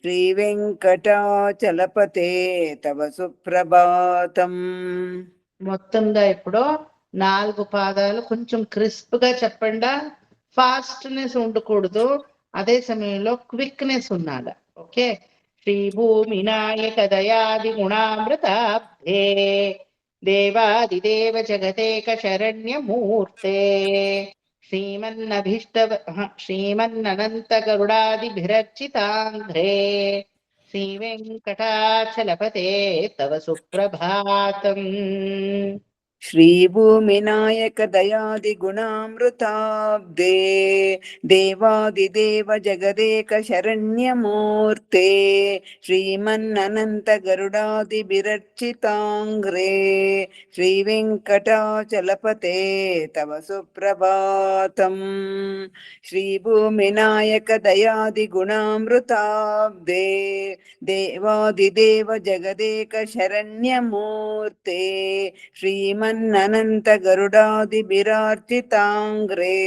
श्रीवेङ्कटाचलपते तव सुप्रभातम्. మొత్తంగా ఇప్పుడు 4 పాదాలు కొంచెం క్రిస్ప్ గా చెప్పండా. ఫాస్ట్నెస్ ఉండకూడదు, అదే సమయంలో క్విక్నెస్ ఉండాలి. ఓకే. శ్రీ భూమి నాయక దయాది గుణామృతాబ్ధే దేవాదిదేవ జగదేక శరణ్యమూర్తే శ్రీమన్ననంత గరుడాదిభిరర్చితాంధ్రే శ్రీ వెంకటాచలపతే తవ సుప్రభాతం. श्रीभूमिनायक दयादिगुणामृताब्दे देवादिदेव जगदेक शरण्यमूर्ते श्रीमन्ननन्त गरुडादिभिरर्चिताङ्ग्रे श्रीवेङ्कटाचलपते तव सुप्रभातम्. श्रीभूमिनायक दयादिगुणामृताब्दे देवादिदेव जगदेक शरण्यमूर्ते श्रीमन्ननन्त गरुडादिभिरार्चिताङ्ग्रे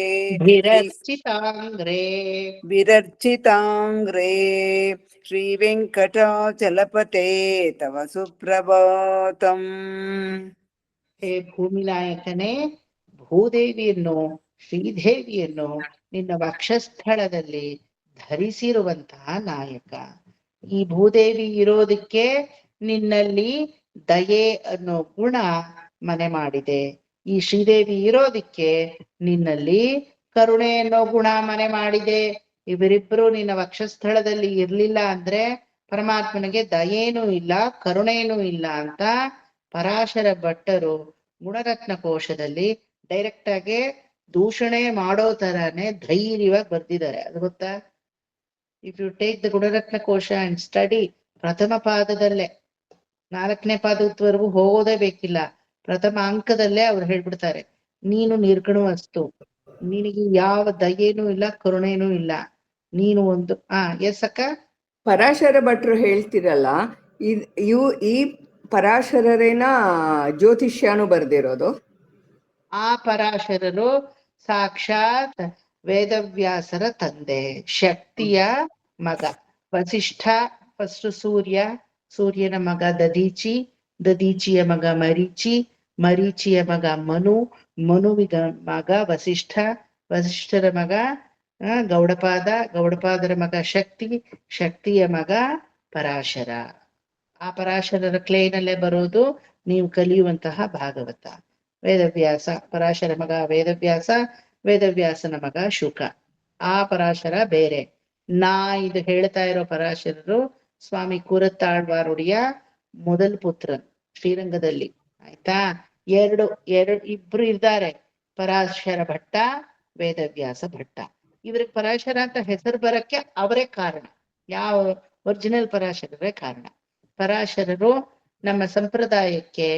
विरर्चिताङ्ग्रे श्रीवेङ्कटाचलपते तव सुप्रभातम्. ಹೇ ಭೂಮಿ ನಾಯಕನೇ, ಭೂದೇವಿಯನ್ನು ಶ್ರೀದೇವಿಯನ್ನು ನಿನ್ನ ವಕ್ಷಸ್ಥಳದಲ್ಲಿ ಧರಿಸಿರುವಂತಹ ನಾಯಕ. ಈ ಭೂದೇವಿ ಇರೋದಕ್ಕೆ ನಿನ್ನಲ್ಲಿ ದಯೆ ಅನ್ನೋ ಗುಣ ಮನೆ ಮಾಡಿದೆ. ಈ ಶ್ರೀದೇವಿ ಇರೋದಿಕ್ಕೆ ನಿನ್ನಲ್ಲಿ ಕರುಣೆ ಅನ್ನೋ ಗುಣ ಮನೆ ಮಾಡಿದೆ. ಇವರಿಬ್ರು ನಿನ್ನ ವಕ್ಷಸ್ಥಳದಲ್ಲಿ ಇರ್ಲಿಲ್ಲ ಅಂದ್ರೆ ಪರಮಾತ್ಮನಿಗೆ ದಯೇನೂ ಇಲ್ಲ, ಕರುಣೇನೂ ಇಲ್ಲ ಅಂತ ಪರಾಶರ ಭಟ್ಟರು ಗುಣರತ್ನ ಕೋಶದಲ್ಲಿ ಡೈರೆಕ್ಟ್ ಆಗಿ ದೂಷಣೆ ಮಾಡೋ ತರಾನೇ ಧೈರ್ಯವಾಗಿ ಬರ್ದಿದ್ದಾರೆ. ಅದು ಗೊತ್ತಾ? ಇಫ್ ಯು ಟೇಕ್ ದ ಗುಣರತ್ನ ಕೋಶ ಅಂಡ್ ಸ್ಟಡಿ, ಪ್ರಥಮ ಪಾದದಲ್ಲೇ 4ನೇ ಪಾದದವರೆಗೂ ಹೋಗೋದೇ ಬೇಕಿಲ್ಲ, ಪ್ರಥಮ ಅಂಕದಲ್ಲೇ ಅವ್ರು ಹೇಳ್ಬಿಡ್ತಾರೆ, ನೀನು ನಿರ್ಗುಣ ವಸ್ತು, ನಿನಗೆ ಯಾವ ದಯೆನೂ ಇಲ್ಲ, ಕರುಣೆನೂ ಇಲ್ಲ, ನೀನು ಒಂದು ಎಸ್ ಅಕ್ಕ. ಪರಾಶರ ಭಟ್ರು ಹೇಳ್ತಿರಲ್ಲ, ಈ ಪರಾಶರರೇನ ಜ್ಯೋತಿಷ್ಯಾನು ಬರ್ದಿರೋದು? ಆ ಪರಾಶರರು ಸಾಕ್ಷಾತ್ ವೇದವ್ಯಾಸರ ತಂದೆ, ಶಕ್ತಿಯ ಮಗ. ವಸಿಷ್ಠ ಫಸ್ಟ್ ಸೂರ್ಯನ ಮಗ ದದೀಚಿಯ ಮಗ ಮರೀಚಿಯ ಮಗ ಮನುವಿಗ ಮಗ ವಸಿಷ್ಠರ ಮಗ ಗೌಡಪಾದರ ಮಗ ಶಕ್ತಿಯ ಮಗ ಪರಾಶರ. ಆ ಪರಾಶರರ ಕ್ಲೇನಲ್ಲೇ ಬರೋದು ನೀವು ಕಲಿಯುವಂತಹ ಭಾಗವತ. ವೇದವ್ಯಾಸ, ಪರಾಶರ ಮಗ ವೇದವ್ಯಾಸನ ಮಗ ಶುಕ. ಆ ಪರಾಶರ ಬೇರೆ. ಇದು ಹೇಳ್ತಾ ಇರೋ ಪರಾಶರರು ಸ್ವಾಮಿ ಕೂರತ್ತಾಳ್ವಾರುಡಿಯ ಮೊದಲ ಪುತ್ರನ್ ಶ್ರೀರಂಗದಲ್ಲಿ. ಆಯ್ತಾ? ಇಬ್ರು ಇದ್ದಾರೆ, ಪರಾಶರ ಭಟ್ಟ, ವೇದವ್ಯಾಸ ಭಟ್ಟ. ಇವ್ರಿಗೆ ಪರಾಶರ ಅಂತ ಹೆಸರು ಬರಕ್ಕೆ ಅವರೇ ಕಾರಣ. ಯಾವ ಒರಿಜಿನಲ್ ಪರಾಶರರೇ ಕಾರಣ. ಪರಾಶರರು ನಮ್ಮ ಸಂಪ್ರದಾಯಕ್ಕೆ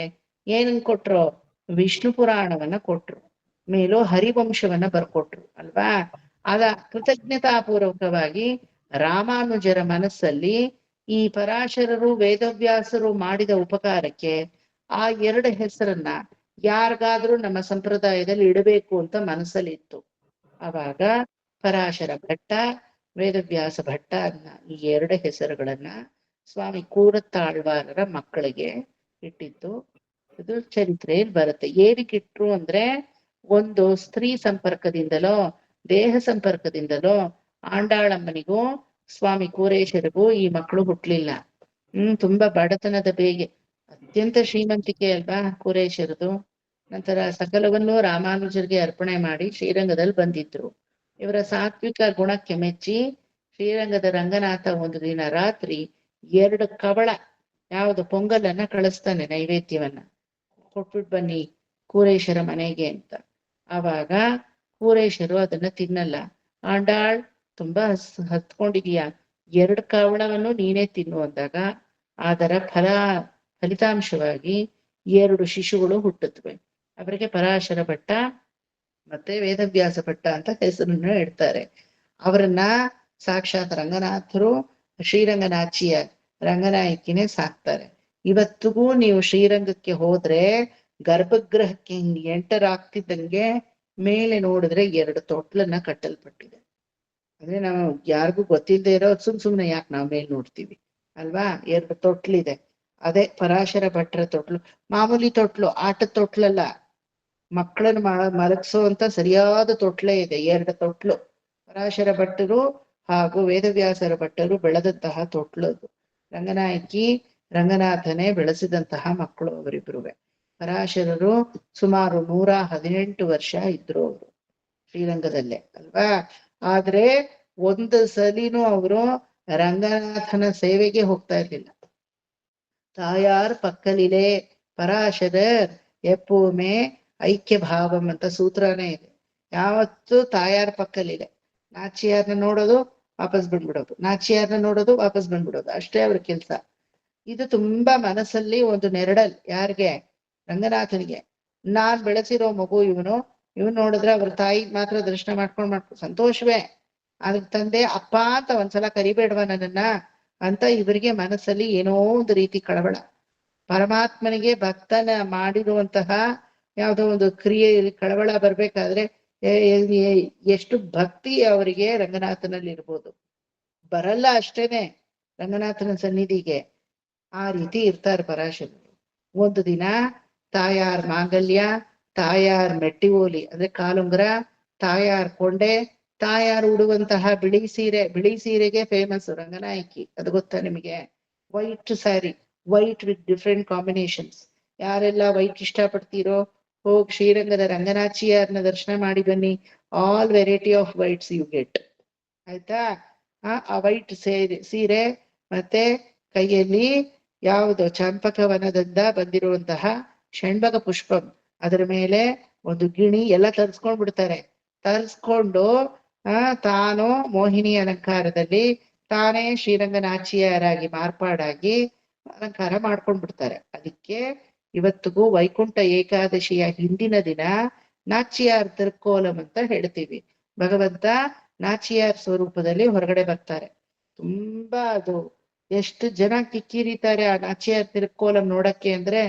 ಏನನ್ ಕೊಟ್ರು? ವಿಷ್ಣು ಪುರಾಣವನ್ನ ಕೊಟ್ರು, ಮೇಲೂ ಹರಿವಂಶವನ್ನ ಬರ್ಕೊಟ್ರು ಅಲ್ವಾ? ಅದ ಕೃತಜ್ಞತಾಪೂರ್ವಕವಾಗಿ ರಾಮಾನುಜರ ಮನಸ್ಸಲ್ಲಿ ಈ ಪರಾಶರರು ವೇದವ್ಯಾಸರು ಮಾಡಿದ ಉಪಕಾರಕ್ಕೆ ಆ 2 ಹೆಸರನ್ನ ಯಾರಿಗಾದ್ರೂ ನಮ್ಮ ಸಂಪ್ರದಾಯದಲ್ಲಿ ಇಡಬೇಕು ಅಂತ ಮನಸ್ಸಲ್ಲಿ ಇತ್ತು. ಅವಾಗ ಪರಾಶರ ಭಟ್ಟ, ವೇದವ್ಯಾಸ ಭಟ್ಟ ಅನ್ನ ಈ 2 ಹೆಸರುಗಳನ್ನ ಸ್ವಾಮಿ ಕೂರತ್ತಾಳ್ವಾರರ ಮಕ್ಕಳಿಗೆ ಇಟ್ಟಿದ್ದು. ಇದು ಚರಿತ್ರೆಯಲ್ಲಿ ಬರುತ್ತೆ. ಏನಕ್ಕಿಟ್ರು ಅಂದ್ರೆ, ಒಂದು ಸ್ತ್ರೀ ಸಂಪರ್ಕದಿಂದಲೋ ದೇಹ ಸಂಪರ್ಕದಿಂದಲೋ ಆಂಡಾಳಮ್ಮನಿಗೂ ಸ್ವಾಮಿ ಕೂರೇಶರಿಗೂ ಈ ಮಕ್ಕಳು ಹುಟ್ಲಿಲ್ಲ. ತುಂಬಾ ಬಡತನದ ಅತ್ಯಂತ ಶ್ರೀಮಂತಿಕೆ ಅಲ್ವಾ ಕುರೇಶರದು. ನಂತರ ಸಕಲವನ್ನು ರಾಮಾನುಜರಿಗೆ ಅರ್ಪಣೆ ಮಾಡಿ ಶ್ರೀರಂಗದಲ್ಲಿ ಬಂದಿದ್ರು. ಇವರ ಸಾತ್ವಿಕ ಗುಣಕ್ಕೆ ಮೆಚ್ಚಿ ಶ್ರೀರಂಗದ ರಂಗನಾಥ ಒಂದು ದಿನ ರಾತ್ರಿ 2 ಕವಳ ಯಾವುದು ಪೊಂಗಲನ್ನ ಕಳಿಸ್ತಾನೆ, ನೈವೇದ್ಯವನ್ನ ಕೊಟ್ಬಿಟ್ಟು ಬನ್ನಿ ಕೂರೇಶರ ಮನೆಗೆ ಅಂತ. ಆವಾಗ ಕೂರೇಶರು ಅದನ್ನ ತಿನ್ನಲ್ಲ. ಆಂಡಾಳ್ ತುಂಬಾ ಹತ್ಕೊಂಡಿದೀಯ, 2 ಕವಳವನ್ನು ನೀನೇ ತಿನ್ನು ಅಂದಾಗ ಅದರ ಫಲಿತಾಂಶವಾಗಿ 2 ಶಿಶುಗಳು ಹುಟ್ಟುತ್ತವೆ. ಅವರಿಗೆ ಪರಾಶರ ಭಟ್ಟ ಮತ್ತೆ ವೇದವ್ಯಾಸ ಭಟ್ಟ ಅಂತ ಹೆಸರನ್ನು ಇಡ್ತಾರೆ. ಅವರನ್ನ ಸಾಕ್ಷಾತ್ ರಂಗನಾಥರು ಶ್ರೀರಂಗನಾಚಿಯ ರಂಗನಾಯಕಿನೇ ಸಾಕ್ತಾರೆ. ಇವತ್ತಿಗೂ ನೀವು ಶ್ರೀರಂಗಕ್ಕೆ ಹೋದ್ರೆ ಗರ್ಭಗೃಹಕ್ಕೆ ಎಂಟರ್ ಆಗ್ತಿದ್ದಂಗೆ ಮೇಲೆ ನೋಡಿದ್ರೆ 2 ತೊಟ್ಲನ್ನ ಕಟ್ಟಲ್ಪಟ್ಟಿದೆ. ಅಂದ್ರೆ ನಾವು ಯಾರಿಗೂ ಗೊತ್ತಿಲ್ಲದೆ ಇರೋ ಸುಮ್ನೆ ಯಾಕೆ ನಾವು ಮೇಲ್ ನೋಡ್ತೀವಿ ಅಲ್ವಾ? 2 ತೊಟ್ಲಿದೆ. ಅದೇ ಪರಾಶರ ಭಟ್ರ ತೊಟ್ಲು. ಮಾಮೂಲಿ ತೊಟ್ಲು, ಆಟದ ತೊಟ್ಲಲ್ಲ, ಮಕ್ಕಳನ್ನ ಮಲಗಿಸುವಂತ ಸರಿಯಾದ ತೊಟ್ಲೇ ಇದೆ. 2 ತೊಟ್ಲು ಪರಾಶರ ಭಟ್ಟರು ಹಾಗೂ ವೇದವ್ಯಾಸರ ಭಟ್ಟರು ಬೆಳೆದಂತಹ ತೊಟ್ಲು. ರಂಗನಾಯಕಿ ರಂಗನಾಥನೇ ಬೆಳೆಸಿದಂತಹ ಮಕ್ಕಳು ಅವರಿಬ್ರುವೆ. ಪರಾಶರರು ಸುಮಾರು 118 ವರ್ಷ ಇದ್ರು ಅವರು ಶ್ರೀರಂಗದಲ್ಲೇ ಅಲ್ವಾ. ಆದ್ರೆ ಒಂದು ಸಲಿನೂ ಅವರು ರಂಗನಾಥನ ಸೇವೆಗೆ ಹೋಗ್ತಾ ಇರ್ಲಿಲ್ಲ. ತಾಯಾರ್ ಪಕ್ಕಲಿಲೆ ಪರಾಶರರ್ ಎಪ್ಪುಮೆ ಐಕ್ಯ ಭಾವಂ ಅಂತ ಸೂತ್ರನೇ ಇದೆ. ಯಾವತ್ತು ತಾಯಾರ್ ಪಕ್ಕಲಿದೆ. ನಾಚಿಯಾರ್ನ ನೋಡೋದು ವಾಪಸ್ ಬಂದ್ಬಿಡೋದು, ನಾಚಿಯಾರ್ನ ನೋಡೋದು ವಾಪಸ್ ಬಂದ್ಬಿಡೋದು, ಅಷ್ಟೇ ಅವ್ರ ಕೆಲ್ಸ. ಇದು ತುಂಬಾ ಮನಸ್ಸಲ್ಲಿ ಒಂದು ನೆರಳಲ್. ಯಾರಿಗೆ? ರಂಗನಾಥನಿಗೆ. ನಾನ್ ಬೆಳೆಸಿರೋ ಮಗು ಇವನು ನೋಡಿದ್ರೆ ಅವ್ರ ತಾಯಿ ಮಾತ್ರ ದರ್ಶನ ಮಾಡ್ಕೊಂಡು ಸಂತೋಷವೇ, ಅದ್ರ ತಂದೆ ಅಪ್ಪ ಅಂತ ಒಂದ್ಸಲ ಕರಿಬೇಡವ ನನ್ನನ್ನ ಅಂತ ಇವರಿಗೆ ಮನಸ್ಸಲ್ಲಿ ಏನೋ ಒಂದು ರೀತಿ ಕಳವಳ. ಪರಮಾತ್ಮನಿಗೆ ಭಕ್ತನ ಮಾಡಿರುವಂತಹ ಯಾವುದೋ ಒಂದು ಕ್ರಿಯೆಯಲ್ಲಿ ಕಳವಳ ಬರ್ಬೇಕಾದ್ರೆ ಎಷ್ಟು ಭಕ್ತಿ ಅವರಿಗೆ ರಂಗನಾಥನಲ್ಲಿ ಇರ್ಬೋದು. ಬರಲ್ಲ ಅಷ್ಟೇನೆ ರಂಗನಾಥನ ಸನ್ನಿಧಿಗೆ, ಆ ರೀತಿ ಇರ್ತಾರೆ ಪರಾಶರರು. ಒಂದು ದಿನ ತಾಯಾರ್ ಮಾಂಗಲ್ಯ, ತಾಯಾರ್ ಮೆಟ್ಟಿಗೋಲಿ ಅಂದ್ರೆ ಕಾಲುಂಗರ, ತಾಯಾರ್ ಕೊಂಡೆ, ತಾಯಾರು ಉಡುವಂತಹ ಬಿಳಿ ಸೀರೆಗೆ ಫೇಮಸ್ ರಂಗನಾಯಕಿ. ಅದು ಗೊತ್ತಾ ನಿಮಗೆ? White sari, white with different combinations. ಯಾರೆಲ್ಲ ವೈಟ್ ಇಷ್ಟಪಡ್ತೀರೋ ಹೋಗಿ ಶ್ರೀರಂಗದ ರಂಗನಾಚಿಯಾರ್ನ ದರ್ಶನ ಮಾಡಿ ಬನ್ನಿ. All variety of whites you get. ಆಯ್ತಾ? ಆ ವೈಟ್ ಸೀರೆ ಮತ್ತೆ ಕೈಯಲ್ಲಿ ಯಾವುದು ಚಂಪಕವನದಿಂದ ಬಂದಿರುವಂತಹ ಷಣ್ಬಗ ಪುಷ್ಪಂ, ಅದರ ಮೇಲೆ ಒಂದು ಗಿಣಿ ಎಲ್ಲ ತರಿಸ್ಕೊಂಡ್ಬಿಡ್ತಾರೆ. ತರಿಸ್ಕೊಂಡು ತಾನು ಮೋಹಿನಿ ಅಲಂಕಾರದಲ್ಲಿ ತಾನೇ ಶ್ರೀರಂಗನಾಚಿಯಾರಾಗಿ ಮಾರ್ಪಾಡಾಗಿ ಅಲಂಕಾರ ಮಾಡ್ಕೊಂಡ್ಬಿಡ್ತಾರೆ. ಅದಕ್ಕೆ ಇವತ್ತಿಗೂ ವೈಕುಂಠ ಏಕಾದಶಿಯ ಹಿಂದಿನ ದಿನ ನಾಚಿಯಾರ್ ತಿರುಕೋಲಂ ಅಂತ ಹೇಳ್ತೀವಿ. ಭಗವಂತ ನಾಚಿಯಾರ್ ಸ್ವರೂಪದಲ್ಲಿ ಹೊರಗಡೆ ಬರ್ತಾರೆ. ತುಂಬಾ ಅದು ಎಷ್ಟು ಜನ ಕಿಕ್ಕಿರಿತಾರೆ ಆ ನಾಚಿಯಾರ್ ತಿರುಕೋಲಂ ನೋಡಕ್ಕೆ ಅಂದ್ರೆ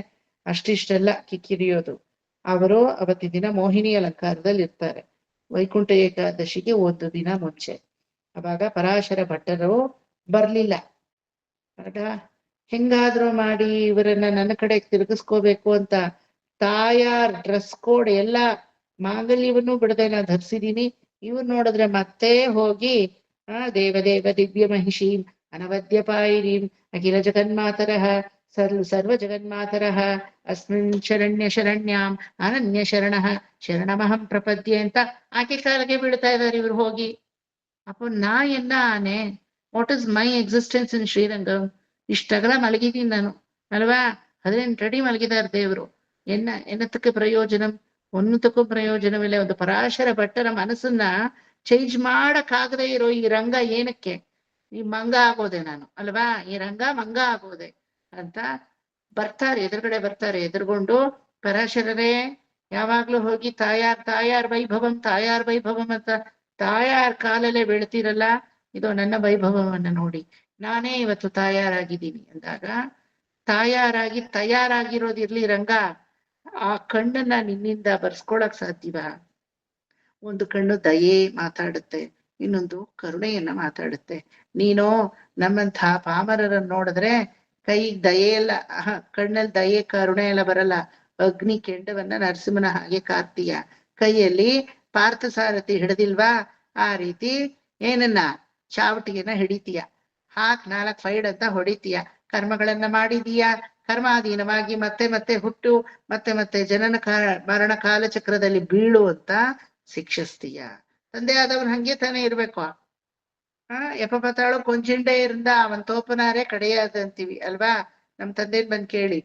ಅಷ್ಟಿಷ್ಟೆಲ್ಲ ಕಿಕ್ಕಿರಿಯೋದು. ಅವರು ಅವತ್ತಿನ ದಿನ ಮೋಹಿನಿ ಅಲಂಕಾರದಲ್ಲಿ ಇರ್ತಾರೆ. ವೈಕುಂಠ ಏಕಾದಶಿಗೆ ಒಂದು ದಿನ ಮುಂಚೆ. ಅವಾಗ ಪರಾಶರ ಭಟ್ಟರು ಬರ್ಲಿಲ್ಲ. ಆಗ ಹೆಂಗಾದ್ರೂ ಮಾಡಿ ಇವರನ್ನ ನನ್ನ ಕಡೆ ತಿರುಗಿಸ್ಕೋಬೇಕು ಅಂತ ತಾಯಾರ್ ಡ್ರೆಸ್ ಕೋಡ್ ಎಲ್ಲ ಮಾಂಗಲ್ಯವನ್ನು ಬಿಡದೆ ನಾ ಧರಿಸಿದೀನಿ, ಇವ್ರು ನೋಡಿದ್ರೆ ಮತ್ತೆ ಹೋಗಿ ದೇವದೇವ ದಿವ್ಯ ಮಹಿಷೀಂ ಅನವದ್ಯಪಾಯಿನೀಂ ಅಖಿಲ ಜಗನ್ಮಾತರಃ ಸರ್ವ ಜಗನ್ಮಾತರಃ ಅಸ್ಮಿನ್ ಶರಣ್ಯ ಶರಣ್ಯಾಂ ಅನನ್ಯ ಶರಣಃ ಶರಣಮಹಂ ಪ್ರಪದ್ಯೆ ಅಂತ ಆಕೆ ಕಾಲಿಗೆ ಬೀಳ್ತಾ ಇದ್ದಾರೆ ಇವ್ರು ಹೋಗಿ. ಅಪ್ಪ ನಾ ಎಲ್ಲ ಆನೆ, ವಾಟ್ ಇಸ್ ಮೈ ಎಕ್ಸಿಸ್ಟೆನ್ಸ್ ಇನ್ ಶ್ರೀರಂಗಂ? ಇಷ್ಟಗಲ ಮಲಗಿದೀನಿ ನಾನು ಅಲ್ವಾ? 18 ಅಡಿ ಮಲಗಿದಾರ ದೇವರು. ಎನ್ನತಕ್ಕ ಪ್ರಯೋಜನಂ? ಒನ್ನತಕ್ಕೂ ಪ್ರಯೋಜನವಿಲ್ಲ. ಒಂದು ಪರಾಶರ ಭಟ್ಟರ ಮನಸ್ಸನ್ನ ಚೇಂಜ್ ಮಾಡಕ್ಕಾಗದೆ ಇರೋ ಈ ರಂಗ ಏನಕ್ಕೆ? ಈ ಮಂಗ ಆಗೋದೆ ನಾನು ಅಲ್ವಾ? ಈ ರಂಗ ಮಂಗ ಆಗೋದೆ ಅಂತ ಬರ್ತಾರೆ, ಎದುರುಗಡೆ ಬರ್ತಾರೆ. ಎದುರುಗೊಂಡು ಪರಾಶರರೇ ಯಾವಾಗ್ಲೂ ಹೋಗಿ ತಾಯಾರ್ ವೈಭವಂ ಅಂತ ತಾಯಾರ್ ಕಾಲಲ್ಲೇ ಬೀಳ್ತೀರಲ್ಲ, ಇದು ನನ್ನ ವೈಭವವನ್ನ ನೋಡಿ, ನಾನೇ ಇವತ್ತು ತಾಯಾರಾಗಿದ್ದೀನಿ ಅಂದಾಗ, ತಾಯಾರಾಗಿ ತಯಾರಾಗಿರೋದಿರ್ಲಿ ರಂಗ, ಆ ಕಣ್ಣನ್ನ ನಿನ್ನಿಂದ ಬರ್ಸ್ಕೊಳಕ್ ಸಾಧ್ಯವ? ಒಂದು ಕಣ್ಣು ದಯೆ ಮಾತಾಡುತ್ತೆ, ಇನ್ನೊಂದು ಕರುಣೆಯನ್ನ ಮಾತಾಡುತ್ತೆ. ನೀನು ನಮ್ಮಂಥ ಪಾಮರರನ್ನ ನೋಡಿದ್ರೆ ಕೈಗೆ ದಯೆ ಎಲ್ಲ, ಕಣ್ಣಲ್ಲಿ ದಯೆ ಕರುಣೆ ಎಲ್ಲ ಬರಲ್ಲ. ಅಗ್ನಿ ಕೆಂಡವನ್ನ ನರಸಿಂಹನ ಹಾಗೆ ಕಾರ್ತೀಯ, ಕೈಯಲ್ಲಿ ಪಾರ್ಥಸಾರಥಿ ಹಿಡಿದಿಲ್ವಾ ಆ ರೀತಿ ಏನನ್ನ ಚಾವಟಿಯನ್ನ ಹಿಡಿತೀಯ, 4 ಫೈಡ್ ಅಂತ ಹೊಡಿತೀಯ. ಕರ್ಮಗಳನ್ನ ಮಾಡಿದೀಯ, ಕರ್ಮಾಧೀನವಾಗಿ ಮತ್ತೆ ಮತ್ತೆ ಹುಟ್ಟು ಮತ್ತೆ ಜನನ ಮರಣ ಕಾಲಚಕ್ರದಲ್ಲಿ ಬೀಳುವಂತ ಶಿಕ್ಷಿಸ್ತೀಯ. ತಂದೆ ಆದವನ್ ಹಂಗೆ ತಾನೇ ಇರ್ಬೇಕು. ಎಪ್ಪ ಪತ್ತಾಳು ಕೊಂಚಿಂಡೆ ಇರಿಂದ ಅವನ್ ತೋಪನಾರೇ ಕಡೆಯಾದ ಅಂತೀವಿ ಅಲ್ವಾ. ನಮ್ ತಂದೆನ್ ಬಂದ್ ಕೇಳಿ,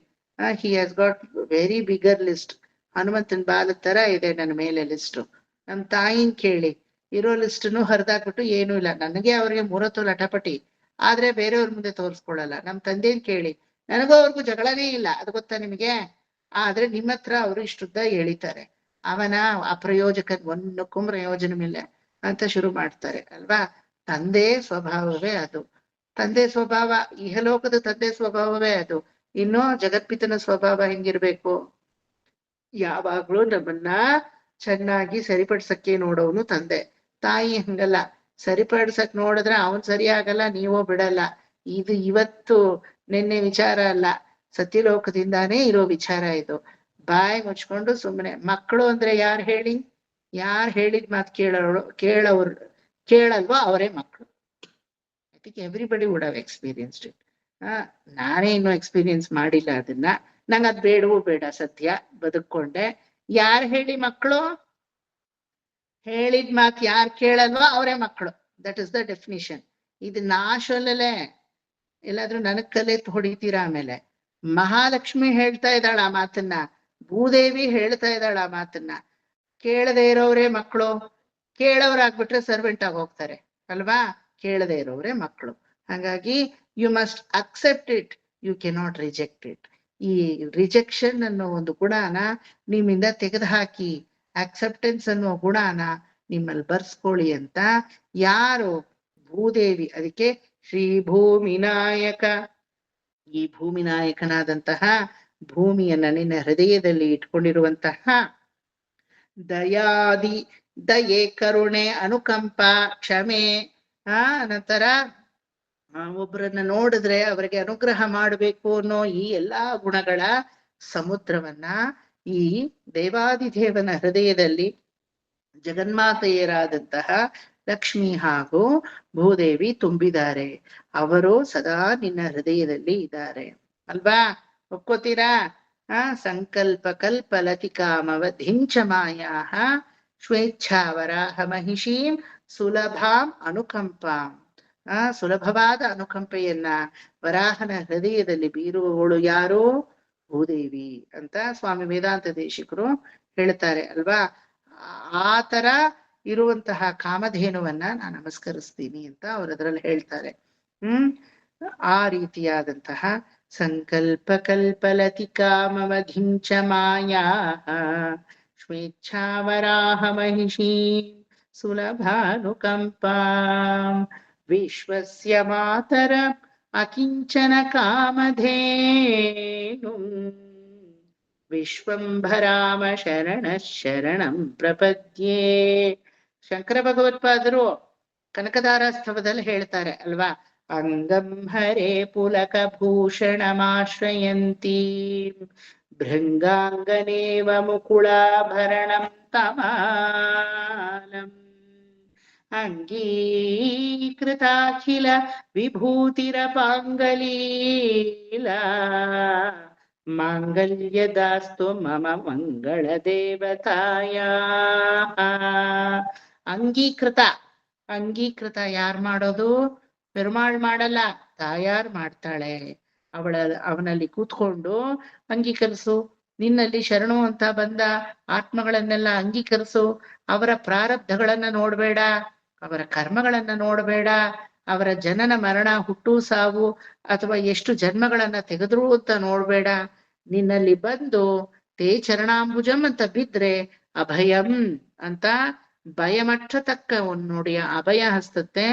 he has got very bigger list. ಹನುಮಂತನ್ ಬಾಲದ ತರ ಇದೆ ನನ್ನ ಮೇಲೆ ಲಿಸ್ಟು. ನಮ್ ತಾಯಿನ್ ಕೇಳಿ, ಇರೋ ಲಿಸ್ಟ್ನು ಹರಿದಾಕ್ಬಿಟ್ಟು ಏನೂ ಇಲ್ಲ. ನನಗೆ ಅವ್ರಿಗೆ 30 ಲಟಪಟಿ, ಆದ್ರೆ ಬೇರೆಯವ್ರ ಮುಂದೆ ತೋರಿಸ್ಕೊಳಲ್ಲ. ನಮ್ ತಂದೆನ್ ಕೇಳಿ, ನನಗೂ ಅವ್ರಿಗೂ ಜಗಳನೇ ಇಲ್ಲ, ಅದು ಗೊತ್ತಾ ನಿಮಗೆ. ಆದ್ರೆ ನಿಮ್ಮ ಹತ್ರ ಅವರು ಇಷ್ಟುದ್ದ ಎಳಿತಾರೆ. ಅವನ ಅಪ್ರಯೋಜಕ ಒಂದಕ್ಕೂ ಪ್ರಯೋಜನವಿಲ್ಲ ಅಂತ ಶುರು ಮಾಡ್ತಾರೆ ಅಲ್ವಾ. ತಂದೆ ಸ್ವಭಾವವೇ ಅದು. ತಂದೆ ಸ್ವಭಾವ, ಇಹಲೋಕದ ತಂದೆ ಸ್ವಭಾವವೇ ಅದು. ಇನ್ನು ಜಗತ್ಪಿತನ ಸ್ವಭಾವ ಹೆಂಗಿರ್ಬೇಕು? ಯಾವಾಗ್ಲೂ ನಮ್ಮನ್ನ ಚೆನ್ನಾಗಿ ಸರಿಪಡ್ಸಕ್ಕೆ ನೋಡೋನು ತಂದೆ. ತಾಯಿ ಹಂಗಲ್ಲ, ಸರಿಪಡ್ಸಕ್ ನೋಡಿದ್ರೆ ಅವನ್ ಸರಿ ಆಗಲ್ಲ, ನೀವೋ ಬಿಡಲ್ಲ. ಇದು ಇವತ್ತು ನಿನ್ನೆ ವಿಚಾರ ಅಲ್ಲ, ಸತ್ಯಲೋಕದಿಂದಾನೇ ಇರೋ ವಿಚಾರ ಇದು. ಬಾಯಿ ಮುಚ್ಕೊಂಡು ಸುಮ್ಮನೆ. ಮಕ್ಕಳು ಅಂದ್ರೆ ಯಾರು ಹೇಳಿ? ಯಾರು ಹೇಳಿದ್ ಮಾತು ಕೇಳಲ್ವೋ ಅವರೇ ಮಕ್ಕಳು. I think everybody would have experienced it. ನಾನೇ ಇನ್ನೂ ಎಕ್ಸ್ಪೀರಿಯನ್ಸ್ ಮಾಡಿಲ್ಲ ಅದನ್ನ. ನಂಗೆ ಅದ್ ಬೇಡವೂ ಬೇಡ, ಸದ್ಯ ಬದುಕೊಂಡೆ. ಯಾರು ಹೇಳಿ ಮಕ್ಕಳು? ಹೇಳಿದ ಮಾತು ಯಾರು ಕೇಳಲ್ವೋ ಅವರೇ ಮಕ್ಕಳು. That is the definition. ಇದು ನಾಶಲ್ಲೇ ಎಲ್ಲಾದ್ರೂ ನನಗ್ ಕಲೆ ಹೊಡಿತೀರಾ. ಆಮೇಲೆ ಮಹಾಲಕ್ಷ್ಮಿ ಹೇಳ್ತಾ ಇದ್ದಾಳ ಆ ಮಾತನ್ನ, ಭೂದೇವಿ ಹೇಳ್ತಾ ಇದ್ದಾಳ ಆ ಮಾತನ್ನ. ಕೇಳದೆ ಇರೋರೇ ಮಕ್ಕಳು. ಕೇಳೋರಾಗ್ಬಿಟ್ರೆ ಸರ್ವೆಂಟ್ ಆಗಿ ಹೋಗ್ತಾರೆ ಅಲ್ವಾ. ಕೇಳದೆ ಇರೋರೇ ಮಕ್ಕಳು. ಹಾಗಾಗಿ you must accept it, you cannot reject it. ಈ ರಿಜೆಕ್ಷನ್ ಅನ್ನೋ ಒಂದು ಗುಣನ ನಿಮ್ಮಿಂದ ತೆಗೆದು ಹಾಕಿ, ಅಕ್ಸೆಪ್ಟೆನ್ಸ್ ಅನ್ನೋ ಗುಣನ ನಿಮ್ಮಲ್ಲಿ ಬರ್ಸ್ಕೊಳ್ಳಿ ಅಂತ ಯಾರು? ಭೂದೇವಿ. ಅದಕ್ಕೆ ಶ್ರೀ ಭೂಮಿನಾಯಕ. ಈ ಭೂಮಿನಾಯಕನಾದಂತಹ ಭೂಮಿಯನ್ನ ನಿನ್ನ ಹೃದಯದಲ್ಲಿ ಇಟ್ಕೊಂಡಿರುವಂತಹ ದಯಾದಿ, ದಯೆ, ಕರುಣೆ, ಅನುಕಂಪ, ಕ್ಷಮೆ, ನಂತರ ಒಬ್ಬರನ್ನ ನೋಡಿದ್ರೆ ಅವರಿಗೆ ಅನುಗ್ರಹ ಮಾಡಬೇಕು ಅನ್ನೋ ಈ ಎಲ್ಲಾ ಗುಣಗಳ ಸಮುದ್ರವನ್ನ ಈ ದೇವಾದಿದೇವನ ಹೃದಯದಲ್ಲಿ ಜಗನ್ಮಾತೆಯರಾದಂತಹ ಲಕ್ಷ್ಮಿ ಹಾಗೂ ಭೂದೇವಿ ತುಂಬಿದ್ದಾರೆ. ಅವರು ಸದಾ ನಿನ್ನ ಹೃದಯದಲ್ಲಿ ಇದ್ದಾರೆ ಅಲ್ವಾ. ಒಪ್ಕೋತೀರಾ? ಸಂಕಲ್ಪ ಕಲ್ಪ ಲತಿಕಾಮವಧಿಂಚ ಮಾಯಾ ಶ್ವೇಚ್ಛಾವರಾಹ ಮಹಿಷೀಂ ಸುಲಭಾಂ ಅನುಕಂಪಾಂ. ಸುಲಭವಾದ ಅನುಕಂಪೆಯನ್ನ ವರಾಹನ ಹೃದಯದಲ್ಲಿ ಬೀರುವವಳು ಯಾರು? ಭೂದೇವಿ ಅಂತ ಸ್ವಾಮಿ ವೇದಾಂತ ದೇಶಿಕರು ಹೇಳ್ತಾರೆ ಅಲ್ವಾ. ಆ ತರ ಇರುವಂತಹ ಕಾಮಧೇನುವನ್ನ ನಾನು ನಮಸ್ಕರಿಸ್ತೀನಿ ಅಂತ ಅವ್ರು ಅದ್ರಲ್ಲಿ ಹೇಳ್ತಾರೆ. ಆ ರೀತಿಯಾದಂತಹ ಸಂಕಲ್ಪ ಕಲ್ಪಲತಿಕಾಮವಧಿಂಚ ಮಾಯಾ ಶ್ವೇಚ್ಛಾವರಾಹ ಮಹಿಷೀ ಸುಲಭಾನುಕಂಪಾಂ ವಿಶ್ವಸ್ಯ ಮಾತರ ಅಕಿಂಚನ ಕಾಮಧೇನು ವಿಶ್ವಂಭರಾಮ ಶರಣಂ ಪ್ರಪದ್ಯೆ. ಶಂಕರ ಭಗವತ್ಪಾದರು ಕನಕದಾರಸ್ತವದಲ್ಲಿ ಹೇಳ್ತಾರೆ ಅಲ್ವಾ. ಅಂಗಂ ಹರೇ ಪುಲಕ ಭೂಷಣಮಾಶ್ರಯಂತಿ ಭೃಂಗಾಂಗನೇವ ಮುಕುಳಾಭರಣಂ ತಮಾಲಂ ಅಂಗೀಕೃತಾಖಿಲ ವಿಭೂತಿರಪಾಂಗಲೀಲಾ ಮಾಂಗಲ್ಯದಾಸ್ತು ಮಮ ಮಂಗಳ ದೇವತಾಯ. ಅಂಗೀಕೃತ. ಅಂಗೀಕೃತ ಯಾರ್ ಮಾಡೋದು? ಪೆರುಮಾಳ್ ಮಾಡಲ್ಲ, ತಾಯಾರ್ ಮಾಡ್ತಾಳೆ. ಅವನಲ್ಲಿ ಕೂತ್ಕೊಂಡು ಅಂಗೀಕರಿಸು. ನಿನ್ನಲ್ಲಿ ಶರಣು ಅಂತ ಬಂದ ಆತ್ಮಗಳನ್ನೆಲ್ಲ ಅಂಗೀಕರಿಸು. ಅವರ ಪ್ರಾರಬ್ಧಗಳನ್ನ ನೋಡ್ಬೇಡ, ಅವರ ಕರ್ಮಗಳನ್ನ ನೋಡ್ಬೇಡ, ಅವರ ಜನನ ಮರಣ ಹುಟ್ಟು ಸಾವು ಅಥವಾ ಎಷ್ಟು ಜನ್ಮಗಳನ್ನ ತೆಗೆದ್ರು ಅಂತ ನೋಡ್ಬೇಡ. ನಿನ್ನಲ್ಲಿ ಬಂದು ತೇ ಚರಣಾಂಬುಜಂ ಅಂತ ಬಿದ್ರೆ ಅಭಯಂ ಅಂತ ಭಯಮಟ್ಟ ತಕ್ಕ ನುಡಿಯ ಅಭಯ ಹಸ್ತತೆ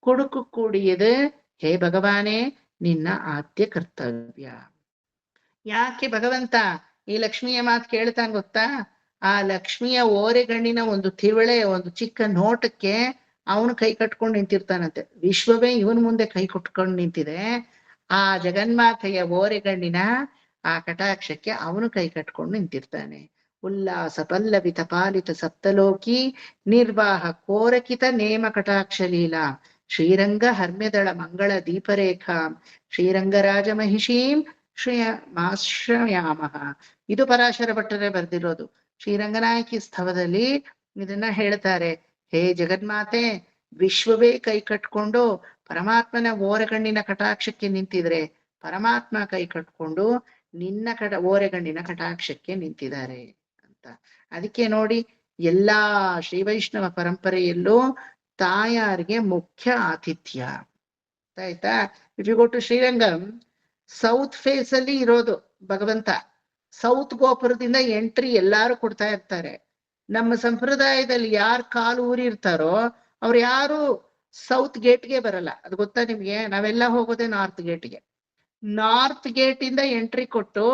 ಕುಡುಕು ಕೂಡಿಯದು. ಹೇ ಭಗವಾನೇ, ನಿನ್ನ ಆದ್ಯ ಕರ್ತವ್ಯ. ಯಾಕೆ ಭಗವಂತ ಈ ಲಕ್ಷ್ಮಿಯ ಮಾತು ಕೇಳ್ತಾನ ಗೊತ್ತಾ? ಆ ಲಕ್ಷ್ಮಿಯ ಓರೆಗಣ್ಣಿನ ಒಂದು ತಿವಳೆ, ಒಂದು ಚಿಕ್ಕ ನೋಟಕ್ಕೆ ಅವನು ಕೈ ಕಟ್ಕೊಂಡು ನಿಂತಿರ್ತಾನಂತೆ. ವಿಶ್ವವೇ ಇವನ್ ಮುಂದೆ ಕೈ ಕೊಟ್ಕೊಂಡು ನಿಂತಿದೆ. ಆ ಜಗನ್ಮಾತೆಯ ಓರೆಗಣ್ಣಿನ ಆ ಕಟಾಕ್ಷಕ್ಕೆ ಅವನು ಕೈ ಕಟ್ಕೊಂಡು ನಿಂತಿರ್ತಾನೆ. ಉಲ್ಲಾಸ ಪಲ್ಲವಿತ ಪಾಲಿತ ಸಪ್ತಲೋಕಿ ನಿರ್ವಾಹ ಕೋರಕಿತ ನೇಮ ಕಟಾಕ್ಷ ಲೀಲಾ ಶ್ರೀರಂಗ ಹರ್ಮ್ಯದಳ ಮಂಗಳ ದೀಪರೇಖಾಂ ಶ್ರೀರಂಗರಾಜ ಮಹಿಷೀಂ ಮಾಶ್ರಯಾಮಃ. ಇದು ಪರಾಶರ ಭಟ್ಟರೇ ಬರೆದಿರೋದು. ಶ್ರೀರಂಗನಾಯಕಿ ಸ್ತವದಲ್ಲಿ ಇದನ್ನ ಹೇಳ್ತಾರೆ. ಹೇ ಜಗನ್ಮಾತೆ, ವಿಶ್ವವೇ ಕೈ ಕಟ್ಕೊಂಡು ಪರಮಾತ್ಮನ ಓರೆಗಣ್ಣಿನ ಕಟಾಕ್ಷಕ್ಕೆ ನಿಂತಿದ್ರೆ ಪರಮಾತ್ಮ ಕೈ ಕಟ್ಕೊಂಡು ನಿನ್ನ ಓರೆಗಣ್ಣಿನ ಕಟಾಕ್ಷಕ್ಕೆ ನಿಂತಿದ್ದಾರೆ ಅಂತ. ಅದಕ್ಕೆ ನೋಡಿ, ಎಲ್ಲಾ ಶ್ರೀ ವೈಷ್ಣವ ಪರಂಪರೆಯಲ್ಲೂ ತಾಯಾರಿಗೆ ಮುಖ್ಯ ಆತಿಥ್ಯ. ಆಯ್ತಾ? If you go to Srirangam, south face ಅಲ್ಲಿ ಇರೋದು ಭಗವಂತ. ಸೌತ್ ಗೋಪುರದಿಂದ ಎಂಟ್ರಿ ಎಲ್ಲಾರು ಕೊಡ್ತಾ ಇರ್ತಾರೆ. ನಮ್ಮ ಸಂಪ್ರದಾಯದಲ್ಲಿ ಯಾರು ಕಾಲು ಊರಿರ್ತಾರೋ ಅವ್ರು ಯಾರು ಸೌತ್ ಗೇಟ್ಗೆ ಬರಲ್ಲ. ಅದು ಗೊತ್ತಾ ನಿಮ್ಗೆ? ನಾವೆಲ್ಲ ಹೋಗೋದೇ ನಾರ್ತ್ ಗೇಟ್ಗೆ. ನಾರ್ತ್ ಗೇಟ್ ಇಂದ ಎಂಟ್ರಿ ಕೊಟ್ಟು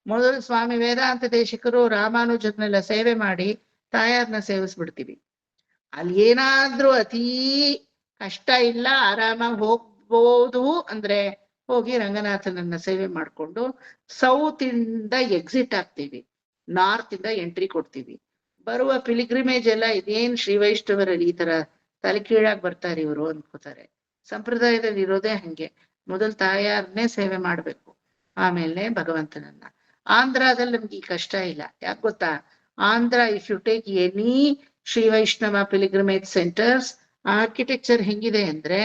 ಮೊದಲು ಸ್ವಾಮಿ ವೇದಾಂತ ದೇಶಿಕರು ರಾಮಾನುಜರನ್ನೆಲ್ಲ ಸೇವೆ ಮಾಡಿ ತಾಯಾರನ್ನ ಸೇವಿಸ್ಬಿಡ್ತೀವಿ. ಅಲ್ಲಿ ಏನಾದ್ರೂ ಅತೀ ಕಷ್ಟ ಇಲ್ಲ, ಆರಾಮಾಗಿ ಹೋಗ್ಬೋದು ಅಂದ್ರೆ ಹೋಗಿ ರಂಗನಾಥನನ್ನ ಸೇವೆ ಮಾಡ್ಕೊಂಡು ಸೌತ್ ಇಂದ ಎಕ್ಸಿಟ್ ಆಗ್ತೀವಿ, ನಾರ್ತ್ ಇಂದ ಎಂಟ್ರಿ ಕೊಡ್ತೀವಿ. ಬರುವ ಪಿಲಿಗ್ರಿಮೇಜ್ ಎಲ್ಲ ಇದೇನ್ ಶ್ರೀ ವೈಷ್ಣವರಲ್ಲಿ ಈ ತರ ತಲೆ ಕೀಳಾಗಿ ಬರ್ತಾರೆ ಇವರು ಅನ್ಕೋತಾರೆ. ಸಂಪ್ರದಾಯದಲ್ಲಿ ಇರೋದೇ ಹಂಗೆ. ಮೊದಲು ತಾಯಾರನ್ನೇ ಸೇವೆ ಮಾಡ್ಬೇಕು, ಆಮೇಲೆ ಭಗವಂತನನ್ನ. ಆಂಧ್ರದಲ್ಲಿ ನಮ್ಗೆ ಈ ಕಷ್ಟ ಇಲ್ಲ. ಯಾಕೆ ಗೊತ್ತಾ? Andhra, if you take any Sri Vaishnava pilgrimage centres, architecture ಹೆಂಗಿದೆ ಅಂದ್ರೆ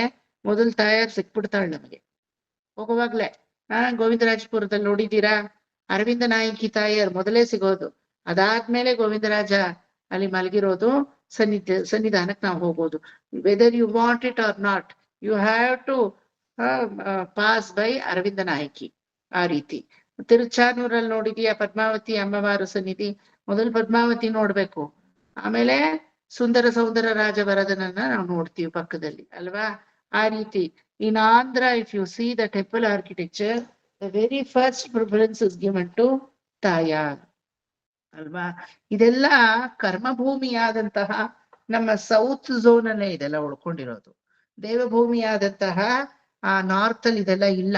ಮೊದಲು ತಾಯಾರ್ ಸಿಕ್ಬಿಡ್ತಾಳೆ ನಮಗೆ ಹೋಗುವಾಗ್ಲೇ. ಗೋವಿಂದರಾಜಪುರದಲ್ಲಿ ನೋಡಿದೀರಾ? ಅರವಿಂದ ನಾಯಕಿ ತಾಯಿಯರ್ ಮೊದಲೇ ಸಿಗೋದು. ಅದಾದ್ಮೇಲೆ ಗೋವಿಂದರಾಜ ಅಲ್ಲಿ ಮಲಗಿರೋದು, ಸನ್ನಿಧಾನಕ್ಕೆ ನಾವು ಹೋಗೋದು. Whether you want it or not, you have to pass by Aravinda Nayaki. ಆ ರೀತಿ. ತಿರುಚಾನೂರಲ್ಲಿ ನೋಡಿದೀಯಾ ಪದ್ಮಾವತಿ ಅಮ್ಮವಾರು ಸನ್ನಿಧಿ? ಮೊದಲು ಪದ್ಮಾವತಿ ನೋಡ್ಬೇಕು, ಆಮೇಲೆ ಸುಂದರ ಸೌಂದರ ರಾಜವರದನನ್ನ ನಾವು ನೋಡ್ತೀವಿ ಪಕ್ಕದಲ್ಲಿ, ಅಲ್ವಾ? ಆ ರೀತಿ. In Andhra, if you see the temple architecture, the very first preference is given to Thayar, ಅಲ್ವಾ? ಇದೆಲ್ಲ ಕರ್ಮಭೂಮಿಯಾದಂತಹ ನಮ್ಮ ಸೌತ್ ಝೋನ್ ಅಲ್ಲೇ ಇದೆಲ್ಲ ಉಳ್ಕೊಂಡಿರೋದು. ದೇವಭೂಮಿಯಾದಂತಹ ಆ ನಾರ್ತ್ ಅಲ್ಲಿ ಇದೆಲ್ಲ ಇಲ್ಲ.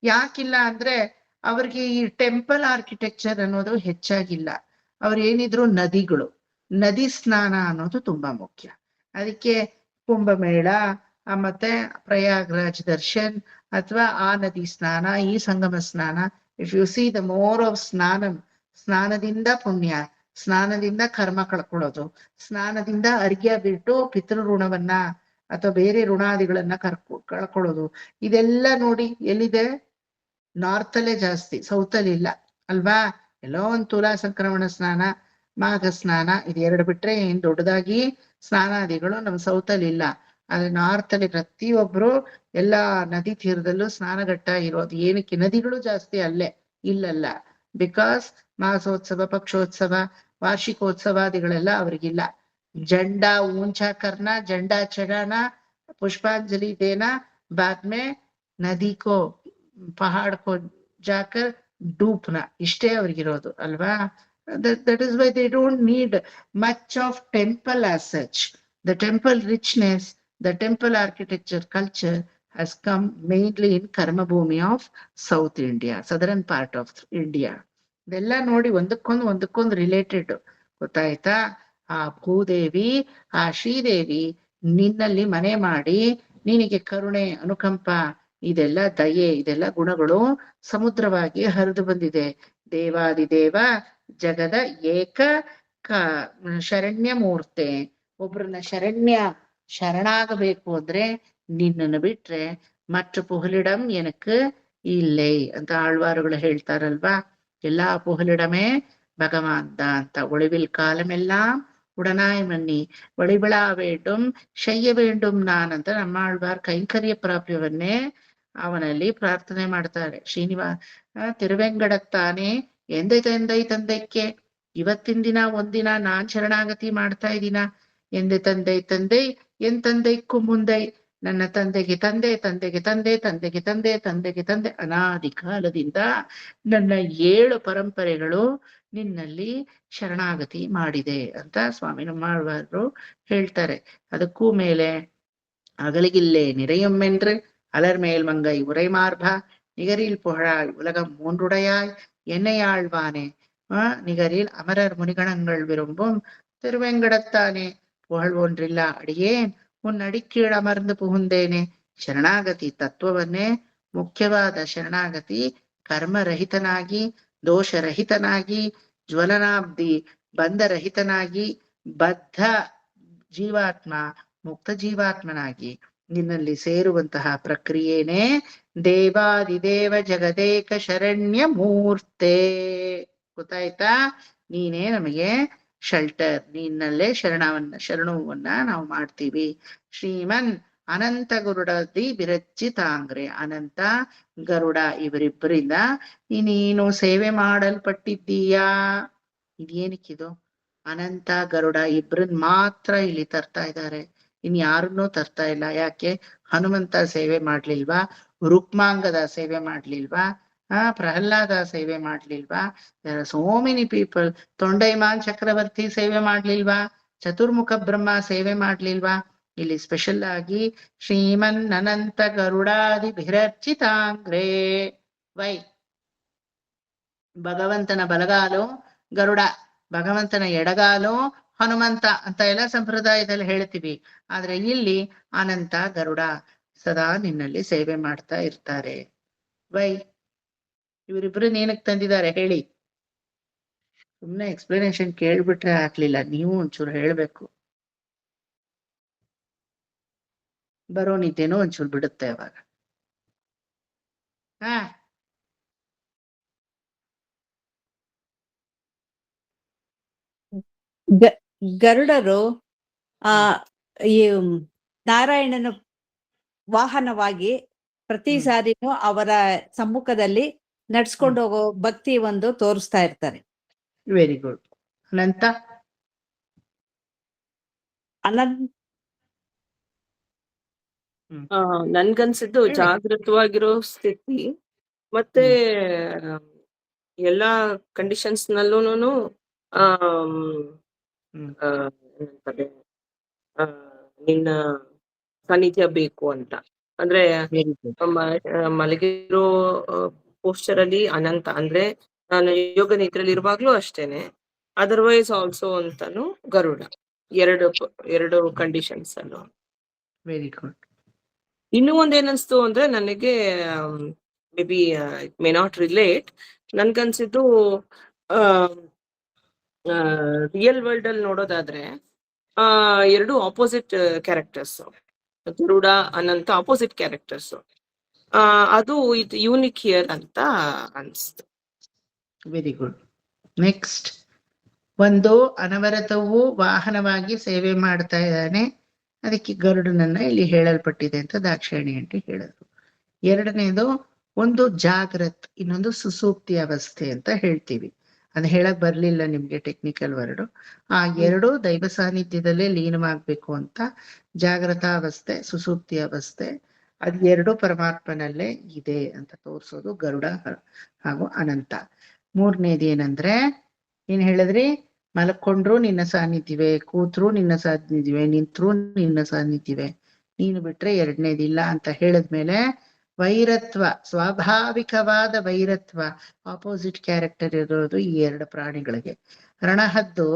ಯಾಕಿಲ್ಲ ಅಂದ್ರೆ ಅವ್ರಿಗೆ ಈ ಟೆಂಪಲ್ ಆರ್ಕಿಟೆಕ್ಚರ್ ಅನ್ನೋದು ಹೆಚ್ಚಾಗಿಲ್ಲ. ಅವ್ರು ಏನಿದ್ರು ನದಿಗಳು, ನದಿ ಸ್ನಾನ ಅನ್ನೋದು ತುಂಬಾ ಮುಖ್ಯ. ಅದಕ್ಕೆ ಕುಂಭಮೇಳ ಮತ್ತೆ ಪ್ರಯಾಗ್ರಾಜ್ ದರ್ಶನ್ ಅಥವಾ ಆ ನದಿ ಸ್ನಾನ, ಈ ಸಂಗಮ ಸ್ನಾನ. If you see the more of snanam, ಸ್ನಾನದಿಂದ ಪುಣ್ಯ, ಸ್ನಾನದಿಂದ ಕರ್ಮ ಕಳ್ಕೊಳ್ಳೋದು, ಸ್ನಾನದಿಂದ ಅರ್ಘ್ಯ ಬಿಟ್ಟು ಪಿತೃ ಋಣವನ್ನ ಅಥವಾ ಬೇರೆ ಋಣಾದಿಗಳನ್ನ ಕಳ್ಕೊಳ್ಳೋದು, ಇದೆಲ್ಲ ನೋಡಿ ಎಲ್ಲಿದೆ? ನಾರ್ತ್ ಅಲ್ಲೇ ಜಾಸ್ತಿ, ಸೌತ್ ಅಲ್ಲಿ ಇಲ್ಲ, ಅಲ್ವಾ? ಎಲ್ಲೋ ಒಂದು ತುಲಾ ಸಂಕ್ರಮಣ ಸ್ನಾನ, ಮಾಘ ಸ್ನಾನ, ಇದು ಎರಡು ಬಿಟ್ರೆ ಏನ್ ದೊಡ್ಡದಾಗಿ ಸ್ನಾನಾದಿಗಳು ನಮ್ಮ ಸೌತ್ ಅಲ್ಲಿ ಇಲ್ಲ. ಆದ್ರೆ ನಾರ್ತ್ ಅಲ್ಲಿ ಪ್ರತಿಯೊಬ್ರು ಎಲ್ಲಾ ನದಿ ತೀರದಲ್ಲೂ ಸ್ನಾನಘಟ್ಟ ಇರೋದು. ಏನಕ್ಕೆ? ನದಿಗಳು ಜಾಸ್ತಿ ಅಲ್ಲೇ, ಇಲ್ಲಲ್ಲ. ಬಿಕಾಸ್ ಮಾಸೋತ್ಸವ, ಪಕ್ಷೋತ್ಸವ, ವಾರ್ಷಿಕೋತ್ಸವಾದಿಗಳೆಲ್ಲ ಅವ್ರಿಗಿಲ್ಲ. झंडा ऊंचा करना, झंडा चढ़ाना, पुष्पांजलि देना, बाद में नदी को पहाड़ को जाकर डूबना, इष्टे ಅವ್ರಿಗಿರೋದು, ಅಲ್ವಾ? That is why they don't need much of temple as such. The temple richness, the temple architecture culture has come mainly in Karma Bhumi of South India, southern part of India. ಇದೆಲ್ಲ ನೋಡಿ ಒಂದಕ್ಕೊಂದು related, ಗೊತ್ತಾಯ್ತಾ? ಆ ಭೂದೇವಿ, ಆ ಶ್ರೀದೇವಿ ನಿನ್ನಲ್ಲಿ ಮನೆ ಮಾಡಿ ನಿನಗೆ ಕರುಣೆ, ಅನುಕಂಪ, ಇದೆಲ್ಲ ದಯೆ, ಇದೆಲ್ಲ ಗುಣಗಳು ಸಮುದ್ರವಾಗಿ ಹರಿದು ಬಂದಿದೆ. ದೇವಾದಿದೇವ ಜಗದ ಏಕ ಶರಣ್ಯ ಮೂರ್ತೆ. ಒಬ್ರನ್ನ ಶರಣಾಗಬೇಕು ಅಂದ್ರೆ ನಿನ್ನನ್ನು ಬಿಟ್ರೆ ಮற்ற புகலிடம் எனக்கு இல்லை ಅಂತ ಆಳ್ವಾರುಗಳು ಹೇಳ್ತಾರಲ್ವಾ? ಎಲ್ಲಾ புகலிடமே பகவான் தான் ಅಂತ. ஒளிவில் காலமெல்லாம் உடனாய் மன்னி ஒளிவிழா வேண்டும் ಶಯ್ಯ வேண்டும் ನಾನ್ ಅಂತ ನಮ್ಮ ಆಳ್ವಾರ್ ಕೈಂಕರ್ಯ ಪ್ರಾಪ್ಯವನ್ನೇ ಅವನಲ್ಲಿ ಪ್ರಾರ್ಥನೆ ಮಾಡ್ತಾರೆ. ತಿರುವೆಂಗಡತ್ತಾನೆ ಎಂದೈ ತಂದೈಕ್ಕೆ, ಇವತ್ತಿನ ದಿನ ಒಂದಿನ ನಾನ್ ಶರಣಾಗತಿ ಮಾಡ್ತಾ ಇದ್ದೀನ. ತಂದೆ ಎನ್ ತಂದೈಕ್ಕೂ ಮುಂದೈ, ನನ್ನ ತಂದೆಗೆ ತಂದೆ, ತಂದೆಗೆ ತಂದೆ, ತಂದೆಗೆ ತಂದೆ, ತಂದೆಗೆ ತಂದೆ, ಅನಾದಿ ಕಾಲದಿಂದ ನನ್ನ 7 ಪರಂಪರೆಗಳು ನಿನ್ನಲ್ಲಿ ಶರಣಾಗತಿ ಮಾಡಿದೆ ಅಂತ ಸ್ವಾಮಿ ನಮ್ಮಾಳ್ವಾರು ಹೇಳ್ತಾರೆ. ಅದಕ್ಕೂ ಮೇಲೆ அகலிகில்லே நிறையுமென்று அலர்மேல் மங்கை உரைமார்பா நிகரில் புகழாய் உலகம் மூன்றுடையாய் என்னை ஆழ்வானே. நிகரில் அமரர் முனிகணங்கள் விரும்பும் திருவெங்கடத்தானே, புகழ் ஒன்றிಲ್ಲ ಅಡಿಯೇನ್ உன் ಅಡಿಕೀಳ್ ಅಮರ್ந்து புகுந்தேನೆ. ಶರಣಾಗತಿ ತತ್ವವನ್ನೇ, ಮುಖ್ಯವಾದ ಶರಣಾಗತಿ ಕರ್ಮರಹಿತನಾಗಿ, ದೋಷರಹಿತನಾಗಿ, ಜ್ವಲನಾಬ್ಧಿ ಬಂಧರಹಿತನಾಗಿ, ಬದ್ಧ ಜೀವಾತ್ಮ ಮುಕ್ತ ಜೀವಾತ್ಮನಾಗಿ ನಿನ್ನಲ್ಲಿ ಸೇರುವಂತಹ ಪ್ರಕ್ರಿಯೆನೇ ದೇವಾದಿದೇವ ಜಗದೇಕ ಶರಣ್ಯ ಮೂರ್ತೆ. ಗೊತ್ತಾಯ್ತಾ? ನೀನೇ ನಮಗೆ ಶೆಲ್ಟರ್, ನಿನ್ನಲ್ಲೇ ಶರಣವನ್ನ ನಾವು ಮಾಡ್ತೀವಿ. ಶ್ರೀಮನ್ ಅನಂತ ಗರುಡದಿ ಬಿರಚ್ಚಿತಾಂಗ್ರೆ, ಅನಂತ ಗರುಡ ಇವರಿಬ್ಬರಿಂದ ನೀನು ಸೇವೆ ಮಾಡಲ್ಪಟ್ಟಿದ್ದೀಯಾ. ಇದೇನಕ್ಕಿದು? ಅನಂತ ಗರುಡ ಇಬ್ರನ್ ಮಾತ್ರ ಇಲ್ಲಿ ತರ್ತಾ ಇದ್ದಾರೆ, ಇನ್ ಯಾರನ್ನೂ ತರ್ತಾ ಇಲ್ಲ. ಯಾಕೆ? ಹನುಮಂತ ಸೇವೆ ಮಾಡ್ಲಿಲ್ವಾ? ರುಕ್ಮಾಂಗದ ಸೇವೆ ಮಾಡ್ಲಿಲ್ವಾ? ಪ್ರಹ್ಲಾದ ಸೇವೆ ಮಾಡ್ಲಿಲ್ವಾ? So many people. ತೊಂಡೈಮಾನ್ ಚಕ್ರವರ್ತಿ ಸೇವೆ ಮಾಡ್ಲಿಲ್ವಾ? ಚತುರ್ಮುಖ ಬ್ರಹ್ಮ ಸೇವೆ ಮಾಡ್ಲಿಲ್ವಾ? ಇಲ್ಲಿ ಸ್ಪೆಷಲ್ ಆಗಿ ಶ್ರೀಮನ್ ಅನಂತ ಗರುಡಾದಿ ವಿರಚಿತಾಂಗ್ರೇ. ವೈ? ಭಗವಂತನ ಬಲಗಾಲು ಗರುಡ, ಭಗವಂತನ ಎಡಗಾಲು ಹನುಮಂತ ಅಂತ ಎಲ್ಲ ಸಂಪ್ರದಾಯದಲ್ಲಿ ಹೇಳ್ತೀವಿ. ಆದ್ರೆ ಇಲ್ಲಿ ಅನಂತ ಗರುಡ ಸದಾ ನಿನ್ನಲ್ಲಿ ಸೇವೆ ಮಾಡ್ತಾ ಇರ್ತಾರೆ. ವೈ? ಇವರಿಬ್ರು ಏನಕ್ಕೆ ತಂದಿದ್ದಾರೆ ಹೇಳಿ? ಸುಮ್ನೆ ಎಕ್ಸ್ಪ್ಲನೇಷನ್ ಕೇಳ್ಬಿಟ್ರೆ ಆಗ್ಲಿಲ್ಲ, ನೀವು ಒಂಚೂರು ಹೇಳ್ಬೇಕು. ಬರೋ ನಿದ್ದೆನೋ ಒಂಚೂರು ಬಿಡುತ್ತೆ ಅವಾಗ. ಗರುಡರು ಈ ನಾರಾಯಣನ ವಾಹನವಾಗಿ ಪ್ರತಿ ಸಾರಿನೂ ಅವರ ಸಮ್ಮುಖದಲ್ಲಿ ನಡ್ಸ್ಕೊಂಡು ಹೋಗೋ ಭಕ್ತಿ ಒಂದು ತೋರಿಸ್ತಾ ಇರ್ತಾರೆ. Very good. ಅನಂತ ನನ್ಗನ್ಸಿದ್ದು ಜಾಗೃತವಾಗಿರೋ ಸ್ಥಿತಿ, ಮತ್ತೆ ಎಲ್ಲಾ ಕಂಡೀಷನ್ಸ್ ನಲ್ಲೂನು ನಿನ್ನ ಸಾನ್ನಿಧ್ಯ ಬೇಕು ಅಂತ. ಅಂದ್ರೆ ಮಲಗಿರೋ ಪೋಸ್ಚರ್ ಅಲ್ಲಿ ಅನಂತ ಅಂದ್ರೆ ನಾನು ಯೋಗ ನಿದ್ರೆಯಲ್ಲಿ ಇರುವಾಗ್ಲೂ ಅಷ್ಟೇನೆ, ಅದರ್ವೈಸ್ ಆಲ್ಸೋ ಅಂತಾನು ಗರುಡ. ಎರಡು ಕಂಡೀಷನ್ಸ್ ಅಲ್ಲೂ. Very good. ಇನ್ನೂ ಒಂದೇನನ್ಸ್ತು ಅಂದ್ರೆ ನನಗೆ, may be it may not relate, ನನ್ಗನ್ಸಿದ್ದು ರಿಯಲ್ ವರ್ಲ್ಡ್ ಅಲ್ಲಿ ನೋಡೋದಾದ್ರೆ ಎರಡು opposite characters, Garuda Ananta opposite characters. ಅದು ಇದು ಯೂನಿಕ್ ಹಿಯರ್ ಅಂತ ಅನ್ಸ್ತು. Very good. ನೆಕ್ಸ್ಟ್, ಒಂದು ಅನವರತವೂ ವಾಹನವಾಗಿ ಸೇವೆ ಮಾಡ್ತಾ ಇದ್ದಾನೆ, ಅದಕ್ಕೆ ಗರುಡನನ್ನ ಇಲ್ಲಿ ಹೇಳಲ್ಪಟ್ಟಿದೆ ಅಂತ ದಾಕ್ಷಾಯಣಿ ಆಂಟಿ ಹೇಳಿದ್ರು. ಎರಡನೇದು ಒಂದು ಜಾಗ್ರತ್, ಇನ್ನೊಂದು ಸುಸೂಪ್ತಿ ಅವಸ್ಥೆ ಅಂತ ಹೇಳ್ತೀವಿ. ಅದು ಹೇಳಕ್ ಬರ್ಲಿಲ್ಲ ನಿಮ್ಗೆ ಟೆಕ್ನಿಕಲ್ ವರ್ಡ್. ಆ ಎರಡು ದೈವ ಸಾನ್ನಿಧ್ಯದಲ್ಲೇ ಲೀನವಾಗ್ಬೇಕು ಅಂತ. ಜಾಗೃತ ಅವಸ್ಥೆ, ಸುಸೂಪ್ತಿ ಅವಸ್ಥೆ, ಅದ್ ಎರಡು ಪರಮಾತ್ಮನಲ್ಲೇ ಇದೆ ಅಂತ ತೋರ್ಸೋದು ಗರುಡ ಹಾಗೂ ಅನಂತ. ಮೂರನೇದು ಏನಂದ್ರೆ, ಏನ್ ಹೇಳಿದ್ರಿ? ಮಲ್ಕೊಂಡ್ರು ನಿನ್ನ ಸಾನ್ನಿಧ್ಯವೇ, ಕೂತ್ರು ನಿನ್ನ ಸಾನ್ನಿಧ್ಯವೇ, ನಿಂತ್ರು ನಿನ್ನ ಸಾನ್ನಿಧ್ಯವೇ, ನೀನು ಬಿಟ್ರೆ ಎರಡನೇದಿಲ್ಲ ಅಂತ ಹೇಳಿದ್ಮೇಲೆ ವೈರತ್ವ, ಸ್ವಾಭಾವಿಕವಾದ ವೈರತ್ವ, ಆಪೋಸಿಟ್ ಕ್ಯಾರೆಕ್ಟರ್ ಇರೋದು ಈ ಎರಡು ಪ್ರಾಣಿಗಳಿಗೆ. ರಣಹದ್ದು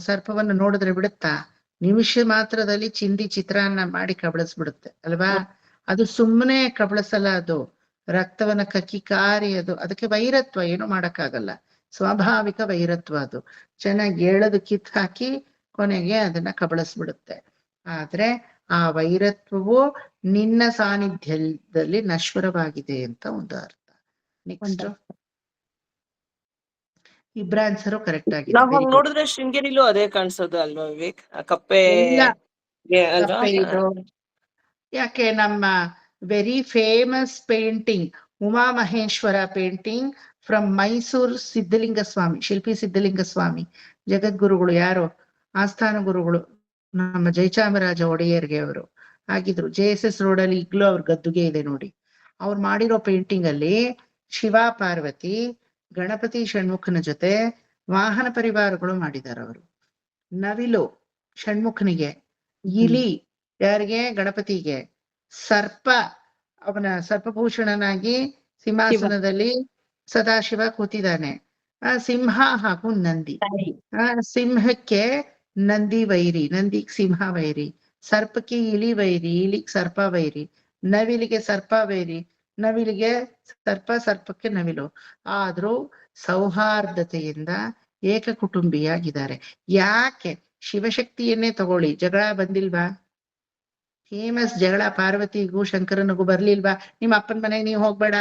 ಸರ್ಪವನ್ನು ನೋಡಿದ್ರೆ ಬಿಡುತ್ತಾ? ನಿಮಿಷ ಮಾತ್ರದಲ್ಲಿ ಚಿಂದಿ ಚಿತ್ರಾನ್ನ ಮಾಡಿ ಕಬಳಿಸ್ಬಿಡುತ್ತೆ ಅಲ್ವಾ? ಅದು ಸುಮ್ಮನೆ ಕಬಳಿಸಲ್ಲ, ಅದು ರಕ್ತವನ್ನ ಕಕ್ಕಿ ಕಾರಿ ಅದಕ್ಕೆ ವೈರತ್ವ, ಏನು ಮಾಡಕ್ಕಾಗಲ್ಲ. ಸ್ವಾಭಾವಿಕ ವೈರತ್ವ ಅದು. ಚೆನ್ನಾಗಿ ಎಳೆದು ಕಿತ್ ಹಾಕಿ ಕೊನೆಗೆ ಅದನ್ನ ಕಬಳಿಸ್ಬಿಡುತ್ತೆ. ಆದ್ರೆ ಆ ವೈರತ್ವವು ನಿನ್ನ ಸಾನ್ನಿಧ್ಯದಲ್ಲಿ ನಶ್ವರವಾಗಿದೆ ಅಂತ ಒಂದು ಅರ್ಥ. ನೆಕ್ಸ್ಟ್, ಇಬ್ಬರ ಆನ್ಸರು ಕರೆಕ್ಟ್ ಆಗಿದೆ. ನಾವ್ ಹಂಗ್ ನೋಡಿದ್ರೆ ಶೃಂಗೇರಿಲೂ ಅದೇ ಕಾಣಿಸೋದು ಅಲ್ವಾ ವಿವೇಕ್? ಕಪ್ಪೆ ಯಾಕೆ ನಮ್ಮ very famous painting, Uma Maheshwara painting from Mysore, Siddhalinga Swami, ಶಿಲ್ಪಿ ಸಿದ್ಧಲಿಂಗ ಸ್ವಾಮಿ ಜಗದ್ಗುರುಗಳು, ಯಾರು ಆಸ್ಥಾನ ಗುರುಗಳು ನಮ್ಮ ಜಯಚಾಮರಾಜ ಒಡೆಯರ್ಗೆ ಅವರು ಆಗಿದ್ರು. JSS ರೋಡ್ ಅಲ್ಲಿ ಈಗ್ಲೂ ಅವ್ರ ಗದ್ದುಗೆ ಇದೆ ನೋಡಿ. ಅವ್ರು ಮಾಡಿರೋ ಪೇಂಟಿಂಗ್ ಅಲ್ಲಿ ಶಿವ ಪಾರ್ವತಿ, ಗಣಪತಿ ಷಣ್ಮುಖನ ಜೊತೆ ವಾಹನ ಪರಿವಾರಗಳು ಮಾಡಿದ್ದಾರೆ ಅವರು. ನವಿಲು ಷಣ್ಮುಖನಿಗೆ, ಇಲಿ ಯಾರಿಗೆ? ಗಣಪತಿಗೆ, ಸರ್ಪ ಅವನ ಸರ್ಪಭೂಷಣನಾಗಿ ಸಿಂಹಾಸನದಲ್ಲಿ ಸದಾಶಿವ ಕೂತಿದ್ದಾನೆ. ಸಿಂಹ ಹಾಗೂ ನಂದಿ. ಸಿಂಹಕ್ಕೆ ನಂದಿ ವೈರಿ, ನಂದಿಗೆ ಸಿಂಹ ವೈರಿ, ಸರ್ಪಕ್ಕೆ ಇಲಿ ವೈರಿ, ಇಲಿಗೆ ಸರ್ಪ ವೈರಿ, ನವಿಲಿಗೆ ಸರ್ಪ ವೈರಿ, ನವಿಲಿಗೆ ಸರ್ಪ, ಸರ್ಪಕ್ಕೆ ನವಿಲು. ಆದ್ರೂ ಸೌಹಾರ್ದತೆಯಿಂದ ಏಕ ಕುಟುಂಬಿಯಾಗಿದ್ದಾರೆ. ಯಾಕೆ? ಶಿವಶಕ್ತಿಯನ್ನೇ ತಗೊಳ್ಳಿ, ಜಗಳ ಬಂದಿಲ್ವಾ? ಫೇಮಸ್ ಜಗಳ ಪಾರ್ವತಿಗೂ ಶಂಕರನಿಗೂ ಬರ್ಲಿಲ್ವಾ? ನಿಮ್ಮ ಅಪ್ಪನ ಮನೆಗೆ ನೀವು ಹೋಗ್ಬೇಡ,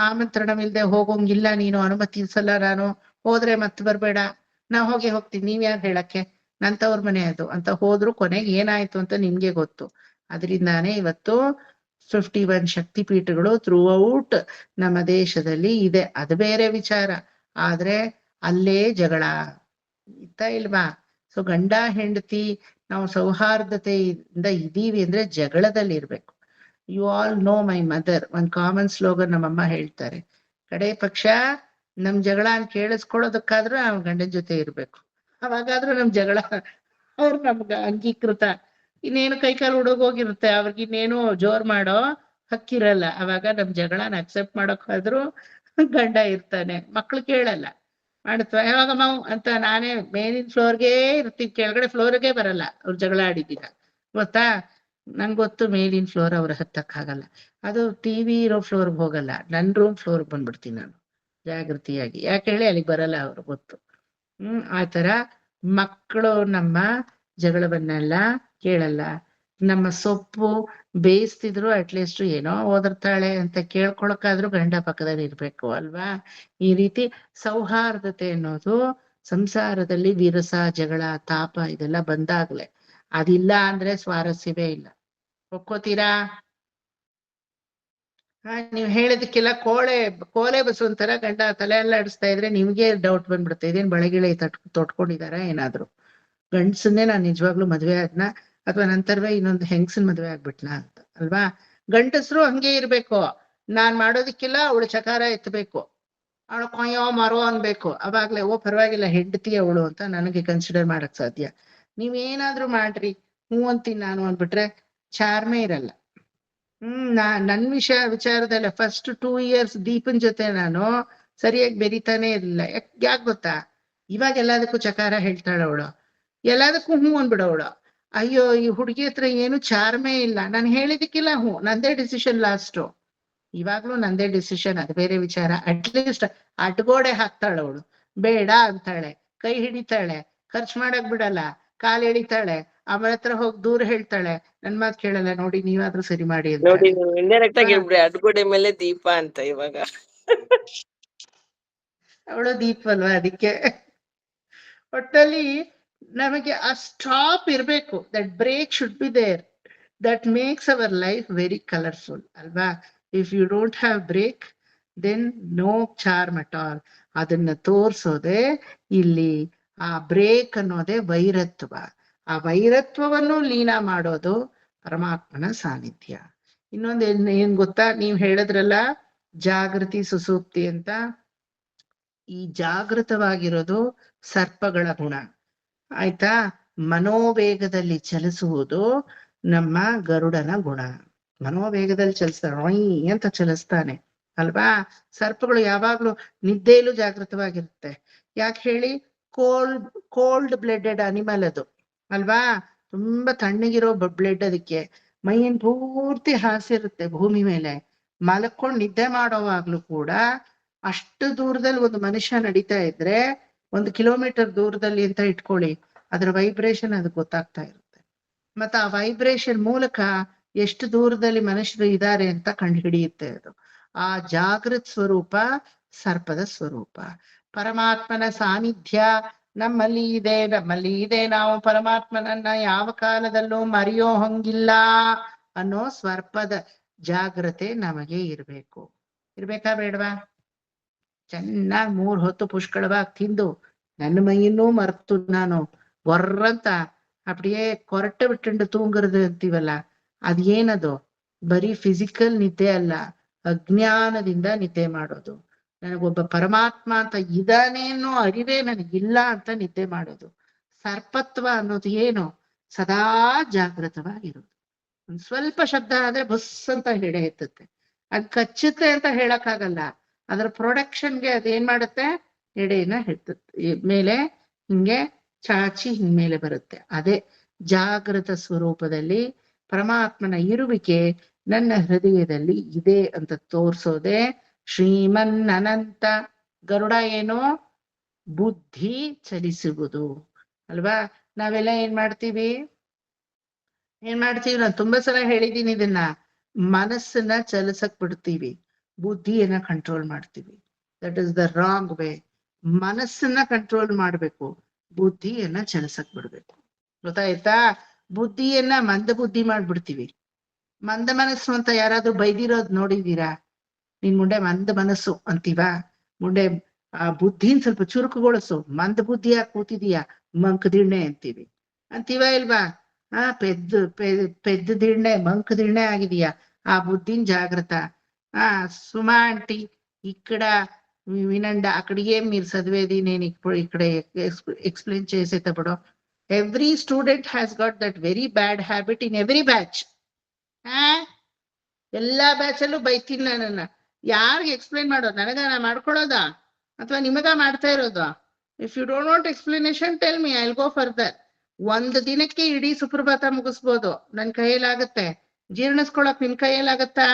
ಆಮಂತ್ರಣವಿಲ್ದೆ ಹೋಗೋಂಗಿಲ್ಲ ನೀನು, ಅನುಮತಿಸಲ್ಲ ನಾನು, ಹೋದ್ರೆ ಮತ್ತೆ ಬರ್ಬೇಡ, ನಾ ಹೋಗ್ತೀನಿ, ನೀವ್ ಯಾರು ಹೇಳಕ್ಕೆ, ನಂತವ್ರ ಮನೆ ಅದು ಅಂತ ಹೋದ್ರು ಕೊನೆಗೆ ಏನಾಯ್ತು ಅಂತ ನಿಮ್ಗೆ ಗೊತ್ತು. ಅದರಿಂದಾನೇ ಇವತ್ತು 51 ಶಕ್ತಿಪೀಠಗಳು ಥ್ರೂ ಔಟ್ ನಮ್ಮ ದೇಶದಲ್ಲಿ ಇದೆ. ಅದು ಬೇರೆ ವಿಚಾರ. ಆದ್ರೆ ಅಲ್ಲೇ ಜಗಳ ಇತ್ತ ಇಲ್ವಾ? ಸೊ ಗಂಡ ಹೆಂಡತಿ ನಾವು ಸೌಹಾರ್ದತೆಯಿಂದ ಇದೀವಿ ಅಂದ್ರೆ ಜಗಳದಲ್ಲಿ ಇರ್ಬೇಕು. You all know my mother, ಒಂದ್ ಕಾಮನ್ ಸ್ಲೋಗನ್ ನಮ್ಮಮ್ಮ ಹೇಳ್ತಾರೆ, ಕಡೆ ಪಕ್ಷ ನಮ್ ಜಗಳ ಕೇಳಿಸ್ಕೊಳ್ಳೋದಕ್ಕಾದ್ರೂ ನಾವು ಗಂಡನ ಜೊತೆ ಇರ್ಬೇಕು, ಅವಾಗಾದ್ರೂ ನಮ್ ಜಗಳ ಅವ್ರು ನಮ್ಗ ಅಂಗೀಕೃತ. ಇನ್ನೇನು ಕೈಕಾಲು ಹುಡುಗೋಗಿರುತ್ತೆ, ಅವ್ರಿಗಿನ್ನೇನು ಜೋರ್ ಮಾಡೋ ಹಕ್ಕಿರಲ್ಲ. ಅವಾಗ ನಮ್ ಜಗಳನ ಅಕ್ಸೆಪ್ಟ್ ಮಾಡೋಕಾದ್ರೂ ಗಂಡ ಇರ್ತಾನೆ. ಮಕ್ಳು ಕೇಳಲ್ಲ, ಮಾಡ್ತವ ಯಾವಾಗ ಮಾವು ಅಂತ ನಾನೇ ಮೇಲಿನ ಫ್ಲೋರ್ಗೆ ಇರ್ತೀನಿ, ಕೆಳಗಡೆ ಫ್ಲೋರ್ಗೆ ಬರಲ್ಲ ಅವ್ರು ಜಗಳ ಆಡಿದ್ದೀರ ಗೊತ್ತಾ. ನಂಗೆ ಗೊತ್ತು ಮೇಲಿನ ಫ್ಲೋರ್ ಅವ್ರ ಹತ್ತಕ್ಕಾಗಲ್ಲ, ಅದು ಟಿವಿ ಇರೋ ಫ್ಲೋರ್ಗೆ ಹೋಗಲ್ಲ, ನನ್ ರೂಮ್ ಫ್ಲೋರ್ಗೆ ಬಂದ್ಬಿಡ್ತೀನಿ ನಾನು ಜಾಗೃತಿಯಾಗಿ. ಯಾಕೆ ಹೇಳಿ, ಅಲ್ಲಿಗೆ ಬರಲ್ಲ ಅವ್ರು, ಗೊತ್ತು. ಆತರ ಮಕ್ಕಳು ನಮ್ಮ ಜಗಳವನ್ನೆಲ್ಲ ಕೇಳಲ್ಲ. ನಮ್ಮ ಸೊಪ್ಪು ಬೇಯಿಸ್ತಿದ್ರು ಅಟ್ಲೀಸ್ಟ್ ಏನೋ ಓದಿರ್ತಾಳೆ ಅಂತ ಕೇಳ್ಕೊಳಕಾದ್ರೂ ಗಂಡ ಪಕ್ಕದಲ್ಲಿ ಇರ್ಬೇಕು ಅಲ್ವಾ? ಈ ರೀತಿ ಸೌಹಾರ್ದತೆ ಅನ್ನೋದು ಸಂಸಾರದಲ್ಲಿ ವಿರಸ, ಜಗಳ, ತಾಪ ಇದೆಲ್ಲ ಬಂದಾಗ್ಲೆ. ಅದಿಲ್ಲ ಅಂದ್ರೆ ಸ್ವಾರಸ್ಯವೇ ಇಲ್ಲ. ಒಪ್ಕೋತೀರಾ? ನೀವ್ ಹೇಳಿದಕ್ಕೆಲ್ಲ ಕೋಲೆ ಬಸವಂತರ ಗಂಡ ತಲೆ ಎಲ್ಲ ಆಡಿಸ್ತಾ ಇದ್ರೆ ನಿಮ್ಗೆ ಡೌಟ್ ಬಂದ್ಬಿಡುತ್ತೆ, ಇದೇನ್ ಬಳಗಿಳೆ ತೊಟ್ಕೊಂಡಿದಾರ ಏನಾದ್ರು. ಗಂಡ್ಸನ್ನೇ ನಾನ್ ನಿಜವಾಗ್ಲೂ ಮದ್ವೆ ಆದ್ನ ಅಥವಾ ನಂತರವೇ ಇನ್ನೊಂದು ಹೆಂಗಸನ್ ಮದ್ವೆ ಆಗ್ಬಿಟ್ನಾ ಅಂತ ಅಲ್ವಾ? ಗಂಡಸ್ರು ಹಂಗೆ ಇರ್ಬೇಕು, ನಾನ್ ಮಾಡೋದಿಕ್ಕೆಲ್ಲ ಅವಳು ಚಕಾರ ಎತ್ತಬೇಕು, ಅವಳು ಕೊಯ್ಯೋ ಮರೋ ಅನ್ಬೇಕು, ಅವಾಗ್ಲೇ ಓ ಪರವಾಗಿಲ್ಲ ಹೆಂಡತಿ ಅವಳು ಅಂತ ನನಗೆ ಕನ್ಸಿಡರ್ ಮಾಡಕ್ ಸಾಧ್ಯ. ನೀವೇನಾದ್ರೂ ಮಾಡ್ರಿ, ಅಂತೀನಿ ನಾನು ಅಂದ್ಬಿಟ್ರೆ ಚಾರ್ಮೆ ಇರಲ್ಲ. ನನ್ ವಿಚಾರದಲ್ಲ ಫಸ್ಟ್ 2 years ದೀಪನ್ ಜೊತೆ ನಾನು ಸರಿಯಾಗಿ ಬೆರಿತಾನೆ ಇರ್ಲಿಲ್ಲ. ಯಾಕೆ ಗೊತ್ತಾ? ಇವಾಗ ಎಲ್ಲದಕ್ಕೂ ಚಕಾರ ಹೇಳ್ತಾಳ ಅವಳು, ಎಲ್ಲದಕ್ಕೂ ಅಂದ್ಬಿಡವಳು. ಅಯ್ಯೋ ಈ ಹುಡುಗಿ ಹತ್ರ ಏನು ಚಾರ್ಮೆ ಇಲ್ಲ, ನಾನು ಹೇಳಿದಕ್ಕಿಲ್ಲ ನಂದೇ ಡಿಸಿಷನ್ ಲಾಸ್ಟು. ಇವಾಗ್ಲೂ ನಂದೇ ಡಿಸಿಷನ್, ಅದು ಬೇರೆ ವಿಚಾರ. ಅಟ್ಲೀಸ್ಟ್ ಅಡ್ಗೋಡೆ ಹಾಕ್ತಾಳ ಅವಳು, ಬೇಡ ಅಂತಾಳೆ, ಕೈ ಹಿಡಿತಾಳೆ, ಖರ್ಚು ಮಾಡಕ್ ಬಿಡಲ್ಲ, ಕಾಲ್ ಎಳಿತಾಳೆ, ಅವಳ ಹತ್ರ ಹೋಗಿ ದೂರ ಹೇಳ್ತಾಳೆ, ನನ್ ಮಾತ್ ಕೇಳಲ್ಲ, ನೋಡಿ ನೀವಾದ್ರೂ ಸರಿ ಮಾಡಿ ಅಂತ. ನೋಡಿ ಇಂಡೈರೆಕ್ಟ್ ಆಗಿ ಹೇಳ್ಬಿಡಿ, ಅಡ್ಗೋಡೆ ಮೇಲೆ ದೀಪ ಅಂತ ಇವಾಗ. ಅವಳು ದೀಪ ಅಲ್ವಾ, ಅದಕ್ಕೆ ಒಟ್ಟಲ್ಲಿ ನಮಗೆ ಆ ಸ್ಟಾಪ್ ಇರ್ಬೇಕು. That break should be there, that makes our life very colourful ಅಲ್ವಾ? If you don't have break then no charm at all. ಅದನ್ನ ತೋರ್ಸೋದೆ ಇಲ್ಲಿ ಆ ಬ್ರೇಕ್ ಅನ್ನೋದೇ ವೈರತ್ವ. ಆ ವೈರತ್ವವನ್ನು ಲೀನ ಮಾಡೋದು ಪರಮಾತ್ಮನ ಸಾನ್ನಿಧ್ಯ. ಇನ್ನೊಂದು ಏನ್ ಗೊತ್ತಾ, ನೀವ್ ಹೇಳಿದ್ರಲ್ಲ ಜಾಗೃತಿ ಸುಸೂಕ್ತಿ ಅಂತ. ಈ ಜಾಗೃತವಾಗಿರೋದು ಸರ್ಪಗಳ ಗುಣ ಆಯ್ತಾ. ಮನೋವೇಗದಲ್ಲಿ ಚಲಿಸುವುದು ನಮ್ಮ ಗರುಡನ ಗುಣ. ಮನೋವೇಗದಲ್ಲಿ ಚಲಿಸ್ತಾನೆ, ಅಂತ ಚಲಿಸ್ತಾನೆ ಅಲ್ವಾ? ಸರ್ಪಗಳು ಯಾವಾಗ್ಲೂ ನಿದ್ದೆಯಲ್ಲೂ ಜಾಗೃತವಾಗಿರುತ್ತೆ. ಯಾಕೆ ಹೇಳಿ? ಕೋಲ್ಡ್ ಬ್ಲಡೆಡ್ ಅನಿಮಲ್ ಅದು ಅಲ್ವಾ? ತುಂಬಾ ತಣ್ಣಗಿರೋ ಬ್ಲಡ್, ಅದಕ್ಕೆ ಮೈಯನ್ ಪೂರ್ತಿ ಹಾಸಿರುತ್ತೆ ಭೂಮಿ ಮೇಲೆ. ಮಲ್ಕೊಂಡ್ ನಿದ್ದೆ ಮಾಡೋವಾಗ್ಲೂ ಕೂಡ ಅಷ್ಟು ದೂರದಲ್ಲಿ ಒಂದು ಮನುಷ್ಯ ನಡೀತಾ ಇದ್ರೆ 1 ಕಿಲೋಮೀಟರ್ ದೂರದಲ್ಲಿ ಅಂತ ಇಟ್ಕೊಳ್ಳಿ, ಅದ್ರ ವೈಬ್ರೇಷನ್ ಅದು ಗೊತ್ತಾಗ್ತಾ ಇರುತ್ತೆ. ಮತ್ತೆ ಆ ವೈಬ್ರೇಷನ್ ಮೂಲಕ ಎಷ್ಟು ದೂರದಲ್ಲಿ ಮನುಷ್ಯರು ಇದ್ದಾರೆ ಅಂತ ಕಂಡುಹಿಡಿಯುತ್ತೆ ಅದು. ಆ ಜಾಗೃತ್ ಸ್ವರೂಪ ಸರ್ಪದ ಸ್ವರೂಪ. ಪರಮಾತ್ಮನ ಸಾನ್ನಿಧ್ಯ ನಮ್ಮಲ್ಲಿ ಇದೆ. ನಾವು ಪರಮಾತ್ಮನನ್ನ ಯಾವ ಕಾಲದಲ್ಲೂ ಮರೆಯೋ ಹಂಗಿಲ್ಲ ಅನ್ನೋ ಸ್ವರ್ಪದ ಜಾಗ್ರತೆ ನಮಗೆ ಇರ್ಬೇಕು. ಇರ್ಬೇಕಾ ಬೇಡವಾ? ಚೆನ್ನಾಗ್ 3 ಹೊತ್ತು ಪುಷ್ಕಳವಾಗಿ ತಿಂದು ನನ್ನ ಮೈಯನ್ನೂ ಮರ್ತು ನಾನು ವರ್ರಂತ அப்படியே ಕೊರಟೆ ಬಿಟ್ಟು ತೂಂಗರದು ಅಂತೀವಲ್ಲ, ಅದೇನದು? ಬರೀ ಫಿಸಿಕಲ್ ನಿದ್ದೆ ಅಲ್ಲ, ಅಜ್ಞಾನದಿಂದ ನಿದ್ದೆ ಮಾಡೋದು. ನನಗೊಬ್ಬ ಪರಮಾತ್ಮ ಅಂತ ಇದಾನೆ ಅನ್ನೋ ಅರಿವೇ ನನಗಿಲ್ಲ ಅಂತ ನಿದ್ದೆ ಮಾಡೋದು. ಸರ್ಪತ್ವ ಅನ್ನೋದು ಏನು? ಸದಾ ಜಾಗೃತವಾಗಿರೋದು. ಒಂದ್ ಸ್ವಲ್ಪ ಶಬ್ದ ಆದ್ರೆ ಬಸ್ ಅಂತ ಹೆಡೆ ಎತ್ತುತ್ತೆ. ಅದ್ ಕಚ್ಚುತ್ತೆ ಅಂತ ಹೇಳಕ್ಕಾಗಲ್ಲ, ಅದರ ಪ್ರೊಡಕ್ಷನ್ಗೆ ಅದೇನ್ ಮಾಡುತ್ತೆ? ಎಡೆಯನ್ನ ಎತ್ತುತ್ತೆ ಮೇಲೆ, ಹಿಂಗೆ ಚಾಚಿ ಹಿಂದ್ಮೇಲೆ ಬರುತ್ತೆ. ಅದೇ ಜಾಗೃತ ಸ್ವರೂಪದಲ್ಲಿ ಪರಮಾತ್ಮನ ಇರುವಿಕೆ ನನ್ನ ಹೃದಯದಲ್ಲಿ ಇದೆ ಅಂತ ತೋರ್ಸೋದೆ ಶ್ರೀಮನ್ ಅನಂತ. ಗರುಡ ಏನು? ಬುದ್ಧಿ ಚಲಿಸುವುದು ಅಲ್ವಾ? ನಾವೆಲ್ಲ ಏನ್ ಮಾಡ್ತೀವಿ? ನಾನು ತುಂಬಾ ಸಲ ಹೇಳಿದೀನಿ ಇದನ್ನ. ಮನಸ್ಸನ್ನ ಚಲಿಸಕ್ ಬಿಡ್ತೀವಿ, ಬುದ್ಧಿಯನ್ನ ಕಂಟ್ರೋಲ್ ಮಾಡ್ತೀವಿ. That is the wrong way. ಮನಸ್ಸನ್ನ ಕಂಟ್ರೋಲ್ ಮಾಡ್ಬೇಕು, ಬುದ್ಧಿಯನ್ನ ಚಲಿಸಕ್ ಬಿಡ್ಬೇಕು. ಗೊತ್ತಾಯ್ತಾ? ಬುದ್ಧಿಯನ್ನ ಮಂದ ಬುದ್ಧಿ ಮಾಡ್ಬಿಡ್ತೀವಿ. ಮಂದ ಮನಸ್ಸು ಅಂತ ಯಾರಾದ್ರೂ ಬೈದಿರೋದ್ ನೋಡಿದೀರಾ? ನಿನ್ ಮುಂಡೆ ಮಂದ ಮನಸ್ಸು ಅಂತೀವಾ? ಮುಂಡೆ ಆ ಬುದ್ಧಿನ್ ಸ್ವಲ್ಪ ಚುರುಕುಗೊಳಿಸು, ಮಂದ ಬುದ್ಧಿ ಯಾಕೆ ಕೂತಿದೀಯಾ, ಮಂಕ ದಿಣ್ಣೆ ಅಂತೀವ ಇಲ್ವಾ? ಪೆದ್ದ ದಿಣ್ಣೆ, ಮಂಕ ದಿಣ್ಣೆ ಆಗಿದೀಯಾ, ಆ ಬುದ್ಧಿನ್ ಜಾಗ್ರತ. సుమా ఆంటీ ఇక్కడ వినండి, అక్కడికి మీరు చదివేది నేను ఇక్కడ ఎక్స్ప్లెయిన్ చేసేటప్పుడు every student has got that very bad habit in every batch. ಎಲ್ಲಾ ಬ್ಯಾಚ್ ಅಲ್ಲೂ ಬೈತೀನಿ ನನ್ನ. ಯಾರಿಗೆ ಎಕ್ಸ್ಪ್ಲೈನ್ ಮಾಡೋದು? ನನಗ ನಾ ಮಾಡ್ಕೊಳ್ಳೋದಾ ಅಥವಾ ನಿಮಗ ಮಾಡ್ತಾ ಇರೋದು? If you don't want explanation tell me, I will go further. ಒಂದು ದಿನಕ್ಕೆ ಇಡೀ ಸುಪ್ರಭಾತ ಮುಗಿಸ್ಬೋದು, ನನ್ ಕೈಯಲ್ಲಾಗತ್ತೆ. ಜೀರ್ಣಿಸ್ಕೊಳಕ್ ನಿಮ್ ಕೈಯಲ್ಲಾಗತ್ತಾ?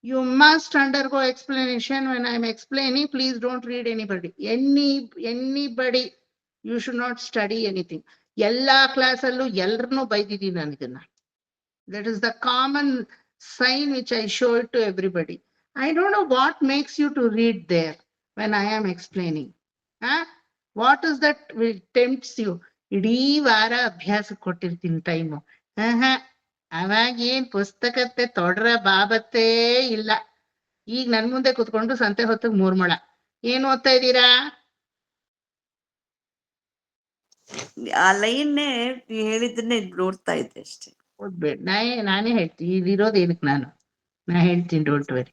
You must undergo explanation when I am explaining. Please don't read anybody. Anybody. You should not study anything. Ella class allu ellarnu baididini ನಾನು ಇದನ್ನ. That is the common sign which I show it to everybody. I don't know what makes you to read there when I am explaining. What is that which tempts you? ಇಡೀ ವಾರ ಅಭ್ಯಾಸ ಕೊಟ್ಟಿರ್ತೀನಿ time. ಅವಾಗ ಏನ್ ಪುಸ್ತಕತ್ತೆ ತೊಡ್ರ ಬಾಬತ್ತೇ ಇಲ್ಲ. ಈಗ ನನ್ ಮುಂದೆ ಕುತ್ಕೊಂಡು ಸಂತೆ ಹೊತ್ತಿಗೆ 3 ಮೊಳ ಏನ್ ಓದ್ತಾ ಇದ್ದೀರಾ? ಆ ಲೈನ್ನೇ ಹೇಳಿದ್ದನ್ನೇ ನೋಡ್ತಾ ಇದ್ದೆ ಅಷ್ಟೇ. ಓದ್ಬೇಡ, ನಾನೇ ಹೇಳ್ತೀನಿ. ಇಲ್ಲಿರೋದು ಏನಕ್ಕೆ ನಾ ಹೇಳ್ತೀನಿ, ಡೋಂಟ್ ವೆರಿ.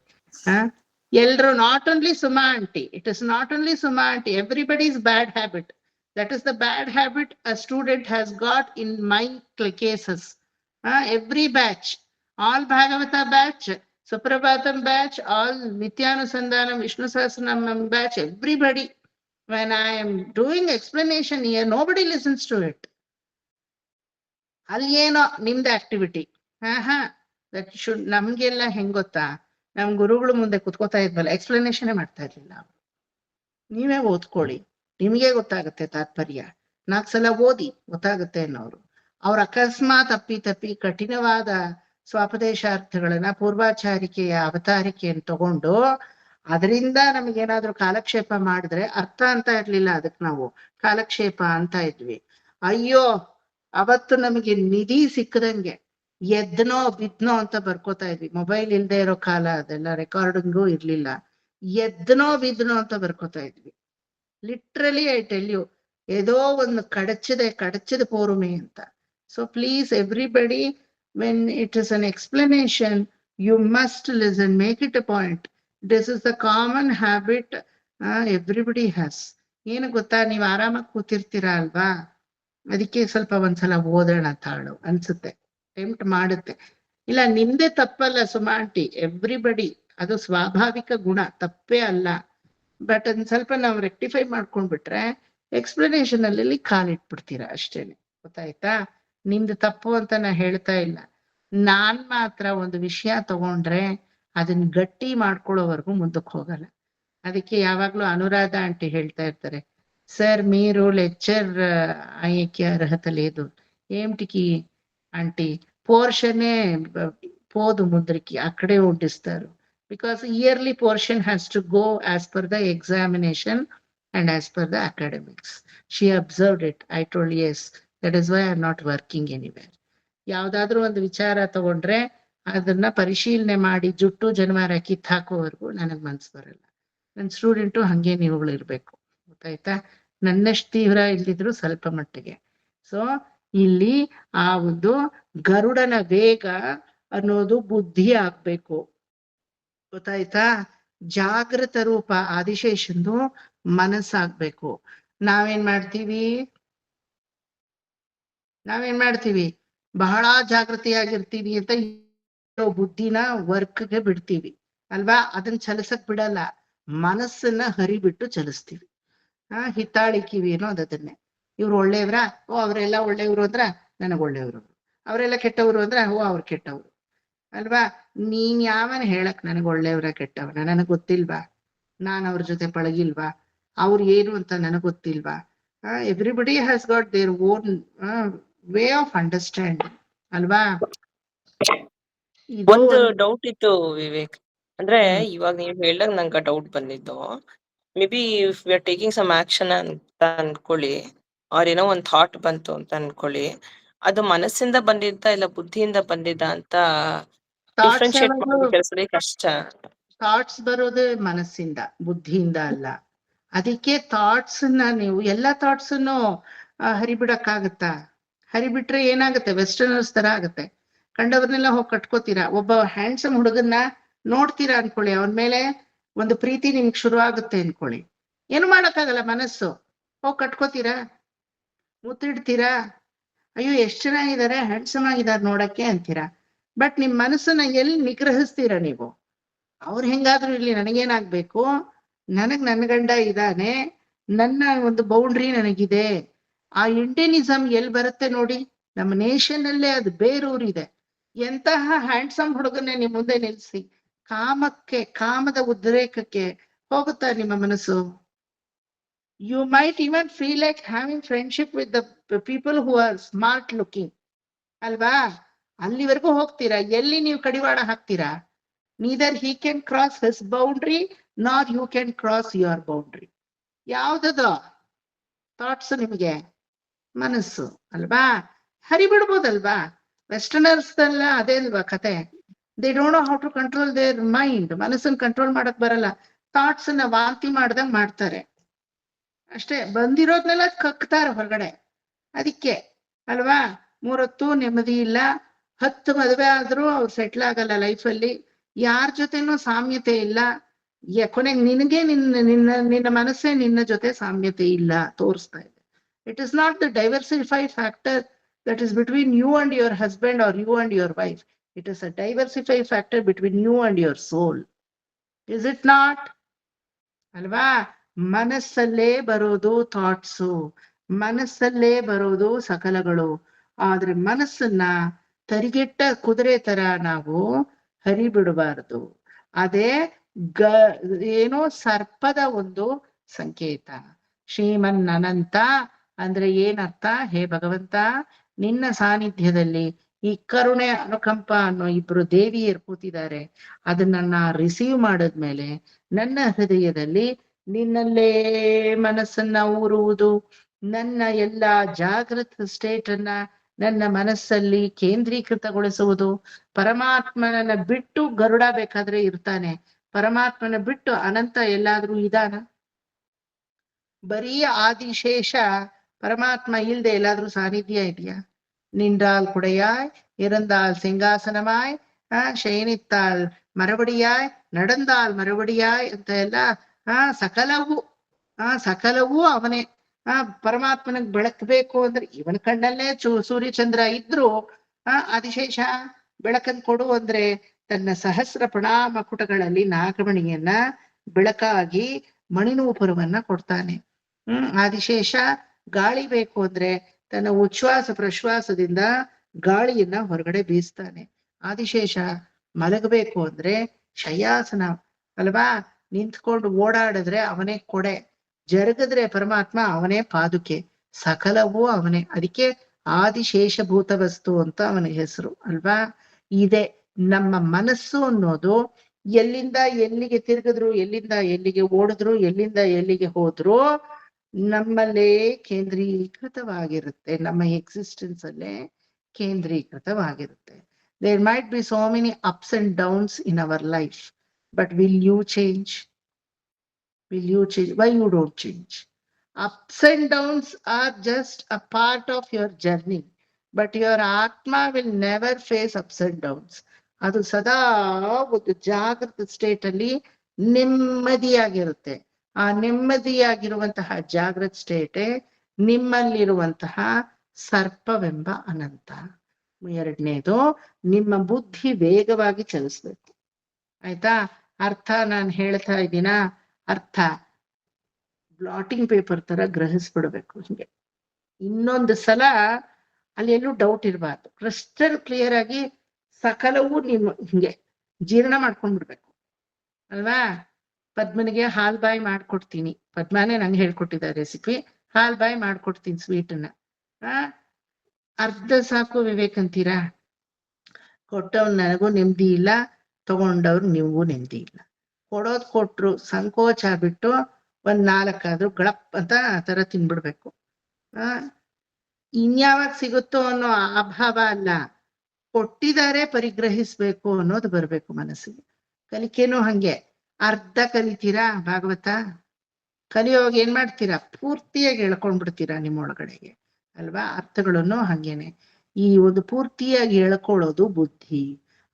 ಎಲ್ರು not only Suma aunty, it is not only Suma aunty, everybody's bad habit. That is the bad habit a student has got in my cases. Every batch, all Bhagavata batch, Suprabhatam batch, all Nityanusandhanam, Vishnu Sahasranam batch, everybody. When I am doing explanation here, nobody listens to it. Aliyeno nimda activity. That should namಗೆಲ್ಲ ಹೆಂಗ್ ಗೊತ್ತಾ? ನಮ್ ಗುರುಗಳು ಮುಂದೆ ಕುತ್ಕೋತಾ ಇದ್ವಲ್ಲ, explanation ಮಾಡ್ತಾ ಇರ್ಲಿಲ್ಲ. ನೀವೇ ಓದ್ಕೊಳ್ಳಿ, ನಿಮ್ಗೆ ಗೊತ್ತಾಗುತ್ತೆ ತಾತ್ಪರ್ಯ. 4 ಸಲ ಓದಿ ಗೊತ್ತಾಗುತ್ತೆ ಅನ್ನೋರು. ಅವ್ರ ಅಕಸ್ಮಾತ್ ತಪ್ಪಿ ಕಠಿಣವಾದ ಸ್ವಾಪದೇಶಾರ್ಥಗಳನ್ನ, ಪೂರ್ವಾಚಾರಿಕೆಯ ಅವತಾರಿಕೆಯನ್ನು ತಗೊಂಡು ಅದರಿಂದ ನಮಗೇನಾದ್ರೂ ಕಾಲಕ್ಷೇಪ ಮಾಡಿದ್ರೆ ಅರ್ಥ ಅಂತ ಇರ್ಲಿಲ್ಲ, ಅದಕ್ಕೆ ನಾವು ಕಾಲಕ್ಷೇಪ ಅಂತ ಇದ್ವಿ. ಅಯ್ಯೋ, ಅವತ್ತು ನಮಗೆ ನಿಧಿ ಸಿಕ್ಕದಂಗೆ ಎದ್ನೋ ಬಿದ್ನೋ ಅಂತ ಬರ್ಕೋತಾ ಇದ್ವಿ. ಮೊಬೈಲ್ ಇಲ್ದೇ ಇರೋ ಕಾಲ, ಅದೆಲ್ಲ ರೆಕಾರ್ಡಿಂಗು ಇರ್ಲಿಲ್ಲ. ಎದ್ನೋ ಬಿದ್ನೋ ಅಂತ ಬರ್ಕೋತಾ ಇದ್ವಿ. ಲಿಟ್ರಲಿ ಐ ಟೆಲ್ ಯು, ಏದೋ ಒಂದು ಕಡಚಿದ ಪೋರುಮೆ ಅಂತ. So please, everybody, when it is an explanation, you must listen, make it a point. This is the common habit everybody has. ಏನು ಗೊತ್ತಾ, ನೀವು ಆರಾಮಾಗಿ ಕೂತಿರ್ತೀರಾ ಅಲ್ವಾ, ಅದಕ್ಕೆ ಸ್ವಲ್ಪ ಒಂದ್ಸಲ ಓದೋಣ ತಾಳು ಅನ್ಸುತ್ತೆ, ಟೆಂಪ್ಟ್ ಮಾಡುತ್ತೆ. ಇಲ್ಲ, ನಿಮ್ದೇ ತಪ್ಪಲ್ಲ ಸುಮಾ ಆಂಟಿ, ಎವ್ರಿಬಡಿ, ಅದು ಸ್ವಾಭಾವಿಕ ಗುಣ, ತಪ್ಪೇ ಅಲ್ಲ. ಬಟ್ ಅದನ್ನ ಸ್ವಲ್ಪ ನಾವು ರೆಕ್ಟಿಫೈ ಮಾಡ್ಕೊಂಡ್ಬಿಟ್ರೆ ಎಕ್ಸ್ಪ್ಲನೇಷನ್ ಅಲ್ಲಿ ಕಾಲಿಟ್ಬಿಡ್ತೀರಾ ಅಷ್ಟೇನೆ. ಗೊತ್ತಾಯ್ತಾ? ನಿಮ್ದು ತಪ್ಪು ಅಂತ ನಾ ಹೇಳ್ತಾ ಇಲ್ಲ. ನಾನ್ ಮಾತ್ರ ಒಂದು ವಿಷಯ ತಗೊಂಡ್ರೆ ಅದನ್ನ ಗಟ್ಟಿ ಮಾಡ್ಕೊಳ್ಳೋವರೆಗೂ ಮುಂದಕ್ಕೆ ಹೋಗಲ್ಲ. ಅದಕ್ಕೆ ಯಾವಾಗ್ಲೂ ಅನುರಾಧ ಆಂಟಿ ಹೇಳ್ತಾ ఇర్తారు, సార్ మీరు లెక్చర్ అయ్యేకి అర్హత లేదు, ఏమిటికి ఆంటీ, పోర్షనే పోదు ముందరికి, అక్కడే ఉండిస్తారు. Because yearly portion has to go as per the examination and as per the academics. She observed it. I told yes, that is why I am not working anywhere. ಯಾವ್ದಾದ್ರು ಒಂದು ವಿಚಾರ ತಗೊಂಡ್ರೆ ಅದನ್ನ ಪರಿಶೀಲನೆ ಮಾಡಿ ಜುಟ್ಟು ಜನವಾರ ಕಿತ್ ಹಾಕೋವರೆಗೂ ನನಗ್ ಮನ್ಸು ಬರಲ್ಲ. ನನ್ನ ಸ್ಟೂಡೆಂಟು ಹಂಗೆ ನೀವುಗಳು ಇರ್ಬೇಕು. ಗೊತ್ತಾಯ್ತಾ? ನನ್ನಷ್ಟು ತೀವ್ರ ಇಲ್ದಿದ್ರು ಸ್ವಲ್ಪ ಮಟ್ಟಿಗೆ. ಸೊ ಇಲ್ಲಿ ಆ ಒಂದು ಗರುಡನ ವೇಗ ಅನ್ನೋದು ಬುದ್ಧಿ ಆಗ್ಬೇಕು. ಗೊತ್ತಾಯ್ತಾ? ಜಾಗೃತ ರೂಪ ಆದಿಶೇಷಂದು ಮನಸ್ಸಾಗ್ಬೇಕು. ನಾವೇನ್ ಮಾಡ್ತೀವಿ, ಬಹಳ ಜಾಗೃತಿಯಾಗಿರ್ತೀವಿ ಅಂತ ಬುದ್ಧಿನ ವರ್ಕ್ಗೆ ಬಿಡ್ತೀವಿ ಅಲ್ವಾ? ಅದನ್ನ ಚಲಿಸಕ್ ಬಿಡಲ್ಲ, ಮನಸ್ಸನ್ನ ಹರಿಬಿಟ್ಟು ಚಲಿಸ್ತೀವಿ. ಹಿತ್ತಾಳಿಕಿವಿ ಅನ್ನೋದು ಅದನ್ನೇ. ಇವ್ರು ಒಳ್ಳೆಯವ್ರ, ಓ ಅವರೆಲ್ಲ ಒಳ್ಳೆಯವ್ರು ಅಂದ್ರ ನನಗ್ ಒಳ್ಳೆಯವ್ರು, ಅವರೆಲ್ಲ ಕೆಟ್ಟವ್ರು ಅಂದ್ರ ಓ ಅವ್ರು ಕೆಟ್ಟವ್ರು. ಅಲ್ವಾ? ನೀನ್ ಯಾವನ್ ಹೇಳಕ್ ನನಗ್ ಒಳ್ಳೆಯವ್ರ ಕೆಟ್ಟವನ ನನಗ್ ಗೊತ್ತಿಲ್ವಾ? ನಾನ್ ಅವ್ರ ಜೊತೆ ಪಳಗಿಲ್ವಾ? ಅವ್ರು ಏನು ಅಂತ ನನಗ್ ಗೊತ್ತಿಲ್ವಾ? Everybody has got their own way of understanding ಅಲ್ವಾ? ಇದು ಒಂದು ಡೌಟ್ ಇತ್ತು ವಿವೇಕ್, ಅಂದ್ರೆ ಹ್ಮ್. ಇವಾಗ ನೀವ್ ಹೇಳ್ದಾಗ ನಂಗೆ ಡೌಟ್ ಬಂದಿದ್ದು, maybe if we are taking some action ಅಂತ ಅನ್ಕೊಳ್ಳಿ, ಅವ್ರ ಏನೋ ಒಂದ್ ಥಾಟ್ ಬಂತು ಅಂತ ಅನ್ಕೊಳ್ಳಿ, ಅದು ಮನಸ್ಸಿಂದ ಬಂದಿದ್ದ ಇಲ್ಲ ಬುದ್ಧಿಯಿಂದ ಬಂದಿದ್ದ ಅಂತ ಥಾಟ್ಸ್ ಡಿಫ್ರೆನ್ಶಿಯೇಟ್ ಮಾಡೋದು ಕೆಲಸದಲ್ಲಿ ಕಷ್ಟ. ಥಾಟ್ಸ್ ಬರೋದೇ ಮನಸ್ಸಿಂದ, ಬುದ್ಧಿಯಿಂದ ಅಲ್ಲ. ಅದಕ್ಕೆ ಥಾಟ್ಸ್ ನೀವು ಎಲ್ಲಾ ಥಾಟ್ಸ್ ಹರಿಬಿಡಕ್ಕಾಗತ್ತಾ? ಹರಿಬಿಟ್ರೆ ಏನಾಗುತ್ತೆ? ವೆಸ್ಟರ್ನರ್ಸ್ ತರ ಆಗತ್ತೆ. ಕಂಡವ್ರನ್ನೆಲ್ಲ ಹೋಗಿ ಕಟ್ಕೋತೀರಾ. ಒಬ್ಬ ಹ್ಯಾಂಡ್ಸಮ್ ಹುಡುಗನ್ನ ನೋಡ್ತೀರಾ ಅನ್ಕೊಳ್ಳಿ, ಅವನ ಮೇಲೆ ಒಂದು ಪ್ರೀತಿ ನಿಮ್ಗೆ ಶುರು ಆಗುತ್ತೆ ಅನ್ಕೊಳ್ಳಿ, ಏನು ಮಾಡಕ್ಕಾಗಲ್ಲ, ಮನಸ್ಸು ಹೋಗಿ ಕಟ್ಕೋತೀರಾ, ಮುತ್ತಿಡ್ತೀರಾ, ಅಯ್ಯೋ ಎಷ್ಟ್ ಚೆನ್ನಾಗಿದ್ದಾರೆ, ಹ್ಯಾಂಡ್ಸಮ್ ಆಗಿದ್ದಾರೆ ನೋಡಕ್ಕೆ ಅಂತೀರಾ. ಬಟ್ ನಿಮ್ ಮನಸ್ಸನ್ನ ಎಲ್ಲಿ ನಿಗ್ರಹಿಸ್ತೀರಾ ನೀವು? ಅವ್ರು ಹೆಂಗಾದ್ರೂ ಇಲ್ಲಿ ನನಗೇನಾಗ್ಬೇಕು, ನನ್ನ ಗಂಡ ಇದ್ದಾನೆ, ನನ್ನ ಒಂದು ಬೌಂಡ್ರಿ ನನಗಿದೆ. ಆ ಇಂಡಿಯನಿಸಮ್ ಎಲ್ಲಿ ಬರುತ್ತೆ ನೋಡಿ, ನಮ್ಮ ನೇಷನ್ ಅಲ್ಲೇ ಅದು ಬೇರೂರಿದೆ. ಎಂತಹ ಹ್ಯಾಂಡ್ಸಮ್ ಹುಡುಗನ್ನೇ ನಿಮ್ ಮುಂದೆ ನಿಲ್ಸಿ ಕಾಮಕ್ಕೆ, ಕಾಮದ ಉದ್ರೇಕಕ್ಕೆ ಹೋಗುತ್ತಾ ನಿಮ್ಮ ಮನಸ್ಸು? You might even feel like having friendship with the people who are smart looking ಅಲ್ವಾ? ಅಲ್ಲಿವರೆಗೂ ಹೋಗ್ತೀರಾ. ಎಲ್ಲಿ ನೀವು ಕಡಿವಾಣ ಹಾಕ್ತೀರಾ? Neither he can cross his boundary not you can cross your boundary. ಯಾವ್ದದ ಥಾಟ್ಸ್ ನಿಮಗೆ? ಮನಸ್ಸು ಅಲ್ವಾ? ಹರಿಬಿಡ್ಬೋದಲ್ವಾ? ವೆಸ್ಟರ್ನರ್ಸ್ ಎಲ್ಲ ಅದೇ ಅಲ್ವಾ ಕತೆ. They don't know how to control their mind. ಮನಸ್ಸನ್ನ ಕಂಟ್ರೋಲ್ ಮಾಡಕ್ ಬರಲ್ಲ. ಥಾಟ್ಸ್ ನ ವಾಂತಿ ಮಾಡ್ದಂಗ್ ಮಾಡ್ತಾರೆ ಅಷ್ಟೇ. ಬಂದಿರೋದ್ನೆಲ್ಲ ಕಕ್ತಾರೆ ಹೊರಗಡೆ. ಅದಕ್ಕೆ ಅಲ್ವಾ 3 ಹೊತ್ತು ನೆಮ್ಮದಿ ಇಲ್ಲ. 10 ಮದುವೆ ಆದ್ರೂ ಅವ್ರು ಸೆಟ್ಲ್ ಆಗಲ್ಲ ಲೈಫಲ್ಲಿ. ಯಾರ ಜೊತೆನೂ ಸಾಮ್ಯತೆ ಇಲ್ಲ. ಕೊನೆಗೆ ನಿನಗೆ ನಿನ್ನ ಮನಸ್ಸೇ ನಿನ್ನ ಜೊತೆ ಸಾಮ್ಯತೆ ಇಲ್ಲ ತೋರಿಸ್ತಾ ಇದೆ. It is not the diversified factor that is between you and your husband or you and your wife. It is a diversified factor between you and your soul. Is it not? ಅಲ್ವಾ? ಮನಸ್ಸಲ್ಲೇ ಬರೋದು thoughts, ಮನಸ್ಸಲ್ಲೇ ಬರೋದು ಸಕಲಗಳು. ಆದ್ರೆ ಮನಸ್ಸನ್ನ ತರಿಗೆಟ್ಟ ಕುದುರೆ ತರ ನಾವು ಹರಿಬಿಡಬಾರದು. ಅದೇ ಏನೋ ಸರ್ಪದ ಒಂದು ಸಂಕೇತ. ಶ್ರೀಮನ್ ಅನಂತ ಅಂದ್ರೆ ಏನರ್ಥ? ಹೇ ಭಗವಂತ, ನಿನ್ನ ಸಾನ್ನಿಧ್ಯದಲ್ಲಿ ಈ ಕರುಣೆ ಅನುಕಂಪ ಅನ್ನೋ 2 ದೇವಿಯರು ಕೂತಿದ್ದಾರೆ. ಅದನ್ನ ರಿಸೀವ್ ಮಾಡಿದ್ಮೇಲೆ ನನ್ನ ಹೃದಯದಲ್ಲಿ ನಿನ್ನಲ್ಲೇ ಮನಸ್ಸನ್ನ ಊರುವುದು, ನನ್ನ ಎಲ್ಲ ಜಾಗೃತ ಸ್ಟೇಟ್ ಅನ್ನ ನನ್ನ ಮನಸ್ಸಲ್ಲಿ ಕೇಂದ್ರೀಕೃತಗೊಳಿಸುವುದು. ಪರಮಾತ್ಮನನ್ನ ಬಿಟ್ಟು ಗರುಡ ಬೇಕಾದ್ರೆ ಇರ್ತಾನೆ, ಪರಮಾತ್ಮನ ಬಿಟ್ಟು ಅನಂತ ಎಲ್ಲಾದ್ರೂ ಇದಾನ? ಬರೀ ಆದಿಶೇಷ ಪರಮಾತ್ಮ ಇಲ್ದೆ ಎಲ್ಲಾದ್ರೂ ಸಾನ್ನಿಧ್ಯ ಇದೆಯಾ? நின்றால் குடையாய், இருந்தால் ಸಿಂಹಾಸನಮಾಯ್, ಶಯನಿತ್ತಾಲ್ ಮರವಡಿಯಾಯ್, ನಡೆந்தாಲ್ ಮರವಡಿಯಾಯ್ ಅಂತ ಎಲ್ಲ ಸಕಲವೂ ಅವನೇ. ಪರಮಾತ್ಮನಿಗೆ ಬೆಳಕಬೇಕು ಅಂದ್ರೆ ಇವನ ಕಣ್ಣಲ್ಲೇ ಸೂರ್ಯಚಂದ್ರ ಇದ್ರು ಆದಿಶೇಷ ಬೆಳಕನ್ ಕೊಡು ಅಂದ್ರೆ ತನ್ನ ಸಹಸ್ರ ಪ್ರಣಾಮ ಕುಟಗಳಲ್ಲಿ ನಾಗಮಣಿಯನ್ನ ಬೆಳಕಾಗಿ ಮಣಿನೂಪುರವನ್ನ ಕೊಡ್ತಾನೆ. ಆದಿಶೇಷ ಗಾಳಿ ಬೇಕು ಅಂದ್ರೆ ತನ್ನ ಉಚ್ಛ್ವಾಸ ಪ್ರಶ್ವಾಸದಿಂದ ಗಾಳಿಯನ್ನ ಹೊರಗಡೆ ಬೀಸ್ತಾನೆ. ಆದಿಶೇಷ ಮಲಗಬೇಕು ಅಂದ್ರೆ ಶಯ್ಯಾಸನ ಅಲ್ವಾ? ನಿಂತ್ಕೊಂಡು ಓಡಾಡಿದ್ರೆ ಅವನೇ ಕೊಡೆ, ಜರುಗಿದ್ರೆ ಪರಮಾತ್ಮ ಅವನೇ ಪಾದುಕೆ, ಸಕಲವೂ ಅವನೇ. ಅದಕ್ಕೆ ಆದಿಶೇಷಭೂತ ವಸ್ತು ಅಂತ ಅವನ ಹೆಸರು ಅಲ್ವಾ? ಇದೆ ನಮ್ಮ ಮನಸ್ಸು ಅನ್ನೋದು. ಎಲ್ಲಿಂದ ಎಲ್ಲಿಗೆ ತಿರುಗಿದ್ರು, ಎಲ್ಲಿಂದ ಎಲ್ಲಿಗೆ ಓಡಿದ್ರು, ಎಲ್ಲಿಂದ ಎಲ್ಲಿಗೆ ಹೋದ್ರು ನಮ್ಮಲ್ಲೇ ಕೇಂದ್ರೀಕೃತವಾಗಿರುತ್ತೆ. ನಮ್ಮ ಎಕ್ಸಿಸ್ಟೆನ್ಸ್ ಅಲ್ಲೇ ಕೇಂದ್ರೀಕೃತವಾಗಿರುತ್ತೆ. There might be so many ups and downs in our life, but will you change? Will you change? Why you don't change? Ups and downs are just a part of your journey, but your Atma will never face ups and downs. ಅದು ಸದಾ ಒಂದು ಜಾಗೃತ state ಅಲ್ಲಿ ನೆಮ್ಮದಿಯಾಗಿರುತ್ತೆ. ಆ ನೆಮ್ಮದಿಯಾಗಿರುವಂತಹ ಜಾಗೃತ ಸ್ಟೇಟೇ ನಿಮ್ಮಲ್ಲಿರುವಂತಹ ಸರ್ಪವೆಂಬ ಅನಂತ. 2ನೇದು, ನಿಮ್ಮ ಬುದ್ಧಿ ವೇಗವಾಗಿ ಚಲಿಸ್ಬೇಕು. ಆಯ್ತಾ? ಅರ್ಥ ನಾನು ಹೇಳ್ತಾ ಇದ್ದೀನ, ಅರ್ಥ ಬ್ಲಾಟಿಂಗ್ ಪೇಪರ್ ತರ ಗ್ರಹಿಸ್ಬಿಡ್ಬೇಕು. ಹಿಂಗೆ ಇನ್ನೊಂದು ಸಲ ಅಲ್ಲಿ ಎಲ್ಲೂ ಡೌಟ್ ಇರಬಾರ್ದು. ಕ್ರಿಸ್ಟಲ್ ಕ್ಲಿಯರ್ ಆಗಿ ಸಕಲವೂ ನೀನು ಹಿಂಗೆ ಜೀರ್ಣ ಮಾಡ್ಕೊಂಡ್ಬಿಡ್ಬೇಕು ಅಲ್ವಾ. ಪದ್ಮನಿಗೆ ಹಾಲ್ ಬಾಯಿ ಮಾಡ್ಕೊಡ್ತೀನಿ, ಪದ್ಮನೇ ನಂಗೆ ಹೇಳ್ಕೊಟ್ಟಿದ್ದಾರೆ ರೆಸಿಪಿ. ಹಾಲ್ ಬಾಯಿ ಮಾಡ್ಕೊಡ್ತೀನಿ ಸ್ವೀಟನ್ನ. ಅರ್ಧ ಸಾಕು ವಿವೇಕ್ ಅಂತೀರಾ? ಕೊಟ್ಟವ್ರು ನನಗೂ ನೆಮ್ಮದಿ ಇಲ್ಲ, ತಗೊಂಡವ್ರು ನಿಮ್ಗೂ ನೆಮ್ಮದಿ ಇಲ್ಲ. ಕೊಡೋದ್ ಕೊಟ್ರು ಸಂಕೋಚ ಬಿಟ್ಟು ಒಂದ್ 4 ಆದ್ರೂ ಗಳಪ್ ಅಂತ ಆ ತರ ತಿನ್ಬಿಡ್ಬೇಕು. ಇನ್ಯಾವಾಗ ಸಿಗುತ್ತೋ ಅನ್ನೋ ಅಭಾವ ಅಲ್ಲ, ಕೊಟ್ಟಿದ್ದಾರೆ ಪರಿಗ್ರಹಿಸ್ಬೇಕು ಅನ್ನೋದು ಬರ್ಬೇಕು ಮನಸ್ಸಿಗೆ. ಕಲಿಕೆನೂ ಹಂಗೆ, ಅರ್ಧ ಕಲಿತೀರಾ ಭಾಗವತ, ಕಲಿಯೋವಾಗ ಏನ್ ಮಾಡ್ತೀರಾ? ಪೂರ್ತಿಯಾಗಿ ಎಳ್ಕೊಂಡ್ಬಿಡ್ತೀರಾ ನಿಮ್ಮೊಳಗಡೆಗೆ ಅಲ್ವಾ. ಅರ್ಥಗಳನ್ನು ಹಂಗೇನೆ. ಈ ಒಂದು ಪೂರ್ತಿಯಾಗಿ ಎಳ್ಕೊಳ್ಳೋದು ಬುದ್ಧಿ.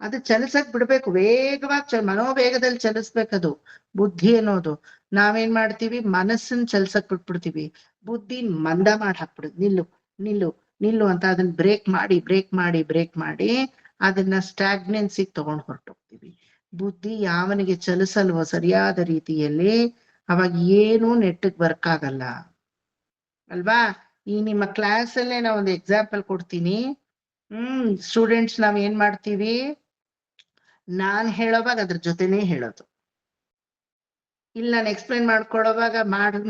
ಅದು ಚಲಿಸಕ್ ಬಿಡ್ಬೇಕು, ವೇಗವಾಗಿ ಮನೋವೇಗದಲ್ಲಿ ಚಲಿಸ್ಬೇಕದು ಬುದ್ಧಿ ಅನ್ನೋದು. ನಾವೇನ್ ಮಾಡ್ತೀವಿ? ಮನಸ್ಸನ್ನ ಚಲ್ಸಕ್ ಬಿಟ್ಬಿಡ್ತೀವಿ, ಬುದ್ಧಿ ಮಂದ ಮಾಡಿ ಹಾಕ್ಬಿಡುದು. ನಿಲ್ಲು ನಿಲ್ಲು ನಿಲ್ಲು ಅಂತ ಅದನ್ನ ಬ್ರೇಕ್ ಮಾಡಿ ಅದನ್ನ ಸ್ಟಾಗ್ನೆನ್ಸಿಗೆ ತಗೊಂಡ್ ಹೊರಟೋಗ್ತೀವಿ. ಬುದ್ಧಿ ಯಾವನಿಗೆ ಚಲಿಸಲ್ವೋ ಸರಿಯಾದ ರೀತಿಯಲ್ಲಿ, ಅವಾಗ ಏನೂ ನೆಟ್ಟಗ್ ವರ್ಕ್ ಆಗಲ್ಲ ಅಲ್ವಾ. ಈ ನಿಮ್ಮ ಕ್ಲಾಸ್ ಅಲ್ಲೇ ನಾ ಒಂದು ಎಕ್ಸಾಂಪಲ್ ಕೊಡ್ತೀನಿ. ಸ್ಟೂಡೆಂಟ್ಸ್ ನಾವ್ ಏನ್ ಮಾಡ್ತೀವಿ? ನಾನ್ ಹೇಳೋವಾಗ ಅದ್ರ ಜೊತೆನೇ ಹೇಳೋದು. ಇಲ್ಲಿ ನಾನು ಎಕ್ಸ್ಪ್ಲೈನ್ ಮಾಡ್ಕೊಳ್ಳೋವಾಗ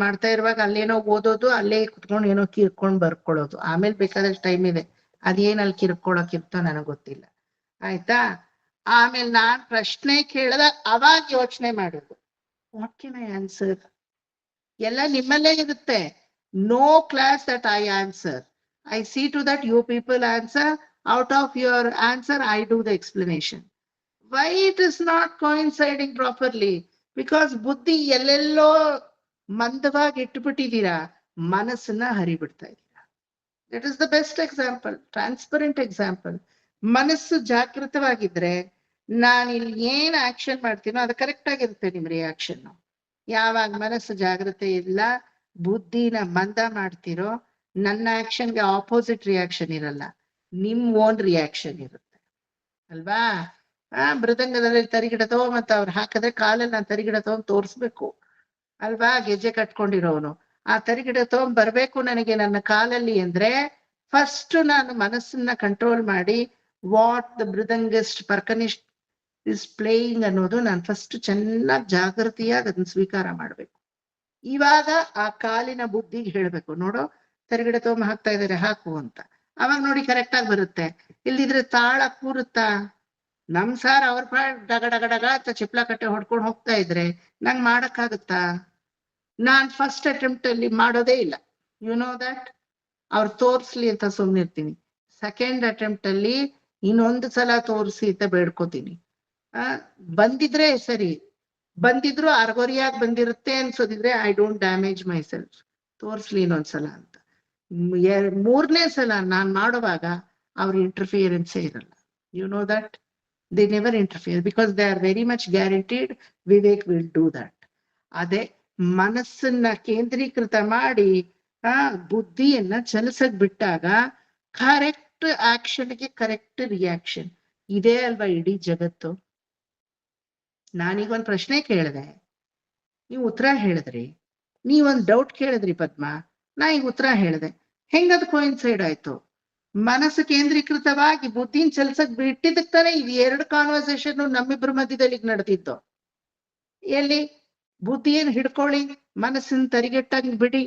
ಮಾಡ್ತಾ ಇರುವಾಗ ಅಲ್ಲೇನೋ ಓದೋದು, ಅಲ್ಲೇ ಕುತ್ಕೊಂಡು ಏನೋ ಕಿರ್ಕೊಂಡ್ ಬರ್ಕೊಳ್ಳೋದು. ಆಮೇಲೆ ಬೇಕಾದಷ್ಟು ಟೈಮ್ ಇದೆ, ಅದೇನ್ ಅಲ್ಲಿ ಕಿರ್ಕೊಳಕ್ಕಿರ್ತೋ ನನಗ್ ಗೊತ್ತಿಲ್ಲ, ಆಯ್ತಾ. ಆಮೇಲೆ ನಾನ್ ಪ್ರಶ್ನೆ ಕೇಳಿದಾಗ ಅವಾಗ ಯೋಚನೆ ಮಾಡೋದು, ವಾಟ್ ಕ್ಯಾನ್ ಐ ಆನ್ಸರ್? ಎಲ್ಲ ನಿಮ್ಮಲ್ಲೇ ಇರುತ್ತೆ. No class that I answer, I see to that you people answer. Out of your answer I do the explanation. Why it is not coinciding properly? Because ಬುದ್ಧಿ ಎಲ್ಲೆಲ್ಲೋ ಮಂದವಾಗಿ ಇಟ್ಬಿಟ್ಟಿದ್ದೀರಾ, ಮನಸ್ಸನ್ನ ಹರಿಬಿಡ್ತಾ ಇದ್ದೀರಾ. That is the best example, transparent example. ಮನಸ್ಸು ಜಾಗೃತವಾಗಿದ್ರೆ ನಾನು ಇಲ್ಲಿ ಏನ್ action ಮಾಡ್ತೀನೋ ಅದು correct ಆಗಿರುತ್ತೆ ನಿಮ್ ರಿಯಾಕ್ಷನ್. ಯಾವಾಗ ಮನಸ್ಸು ಜಾಗೃತೆ ಇಲ್ಲ, ಬುದ್ಧಿನ ಮಂದ ಮಾಡ್ತಿರೋ, ನನ್ನ ಆಕ್ಷನ್ಗೆ ಆಪೋಸಿಟ್ ರಿಯಾಕ್ಷನ್ ಇರಲ್ಲ, ನಿಮ್ ಓನ್ ರಿಯಾಕ್ಷನ್ ಇರುತ್ತೆ ಅಲ್ವಾ. ಮೃದಂಗದಲ್ಲಿ ತರಿಗಿಡ ತಗೊಂಬಂತ ಅವ್ರು ಹಾಕಿದ್ರೆ ಕಾಲಲ್ಲಿ ನಾನು ತರಿಗಿಡ ತಗೊಂಡ್ ತೋರಿಸ್ಬೇಕು ಅಲ್ವಾ. ಗೆಜ್ಜೆ ಕಟ್ಕೊಂಡಿರೋನು ಆ ತರಿಗಿಡ ತಗೊಂಡ್ ಬರ್ಬೇಕು ನನಗೆ ನನ್ನ ಕಾಲಲ್ಲಿ ಅಂದ್ರೆ, ಫಸ್ಟ್ ನಾನು ಮನಸ್ಸನ್ನ ಕಂಟ್ರೋಲ್ ಮಾಡಿ ವಾಟ್ ದ ಮೃದಂಗಿಸ್ಟ್ ಪರ್ಕನಿಸ್ಟ್ ಇಸ್ ಪ್ಲೇಯಿಂಗ್ ಅನ್ನೋದು ನಾನು ಫಸ್ಟ್ ಚೆನ್ನಾಗಿ ಜಾಗೃತಿಯಾಗಿ ಅದನ್ನ ಸ್ವೀಕಾರ ಮಾಡ್ಬೇಕು. ಇವಾಗ ಆ ಕಾಲಿನ ಬುದ್ಧಿಗೆ ಹೇಳ್ಬೇಕು, ನೋಡೋ ತರಿಗಿಡ ತಗೊಂಡ್ ಹಾಕ್ತಾ ಇದಾರೆ ಹಾಕು ಅಂತ. ಅವಾಗ ನೋಡಿ ಕರೆಕ್ಟ್ ಆಗಿ ಬರುತ್ತೆ. ಇಲ್ದಿದ್ರೆ ತಾಳ ಕೂರುತ್ತಾ? ನಮ್ ಸಾರ್ ಅವ್ರ ಡಗ ಡಗ ಡಗ ಅಂತ ಚಿಪ್ಲ ಕಟ್ಟೆ ಹೊಡ್ಕೊಂಡು ಹೋಗ್ತಾ ಇದ್ರೆ ನಂಗ್ ಮಾಡಕ್ಕಾಗುತ್ತಾ? ನಾನ್ ಫಸ್ಟ್ ಅಟೆಂಪ್ಟ್ ಅಲ್ಲಿ ಮಾಡೋದೇ ಇಲ್ಲ, ಯು ನೋ ದಟ್. ಅವ್ರು ತೋರ್ಸ್ಲಿ ಅಂತ ಸುಮ್ನಿರ್ತೀನಿ. ಸೆಕೆಂಡ್ ಅಟೆಂಪ್ಟ್ ಅಲ್ಲಿ ಇನ್ನೊಂದು ಸಲ ತೋರಿಸಿ ಅಂತ ಬೇಡ್ಕೋತೀನಿ. ಬಂದಿದ್ರೆ ಸರಿ, ಬಂದಿದ್ರು ಅರ್ಗೊರಿಯಾಗಿ ಬಂದಿರುತ್ತೆ ಅನ್ಸೋದಿದ್ರೆ I don't damage myself, ತೋರ್ಸ್ಲಿ ಇನ್ನೊಂದ್ಸಲ ಅಂತ. 3ನೇ ಸಲ ನಾನ್ ಮಾಡುವಾಗ ಅವ್ರ ಇಂಟರ್ಫಿಯರೆನ್ಸೇ ಇರಲ್ಲ, you know that. They never interfere because they are very much guaranteed Vivek will do that. ಅದೇ ಮನಸ್ಸನ್ನ ಕೇಂದ್ರೀಕೃತ ಮಾಡಿ ಬುದ್ಧಿಯನ್ನ ಚಲಿಸಕ್ ಬಿಟ್ಟಾಗ ಕರೆಕ್ಟ್ ಆಕ್ಷನ್ಗೆ ಕರೆಕ್ಟ್ ರಿಯಾಕ್ಷನ್. ಇದೇ ಅಲ್ವಾ ಇಡೀ ಜಗತ್ತು. ನಾನೀಗೊಂದ್ ಪ್ರಶ್ನೆ ಕೇಳಿದೆ, ನೀವು ಉತ್ತರ ಹೇಳಿದ್ರಿ. ನೀವೊಂದ್ ಡೌಟ್ ಕೇಳಿದ್ರಿ ಪದ್ಮ, ನಾ ಈಗ ಉತ್ತರ ಹೇಳಿದೆ. ಹೆಂಗದ್ ಕೋಯಿನ್ಸೈಡ್ ಆಯ್ತು? ಮನಸ್ಸು ಕೇಂದ್ರೀಕೃತವಾಗಿ ಬುದ್ಧಿನ್ ಚಲ್ಸಕ್ ಬಿಟ್ಟಿದ್ದಕ್ ತಾನೆ ಇದು 2 ಕಾನ್ವರ್ಸೇಷನ್ ನಮ್ಮಿಬ್ರ ಮಧ್ಯದಲ್ಲಿ ನಡೆದಿತ್ತು. ಎಲ್ಲಿ ಬುದ್ಧಿಯನ್ ಹಿಡ್ಕೊಳ್ಳಿ, ಮನಸ್ಸನ್ನ ತರಿಗೆಟ್ಟಾಗಿ ಬಿಡಿ.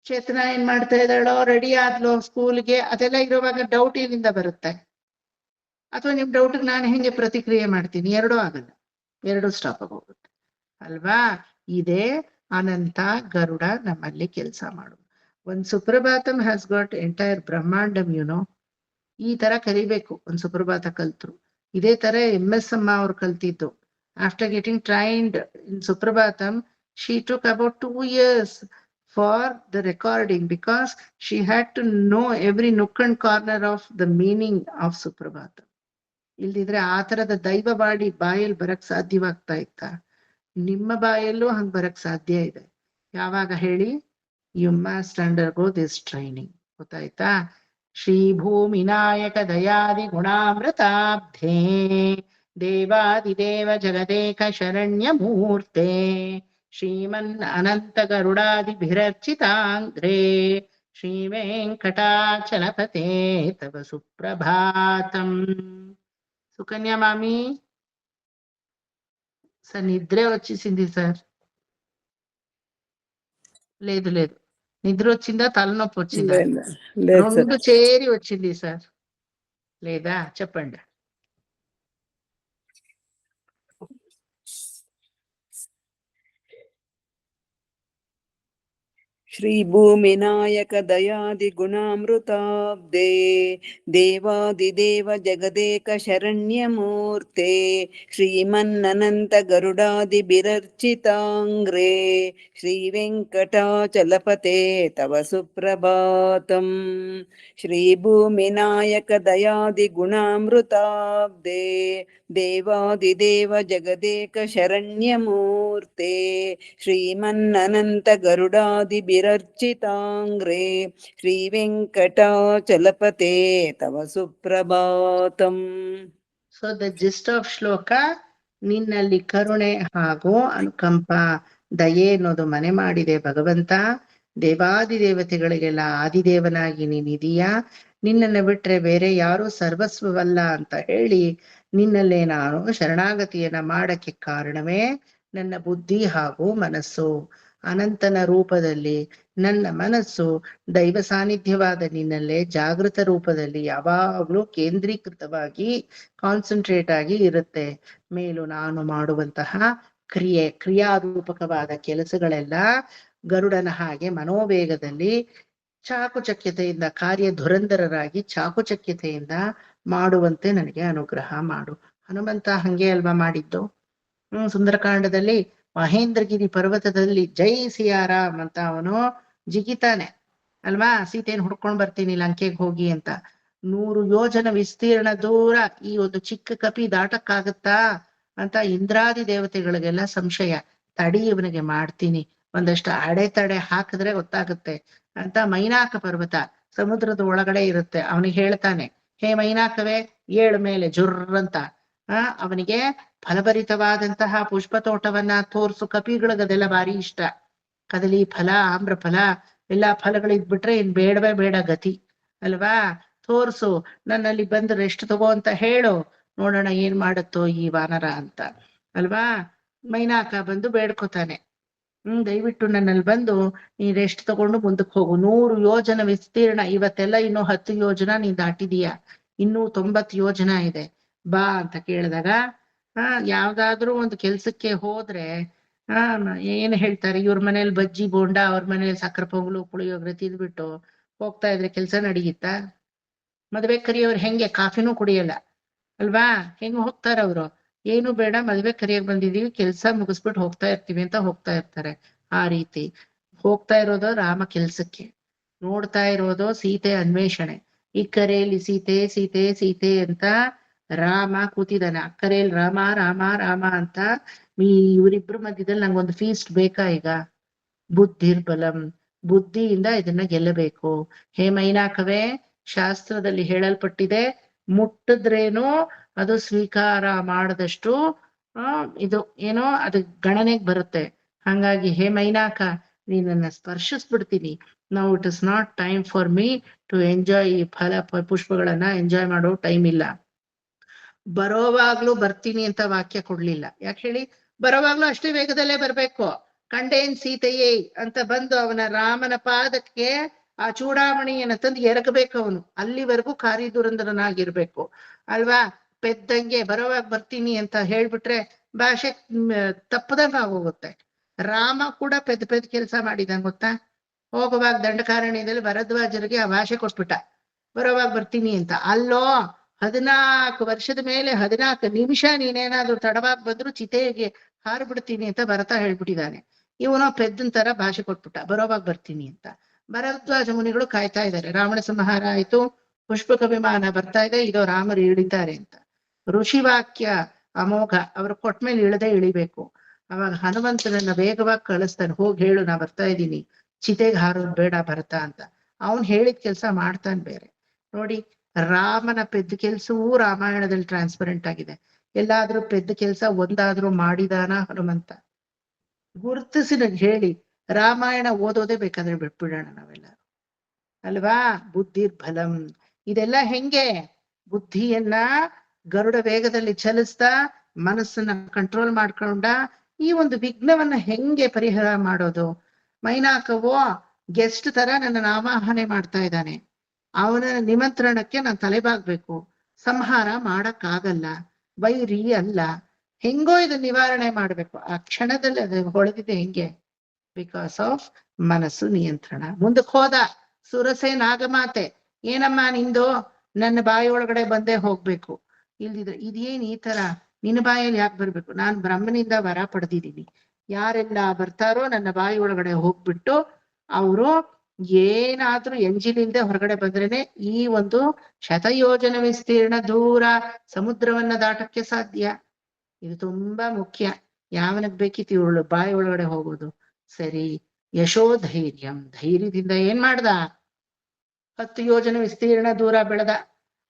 ಚೇತನ ಏನ್ ಮಾಡ್ತಾ ಇದ್ದಾಳೋ, ರೆಡಿ ಆದ್ಲೋ ಸ್ಕೂಲ್ಗೆ, ಅದೆಲ್ಲ ಇರುವಾಗ ಡೌಟ್ ಏನಿಂದ ಬರುತ್ತೆ? ಅಥವಾ ನಿಮ್ ಡೌಟ್ಗೆ ನಾನು ಹೆಂಗೆ ಪ್ರತಿಕ್ರಿಯೆ ಮಾಡ್ತೀನಿ? 2 ಆಗಲ್ಲ, 2 ಸ್ಟಾಪ್ ಆಗೋಗುತ್ತೆ ಅಲ್ವಾ. ಇದೇ ಅನಂತ ಗರುಡ ನಮ್ಮಲ್ಲಿ ಕೆಲಸ ಮಾಡೋದು. ಒಂದ್ Suprabhatam has got entire Brahmandam, you know. ಈ ತರ ಕಲಿಬೇಕು ಒಂದ್ ಸುಪ್ರಭಾತ ಕಲ್ತ್ರು. ಇದೇ ತರ MS ಅಮ್ಮ ಅವ್ರು ಕಲ್ತಿದ್ದು. After getting trained in Suprabhatam, she took about 2 years for the recording because she had to know every nook and corner of the meaning of Suprabhatam. ಇಲ್ದಿದ್ರೆ ಆ ತರದ ದೈವವಾಡಿ ಬಾಯಲ್ಲಿ ಬರಕ್ ಸಾಧ್ಯವಾಗ್ತಾ ಇತ್ತ? ನಿಮ್ಮ ಬಾಯಲ್ಲೂ ಹಂಗ್ ಬರಕ್ ಸಾಧ್ಯ ಇದೆ. ಯಾವಾಗ ಹೇಳಿ? You must undergo this training. ಗೊತ್ತಾಯ್ತಾ? ಶ್ರೀ ಭೂಮಿನಾಯಕ ದಯಾದಿ ಗುಣಾಮೃತಾಬ್ಧೇ ದೇವಾದಿದೇವ ಜಗದೇಕ ಶರಣ್ಯ ಮೂರ್ತೆ ಶ್ರೀಮನ್ ಅನಂತ ಗರುಡಾದಿಭಿರರ್ಚಿತಾಂಗ್ರೇ ಶ್ರೀ ವೆಂಕಟಾಚಲಪತೆ ತವ సుప్రభాతం. సుకన్య మామి సార్ నిద్రే వచ్చేసింది సార్. లేదు లేదు, నిద్ర వచ్చిందా తలనొప్పి వచ్చిందా? లేదు సార్. రెండు చేరి వచ్చింది సార్. లేదా చెప్పండి. ಶ್ರೀ ಭೂಮಿನಾಯಕ ದಯಾದಿ ಗುಣಾಮೃತಾಬ್ಧೇ ದೇವಾದಿದೇವ ಜಗದೇಕ ಶರಣ್ಯಮೂರ್ತೆ ಶ್ರೀಮನ್ನನಂತ ಗರುಡಾದಿ ಬಿರರ್ಚಿತಾಂಗ್ರೇ ಶ್ರೀ ವೆಂಕಟಾಚಲಪತೆ ತವ ಸುಪ್ರಭಾತಂ. ಶ್ರೀ ಭೂಮಿನಾಯಕ ದಯಾದಿ ಗುಣಾಮೃತಾಬ್ಧೇ ದೇವಾದಿದೇವ ಜಗದೇಕ ಶರಣ್ಯಮೂರ್ತೆ ಶ್ರೀಮನ್ನನಂತ ಗರುಡಾದಿ ಬಿರರ್ಚಿತಾಂಗ್ರೇ ಶ್ರೀ ವೆಂಕಟಾಚಲಪತೆ ತವ Suprabhatam. So the gist of ಶ್ಲೋಕ, ನಿನ್ನಲ್ಲಿ ಕರುಣೆ ಹಾಗೂ ಅನುಕಂಪ ದಯೆ ಅನ್ನೋದು ಮನೆ ಮಾಡಿದೆ ಭಗವಂತ. ದೇವಾದಿ ದೇವತೆಗಳಿಗೆಲ್ಲ ಆದಿದೇವನಾಗಿ ನೀನಿದೀಯಾ. ನಿನ್ನನ್ನು ಬಿಟ್ರೆ ಬೇರೆ ಯಾರು ಸರ್ವಸ್ವವಲ್ಲ ಅಂತ ಹೇಳಿ ನಿನ್ನಲ್ಲೇ ನಾನು ಶರಣಾಗತಿಯನ್ನ ಮಾಡಕ್ಕೆ ಕಾರಣವೇ ನನ್ನ ಬುದ್ಧಿ ಹಾಗೂ ಮನಸ್ಸು. ಅನಂತನ ರೂಪದಲ್ಲಿ ನನ್ನ ಮನಸ್ಸು ದೈವ ಸಾನ್ನಿಧ್ಯವಾದ ನಿನ್ನಲ್ಲೇ ಜಾಗೃತ ರೂಪದಲ್ಲಿ ಯಾವಾಗ್ಲೂ ಕೇಂದ್ರೀಕೃತವಾಗಿ ಕಾನ್ಸಂಟ್ರೇಟ್ ಆಗಿ ಇರುತ್ತೆ. ಮೇಲೂ ನಾನು ಮಾಡುವಂತಹ ಕ್ರಿಯಾರೂಪಕವಾದ ಕೆಲಸಗಳೆಲ್ಲ ಗರುಡನ ಹಾಗೆ ಮನೋವೇಗದಲ್ಲಿ ಚಾಕುಚಕ್ಯತೆಯಿಂದ ಕಾರ್ಯಧುರಂಧರರಾಗಿ ಚಾಕುಚಕ್ಯತೆಯಿಂದ ಮಾಡುವಂತೆ ನನಗೆ ಅನುಗ್ರಹ ಮಾಡು. ಹನುಮಂತ ಹಂಗೆ ಅಲ್ವಾ ಮಾಡಿದ್ದು. ಸುಂದರಕಾಂಡದಲ್ಲಿ ಮಹೇಂದ್ರಗಿರಿ ಪರ್ವತದಲ್ಲಿ ಜೈ ಸಿಯಾರಾಮ್ ಅಂತ ಅವನು ಜಿಗಿತಾನೆ ಅಲ್ವಾ, ಸೀತೆಯನ್ನು ಹುಡ್ಕೊಂಡ್ ಬರ್ತೀನಿ ಲಂಕೆಗೆ ಹೋಗಿ ಅಂತ. 100 ಯೋಜನ ವಿಸ್ತೀರ್ಣ ದೂರ ಈ ಒಂದು ಚಿಕ್ಕ ಕಪಿ ದಾಟಕ್ಕಾಗತ್ತಾ ಅಂತ ಇಂದ್ರಾದಿ ದೇವತೆಗಳಿಗೆಲ್ಲ ಸಂಶಯ. ತಡಿ ಇವನಿಗೆ ಮಾಡ್ತೀನಿ, ಒಂದಷ್ಟು ಅಡೆತಡೆ ಹಾಕಿದ್ರೆ ಗೊತ್ತಾಗುತ್ತೆ ಅಂತ. ಮೈನಾಕ ಪರ್ವತ ಸಮುದ್ರದ ಒಳಗಡೆ ಇರುತ್ತೆ. ಅವನಿಗೆ ಹೇಳ್ತಾನೆ, ಹೇ ಮೈನಾಕವೇ ಏಳು ಮೇಲೆ ಜುರ್ರಂತ. ಅವನಿಗೆ ಫಲಭರಿತವಾದಂತಹ ಪುಷ್ಪ ತೋಟವನ್ನ ತೋರ್ಸು. ಕಪಿಗಳಿಗದೆಲ್ಲ ಭಾರಿ ಇಷ್ಟ. ಕದಲಿ ಫಲ, ಆಮ್ರ ಫಲ ಎಲ್ಲಾ ಫಲಗಳಿದ್ಬಿಟ್ರೆ ಇನ್ ಬೇಡವೇ ಬೇಡ ಗತಿ ಅಲ್ವಾ. ತೋರ್ಸು, ನನ್ನಲ್ಲಿ ಬಂದು ರೆಸ್ಟ್ ತಗೋ ಅಂತ ಹೇಳು, ನೋಡೋಣ ಏನ್ ಮಾಡುತ್ತೋ ಈ ವಾನರ ಅಂತ ಅಲ್ವಾ. ಮೈನಾಕ ಬಂದು ಬೇಡ್ಕೋತಾನೆ, ದಯವಿಟ್ಟು ನನ್ನಲ್ಲಿ ಬಂದು ನೀನ್ ರೆಸ್ಟ್ ತಗೊಂಡು ಮುಂದಕ್ಕೆ ಹೋಗು. 100 ಯೋಜನ ವಿಸ್ತೀರ್ಣ, ಇವತ್ತೆಲ್ಲ ಇನ್ನೂ 10 ಯೋಜನ ನೀನ್ ದಾಟಿದೀಯ, ಇನ್ನೂ 90 ಯೋಜನ ಇದೆ, ಬಾ ಅಂತ ಕೇಳಿದಾಗ ಯಾವ್ದಾದ್ರೂ ಒಂದು ಕೆಲ್ಸಕ್ಕೆ ಹೋದ್ರೆ ಏನ್ ಹೇಳ್ತಾರೆ, ಇವ್ರ ಮನೇಲಿ ಬಜ್ಜಿ ಬೋಂಡ, ಅವ್ರ ಮನೇಲಿ ಸಕ್ಕರೆ ಪೊಂಗಲು ಪುಳಿಯೋಗರೆ ತಿಂದ್ಬಿಟ್ಟು ಹೋಗ್ತಾ ಇದ್ರೆ ಕೆಲ್ಸ ನಡೀತಾ? ಮದ್ವೆ ಕರಿಯವ್ರು ಹೆಂಗೆ ಕಾಫಿನೂ ಕುಡಿಯಲ್ಲ ಅಲ್ವಾ, ಹೆಂಗ್ ಹೋಗ್ತಾರ ಅವ್ರು? ಏನು ಬೇಡ, ಮದ್ವೆ ಕರಿಯಕ್ ಬಂದಿದೀವಿ, ಕೆಲ್ಸ ಮುಗಿಸ್ಬಿಟ್ಟು ಹೋಗ್ತಾ ಇರ್ತೀವಿ ಅಂತ ಹೋಗ್ತಾ ಇರ್ತಾರೆ. ಆ ರೀತಿ ಹೋಗ್ತಾ ಇರೋದು ರಾಮ ಕೆಲ್ಸಕ್ಕೆ, ನೋಡ್ತಾ ಇರೋದು ಸೀತೆ ಅನ್ವೇಷಣೆ. ಈ ಕರೆಯಲ್ಲಿ ಸೀತೆ ಸೀತೆ ಸೀತೆ ಅಂತ ರಾಮ ಕೂತಿದ್ದಾನೆ, ಅಕ್ಕರೆಯಲ್ಲಿ ರಾಮ ರಾಮ ರಾಮ ಅಂತ. ಇವರಿಬ್ರು ಮಧ್ಯದಲ್ಲಿ ನಂಗೊಂದು ಫೀಸ್ಟ್ ಬೇಕಾ ಈಗ? ಬುದ್ಧಿರ್ಬಲಂ, ಬುದ್ಧಿಯಿಂದ ಇದನ್ನ ಗೆಲ್ಲಬೇಕು. ಹೇ ಮೈನಾಕವೇ, ಶಾಸ್ತ್ರದಲ್ಲಿ ಹೇಳಲ್ಪಟ್ಟಿದೆ, ಮುಟ್ಟಿದ್ರೇನು ಅದು ಸ್ವೀಕಾರ ಮಾಡದಷ್ಟು ಇದು ಏನೋ ಅದು ಗಣನೆಗೆ ಬರುತ್ತೆ. ಹಂಗಾಗಿ ಹೇ ಮೈನಾಕ, ನೀನನ್ನ ಸ್ಪರ್ಶಿಸ್ಬಿಡ್ತೀನಿ. Now it is not time for me to enjoy ಈ ಫಲ ಪುಷ್ಪಗಳನ್ನ ಎಂಜಾಯ್ ಮಾಡೋ ಟೈಮ್ ಇಲ್ಲ. ಬರೋವಾಗ್ಲೂ ಬರ್ತೀನಿ ಅಂತ ವಾಕ್ಯ ಕೊಡ್ಲಿಲ್ಲ. ಯಾಕೆ ಹೇಳಿ? ಬರೋವಾಗ್ಲೂ ಅಷ್ಟೇ ವೇಗದಲ್ಲೇ ಬರ್ಬೇಕು. ಕಂಡೇನ್ ಸೀತೆಯೇ ಅಂತ ಬಂದು ಅವನ ರಾಮನ ಪಾದಕ್ಕೆ ಆ ಚೂಡಾಮಣಿಯನ್ನ ತಂದು ಎರಗಬೇಕು ಅವನು. ಅಲ್ಲಿವರೆಗೂ ಕಾರ್ಯದುರಂದರನಾಗಿರ್ಬೇಕು ಅಲ್ವಾ. ಪೆದ್ದಂಗೆ ಬರೋವಾಗ ಬರ್ತೀನಿ ಅಂತ ಹೇಳ್ಬಿಟ್ರೆ ಭಾಷೆ ತಪ್ಪದಂಗ ಆಗೋಗುತ್ತೆ. ರಾಮ ಕೂಡ ಪೆದ್ದ ಕೆಲಸ ಮಾಡಿದಂಗ ಗೊತ್ತಾ. ಹೋಗುವಾಗ ದಂಡಕಾರಣ್ಯದಲ್ಲಿ ಭರದ್ವಾಜರಿಗೆ ಆ ಭಾಷೆ ಕೊಟ್ಬಿಟ್ಟ, ಬರೋವಾಗ ಬರ್ತೀನಿ ಅಂತ. ಅಲ್ಲೋ 14 ವರ್ಷದ ಮೇಲೆ 14 ನಿಮಿಷ ನೀನೇನಾದ್ರೂ ತಡವಾಗಿ ಬಂದ್ರು ಚಿತೆಗೆ ಹಾರು ಬಿಡ್ತೀನಿ ಅಂತ ಭರತ ಹೇಳ್ಬಿಟ್ಟಿದ್ದಾನೆ. ಇವನೋ ಪೆದ್ದನ್ ತರ ಭಾಷೆ ಕೊಟ್ಬಿಟ್ಟ, ಬರೋವಾಗ ಬರ್ತೀನಿ ಅಂತ. ಭರದ್ವಾಜ ಮುನಿಗಳು ಕಾಯ್ತಾ ಇದ್ದಾರೆ, ರಾವಣ ಸಂಹಾರ ಆಯ್ತು, ಪುಷ್ಪಕ ವಿಮಾನ ಬರ್ತಾ ಇದೆ, ಇದೋ ರಾಮರು ಇಳಿತಾರೆ ಅಂತ. ಋಷಿವಾಕ್ಯ ಅಮೋಘ, ಅವ್ರು ಕೊಟ್ಮೇಲೆ ಇಳಿಬೇಕು. ಅವಾಗ ಹನುಮಂತನನ್ನ ವೇಗವಾಗಿ ಕಳಿಸ್ತಾನೆ, ಹೋಗಿ ಹೇಳು ನಾ ಬರ್ತಾ ಇದ್ದೀನಿ, ಚಿತೆಗೆ ಹಾರೋದು ಬೇಡ ಭರತ ಅಂತ. ಅವನ್ ಹೇಳಿದ ಕೆಲ್ಸ ಮಾಡ್ತಾನೆ ಬೇರೆ. ನೋಡಿ, ರಾಮನ ಪೆದ್ದ ಕೆಲ್ಸವೂ ರಾಮಾಯಣದಲ್ಲಿ ಟ್ರಾನ್ಸ್ಪರೆಂಟ್ ಆಗಿದೆ. ಎಲ್ಲಾದ್ರೂ ಪೆದ್ದ ಕೆಲ್ಸ ಒಂದಾದ್ರೂ ಮಾಡಿದಾನ ಹನುಮಂತ? ಗುರುತಿಸಿ ಹೇಳಿ. ರಾಮಾಯಣ ಓದೋದೇ ಬೇಕಾದ್ರೆ ಬಿಟ್ಬಿಡೋಣ ನಾವೆಲ್ಲ. ಅಲ್ವಾ? ಬುದ್ಧಿರ್ಬಲಂ. ಇದೆಲ್ಲ ಹೆಂಗೆ? ಬುದ್ಧಿಯನ್ನ ಗರುಡ ವೇಗದಲ್ಲಿ ಚಲಿಸ್ತಾ ಮನಸ್ಸನ್ನ ಕಂಟ್ರೋಲ್ ಮಾಡ್ಕೊಂಡ ಈ ಒಂದು ವಿಘ್ನವನ್ನ ಹೆಂಗೆ ಪರಿಹಾರ ಮಾಡೋದು? ಮೈನಾಕವೋ ಗೆಸ್ಟ್ ತರ ನನ್ನ ಆವಾಹನೆ ಮಾಡ್ತಾ ಇದ್ದಾನೆ, ಅವನ ನಿಮಂತ್ರಣಕ್ಕೆ ನಾನು ತಲೆಬಾಗ್ಬೇಕು, ಸಂಹಾರ ಮಾಡಕ್ಕಾಗಲ್ಲ, ವೈರಿ ಅಲ್ಲ, ಹೆಂಗೋ ಇದು ನಿವಾರಣೆ ಮಾಡ್ಬೇಕು. ಆ ಕ್ಷಣದಲ್ಲಿ ಅದು ಹೊಳೆದಿದೆ ಹೆಂಗೆ? ಬಿಕಾಸ್ ಆಫ್ ಮನಸ್ಸು ನಿಯಂತ್ರಣ. ಮುಂದಕ್ಕೆ ಹೋದ ಸುರಸೆ ನಾಗಮಾತೆ, ಏನಮ್ಮ ನಿಂದು? ನನ್ನ ಬಾಯಿ ಒಳಗಡೆ ಬಂದೇ ಹೋಗ್ಬೇಕು, ಇಲ್ದಿದ್ರೆ ಇದೇನ್ ಈ ತರ ನಿನ್ನ ಬಾಯಲ್ಲಿ ಯಾಕೆ ಬರ್ಬೇಕು? ನಾನ್ ಬ್ರಹ್ಮನಿಂದ ವರ ಪಡೆದಿದ್ದೀನಿ, ಯಾರೆಲ್ಲ ಬರ್ತಾರೋ ನನ್ನ ಬಾಯಿ ಒಳಗಡೆ ಹೋಗ್ಬಿಟ್ಟು ಅವರು ಏನಾದ್ರೂ ಎಂಜಿನಿಲ್ದೆ ಹೊರಗಡೆ ಬಂದ್ರೇನೆ ಈ ಒಂದು ಶತಯೋಜನ ವಿಸ್ತೀರ್ಣ ದೂರ ಸಮುದ್ರವನ್ನ ದಾಟಕ್ಕೆ ಸಾಧ್ಯ. ಇದು ತುಂಬಾ ಮುಖ್ಯ. ಯಾವನಕ್ ಬೇಕಿತ್ತು ಇವಳು ಬಾಯಿ ಒಳಗಡೆ ಹೋಗೋದು? ಸರಿ, ಯಶೋಧೈರ್ಯಂ, ಧೈರ್ಯದಿಂದ ಏನ್ ಮಾಡ್ದ? 10 ಯೋಜನ ವಿಸ್ತೀರ್ಣ ದೂರ ಬೆಳೆದ.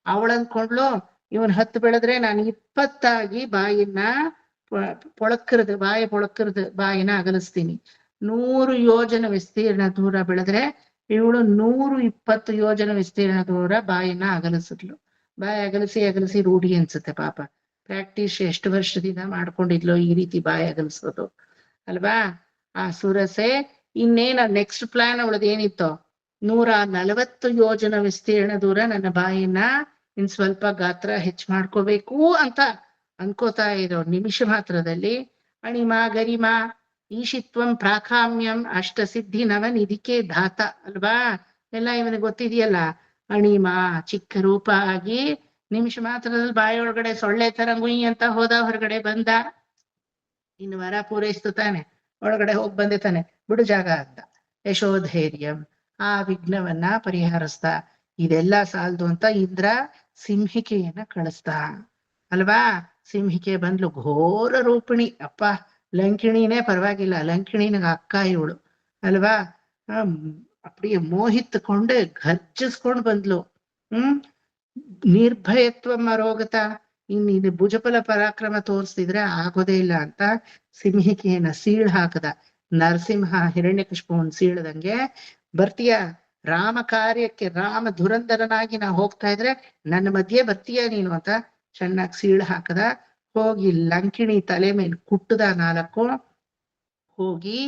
ಅವಳಂದ್ಕೊಂಡ್ಲು ಇವನ್ 10 ಬೆಳೆದ್ರೆ ನಾನು 20 ಬಾಯಿನ ಪೊಳಕ್ಕರ್ದು ಬಾಯಿನ ಅಗಲಿಸ್ತೀನಿ. 100 ಯೋಜನ ವಿಸ್ತೀರ್ಣ ದೂರ ಬೆಳೆದ್ರೆ ಇವಳು 120 ಯೋಜನ ವಿಸ್ತೀರ್ಣ ದೂರ ಬಾಯಿನ ಅಗಲಿಸಿದ್ಲು. ಬಾಯಿ ಅಗಲಿಸಿ ರೂಢಿ ಅನ್ಸುತ್ತೆ ಪಾಪ. ಪ್ರಾಕ್ಟೀಸ್ ಎಷ್ಟು ವರ್ಷದಿಂದ ಮಾಡ್ಕೊಂಡಿದ್ಲು ಈ ರೀತಿ ಬಾಯಿ ಅಗಲಿಸೋದು, ಅಲ್ವಾ? ಆ ಸುರಸೆ ಇನ್ನೇನ ನೆಕ್ಸ್ಟ್ ಪ್ಲಾನ್ ಅವಳದ್ ಏನಿತ್ತು? 140 ಯೋಜನ ವಿಸ್ತೀರ್ಣ ದೂರ ನನ್ನ ಬಾಯಿನ ಇನ್ ಸ್ವಲ್ಪ ಗಾತ್ರ ಹೆಚ್ಚು ಮಾಡ್ಕೋಬೇಕು ಅಂತ ಅನ್ಕೋತಾ ಇರೋ ನಿಮಿಷ ಮಾತ್ರದಲ್ಲಿ ಅಣಿಮ ಗರಿಮ ಈಶಿತ್ವಂ ಪ್ರಾಕಾಮ್ಯಂ ಅಷ್ಟಸಿದ್ಧಿ ನವನಿಧಿಕೆ ಧಾತ, ಅಲ್ವಾ? ಎಲ್ಲ ಇವನಿಗೆ ಗೊತ್ತಿದೆಯಲ್ಲ. ಅಣಿಮ ಚಿಕ್ಕ ರೂಪ ಆಗಿ ನಿಮಿಷ ಮಾತ್ರದಲ್ಲಿ ಬಾಯಿ ಒಳಗಡೆ ಸೊಳ್ಳೆ ತರ ಗುಯಿ ಅಂತ ಹೋದ, ಹೊರಗಡೆ ಬಂದ. ಇನ್ನು ವರ ಪೂರೈಸ್ತು ತಾನೆ, ಒಳಗಡೆ ಹೋಗ್ ಬಂದೆ ತಾನೆ, ಬಿಡು ಜಾಗ ಅಂತ. ಯಶೋಧೈರ್ಯಂ, ಆ ವಿಘ್ನವನ್ನ ಪರಿಹರಿಸ್ದ. ಇದೆಲ್ಲ ಸಾಲದು ಅಂತ ಇಂದ್ರ ಸಿಂಹಿಕೆಯನ್ನ ಕಳಿಸ್ದ, ಅಲ್ವಾ? ಸಿಂಹಿಕೆ ಬಂದ್ಲು, ಘೋರ ರೂಪಿಣಿ. ಅಪ್ಪ, ಲಂಕಿಣಿನೇ ಪರವಾಗಿಲ್ಲ, ಲಂಕಿಣಿನ ಅಕ್ಕ ಇವಳು, ಅಲ್ವಾ? ಅಪ್ಪಡಿಗೆ ಮೋಹಿತ್ಕೊಂಡು ಘರ್ಜಿಸ್ಕೊಂಡ್ ಬಂದ್ಲು. ನಿರ್ಭಯತ್ವ ಮರೋಗತ, ಇನ್ನು ಭುಜಬಲ ಪರಾಕ್ರಮ ತೋರಿಸ್ತಿದ್ರೆ ಆಗೋದೇ ಇಲ್ಲ ಅಂತ ಸಿಂಹಿಕೆಯನ್ನ ಸೀಳ್ ಹಾಕದ. ನರಸಿಂಹ ಹಿರಣ್ಯಕಶಿಪುವನ್ ಸೀಳದಂಗೆ, ಬರ್ತೀಯ ರಾಮ ಕಾರ್ಯಕ್ಕೆ, ರಾಮ ಧುರಂಧರನಾಗಿ ನಾ ಹೋಗ್ತಾ ಇದ್ರೆ ನನ್ನ ಮಧ್ಯೆ ಬರ್ತೀಯ ನೀನು ಅಂತ ಚೆನ್ನಾಗಿ ಸೀಳ್ ಹಾಕದ. ಹೋಗಿ ಲಂಕಿಣಿ ತಲೆ ಮೇಲೆ ಕುಟ್ಟದ 4. ಹೋಗಿ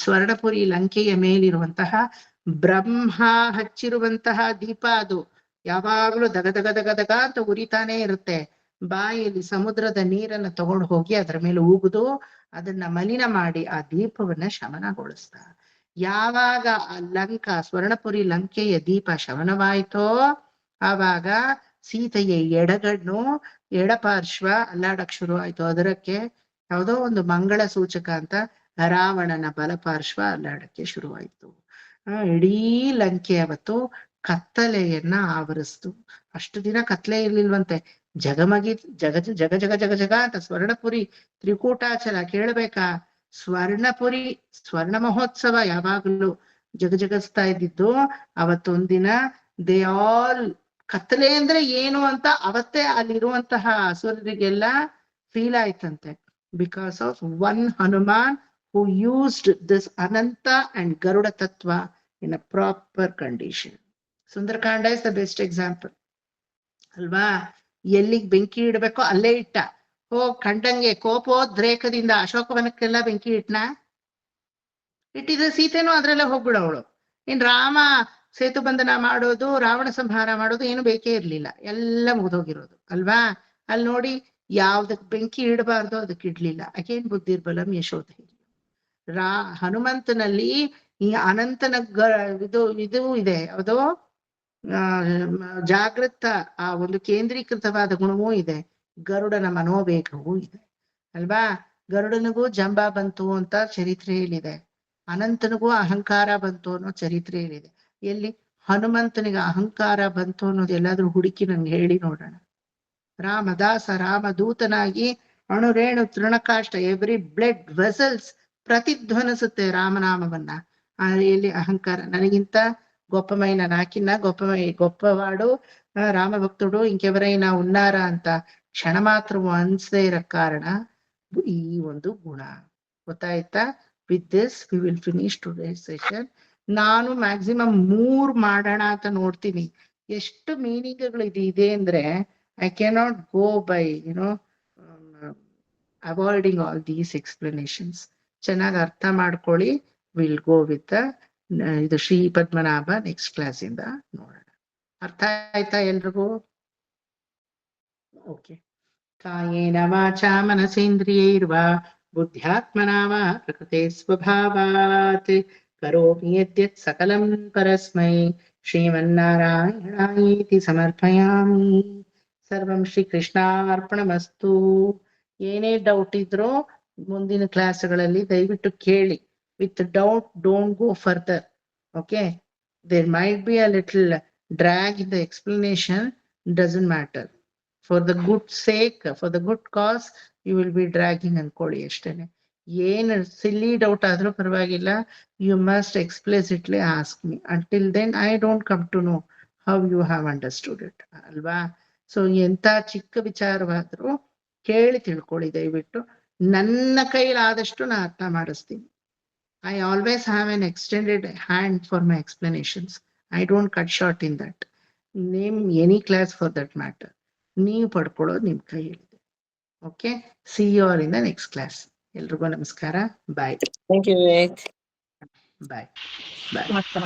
ಸ್ವರ್ಣಪುರಿ ಲಂಕೆಯ ಮೇಲಿರುವಂತಹ ಬ್ರಹ್ಮ ಹಚ್ಚಿರುವಂತಹ ದೀಪ, ಅದು ಯಾವಾಗ್ಲೂ ದಗ ದಗ ದಗ ದಗ ಅಂತ ಉರಿತಾನೆ ಇರುತ್ತೆ. ಬಾಯಲ್ಲಿ ಸಮುದ್ರದ ನೀರನ್ನ ತಗೊಂಡು ಹೋಗಿ ಅದ್ರ ಮೇಲೆ ಉಗಿದು ಅದನ್ನ ಮಲಿನ ಮಾಡಿ ಆ ದೀಪವನ್ನ ಶಮನಗೊಳಿಸ್ದ. ಯಾವಾಗ ಆ ಸ್ವರ್ಣಪುರಿ ಲಂಕೆಯ ದೀಪ ಶಮನವಾಯ್ತೋ ಆವಾಗ ಸೀತೆಯ ಎಡಗಣ್ಣು ಎಡಪಾರ್ಶ್ವ ಅಲ್ಲಾಡಕ್ ಶುರು ಆಯ್ತು. ಅದರಕ್ಕೆ ಯಾವುದೋ ಒಂದು ಮಂಗಳ ಸೂಚಕ ಅಂತ ರಾವಣನ ಬಲಪಾರ್ಶ್ವ ಅಲ್ಲಾಡಕ್ಕೆ ಶುರುವಾಯ್ತು. ಇಡೀ ಲಂಕೆ ಅವತ್ತು ಕತ್ತಲೆಯನ್ನ ಆವರಿಸ್ತು. ಅಷ್ಟು ದಿನ ಕತ್ಲೆ ಇರ್ಲಿಲ್ವಂತೆ. ಜಗಮಗಿ ಜಗ ಜಗ ಜಗ ಜಗ ಜಗ ಅಂತ ಸ್ವರ್ಣಪುರಿ ತ್ರಿಕೂಟಾಚಲ ಕೇಳ್ಬೇಕಾ? ಸ್ವರ್ಣ ಮಹೋತ್ಸವ ಯಾವಾಗ್ಲೂ ಜಗಜಗಿಸ್ತಾ ಇದ್ದಿದ್ದು. ಅವತ್ತೊಂದಿನ ದೇ ಆಲ್ ಕತ್ತಲೆ ಅಂದ್ರೆ ಏನು ಅಂತ ಅವತ್ತೇ ಅಲ್ಲಿರುವಂತಹ ಅಸುರರಿಗೆಲ್ಲ ಫೀಲ್ ಆಯ್ತಂತೆ. Because of one Hanuman who used this Ananta and Garuda Tattva in a proper condition. Sundarkanda is the best example, ಅಲ್ವಾ? ಎಲ್ಲಿಗ್ ಬೆಂಕಿ ಇಡ್ಬೇಕೋ ಅಲ್ಲೇ ಇಟ್ಟ. ಕಂಡಂಗೆ ಕೋಪೋದ್ರೇಕದಿಂದ ಅಶೋಕವನಕ್ಕೆಲ್ಲ ಬೆಂಕಿ ಇಟ್ನ? ಇಟ್ಟಿದ್ರೆ ಸೀತೆನೂ ಅದ್ರಲ್ಲೇ ಹೋಗ್ಬಿಡವಳು. ಇನ್ ರಾಮ ಸೇತು ಬಂಧನ ಮಾಡೋದು, ರಾವಣ ಸಂಹಾರ ಮಾಡೋದು ಏನು ಬೇಕೇ ಇರ್ಲಿಲ್ಲ, ಎಲ್ಲ ಮುಗಿದೋಗಿರೋದು, ಅಲ್ವಾ? ಅಲ್ಲಿ ನೋಡಿ, ಯಾವ್ದಕ್ ಬೆಂಕಿ ಇಡಬಾರ್ದು ಅದಕ್ಕೆ ಇಡ್ಲಿಲ್ಲ. ಅಗೇನ್ ಬುದ್ಧಿರ್ಬಲಂ ಯಶೋಧೈರ್ಯ. ಹನುಮಂತನಲ್ಲಿ ಈ ಅನಂತನ ಇದು ಇದೆ, ಯಾವುದೋ ಜಾಗೃತ, ಆ ಒಂದು ಕೇಂದ್ರೀಕೃತವಾದ ಗುಣವೂ ಇದೆ. ಗರುಡನ ಮನೋವೇಗವೂ ಇದೆ, ಅಲ್ವಾ? ಗರುಡನಿಗೂ ಜಂಬ ಬಂತು ಅಂತ ಚರಿತ್ರೆಯಲ್ಲಿದೆ, ಅನಂತನಿಗೂ ಅಹಂಕಾರ ಬಂತು ಅನ್ನೋ ಚರಿತ್ರೆಯಲ್ಲಿದೆ. ಎಲ್ಲಿ ಹನುಮಂತನಿಗೆ ಅಹಂಕಾರ ಬಂತು ಅನ್ನೋದು ಎಲ್ಲಾದ್ರೂ ಹುಡುಕಿ ನನ್ಗೆ ಹೇಳಿ ನೋಡೋಣ. ರಾಮದಾಸ ರಾಮದೂತನಾಗಿ ಅಣುರೇಣು ತೃಣಕಾಷ್ಟ ಎವ್ರಿ ಬ್ಲಡ್ ವೆಸಲ್ಸ್ ಪ್ರತಿಧ್ವನಿಸುತ್ತೆ ರಾಮನಾಮವನ್ನ. ಎಲ್ಲಿ ಅಹಂಕಾರ? ನನಗಿಂತ గొప్పమైన నాకిన్న గొప్పవాడు రామభక్తుడు ఇంకెవరైనా ఉన్నారా ಅಂತ ಕ್ಷಣ ಮಾತ್ರವೂ ಅನ್ಸದೇ ಇರೋ ಕಾರಣ ಈ ಒಂದು ಗುಣ. ಗೊತ್ತಾಯ್ತಾ? With this we will finish today's session. ನಾನು ಮ್ಯಾಕ್ಸಿಮಮ್ 3 ಮಾಡೋಣ ಅಂತ ನೋಡ್ತೀನಿ. ಎಷ್ಟು ಮೀನಿಂಗ್ಗಳು ಇದೆ ಅಂದ್ರೆ I cannot go by avoiding all these explanations. ಚೆನ್ನಾಗಿ ಅರ್ಥ ಮಾಡ್ಕೊಳ್ಳಿ. ವಿಲ್ ಗೋ ವಿತ್ ಇದು ಶ್ರೀ ಪದ್ಮನಾಭ ನೆಕ್ಸ್ಟ್ ಕ್ಲಾಸ್ ಇಂದ ನೋಡೋಣ. ಅರ್ಥ ಆಯ್ತಾ ಎಲ್ರಿಗೂ? ಓಕೆ. ಕಾಯೇನ ವಾಚಾ ಮನಸೇಂದ್ರಿಯೈರ್ವಾ ಬುದ್ಧ್ಯಾತ್ಮನಾ ವಾ ಪ್ರಕೃತೆ ಸ್ವಭಾವಾತ್ ಕರೋಮಿ ಯದ್ಯತ್ ಸಕಲಂ ಪರಸ್ಮೈ ಶ್ರೀಮನ್ನಾರಾಯಣಾಯೇತಿ ಸಮರ್ಪಯಾಮಿ. ಸರ್ವಂ ಶ್ರೀ ಕೃಷ್ಣಾರ್ಪಣಮಸ್ತು. ಏನೇ ಡೌಟ್ ಇದ್ರೂ ಮುಂದಿನ ಕ್ಲಾಸ್ಗಳಲ್ಲಿ ದಯವಿಟ್ಟು ಕೇಳಿ. With doubt don't go further. Okay, there might be a little drag in the explanation, doesn't matter. For the good sake, for the good cause, you will be dragging ಅನ್ಕೊಳ್ಳಿ ಅಷ್ಟೇನೆ. ಏನು ಸಿಲ್ಲಿ ಡೌಟ್ ಆದ್ರೂ ಪರವಾಗಿಲ್ಲ, you must explicitly ask me. Until then, I don't come to know how you have understood it. ಅಲ್ವಾ? So ಎಂಥ ಚಿಕ್ಕ ವಿಚಾರವಾದ್ರೂ ಕೇಳಿ ತಿಳ್ಕೊಳ್ಳಿ ದಯವಿಟ್ಟು. ನನ್ನ ಕೈಲಾದಷ್ಟು ನಾ ಅರ್ಥ ಮಾಡಿಸ್ತೀನಿ. I always have an extended hand for my explanations. I don't cut short in that. Name any class for that matter. ನೀವು ಪಡ್ಕೊಳ್ಳೋದು ನಿಮ್ ಕೈಯಲ್ಲಿದೆ. Okay, see you all in the next class. ಎಲ್ರಿಗೂ ನಮಸ್ಕಾರ. ಬಾಯ್ Thank you, Vivek. ಬಾಯ್ ಬಾಯ್. ನಮಸ್ಕಾರ.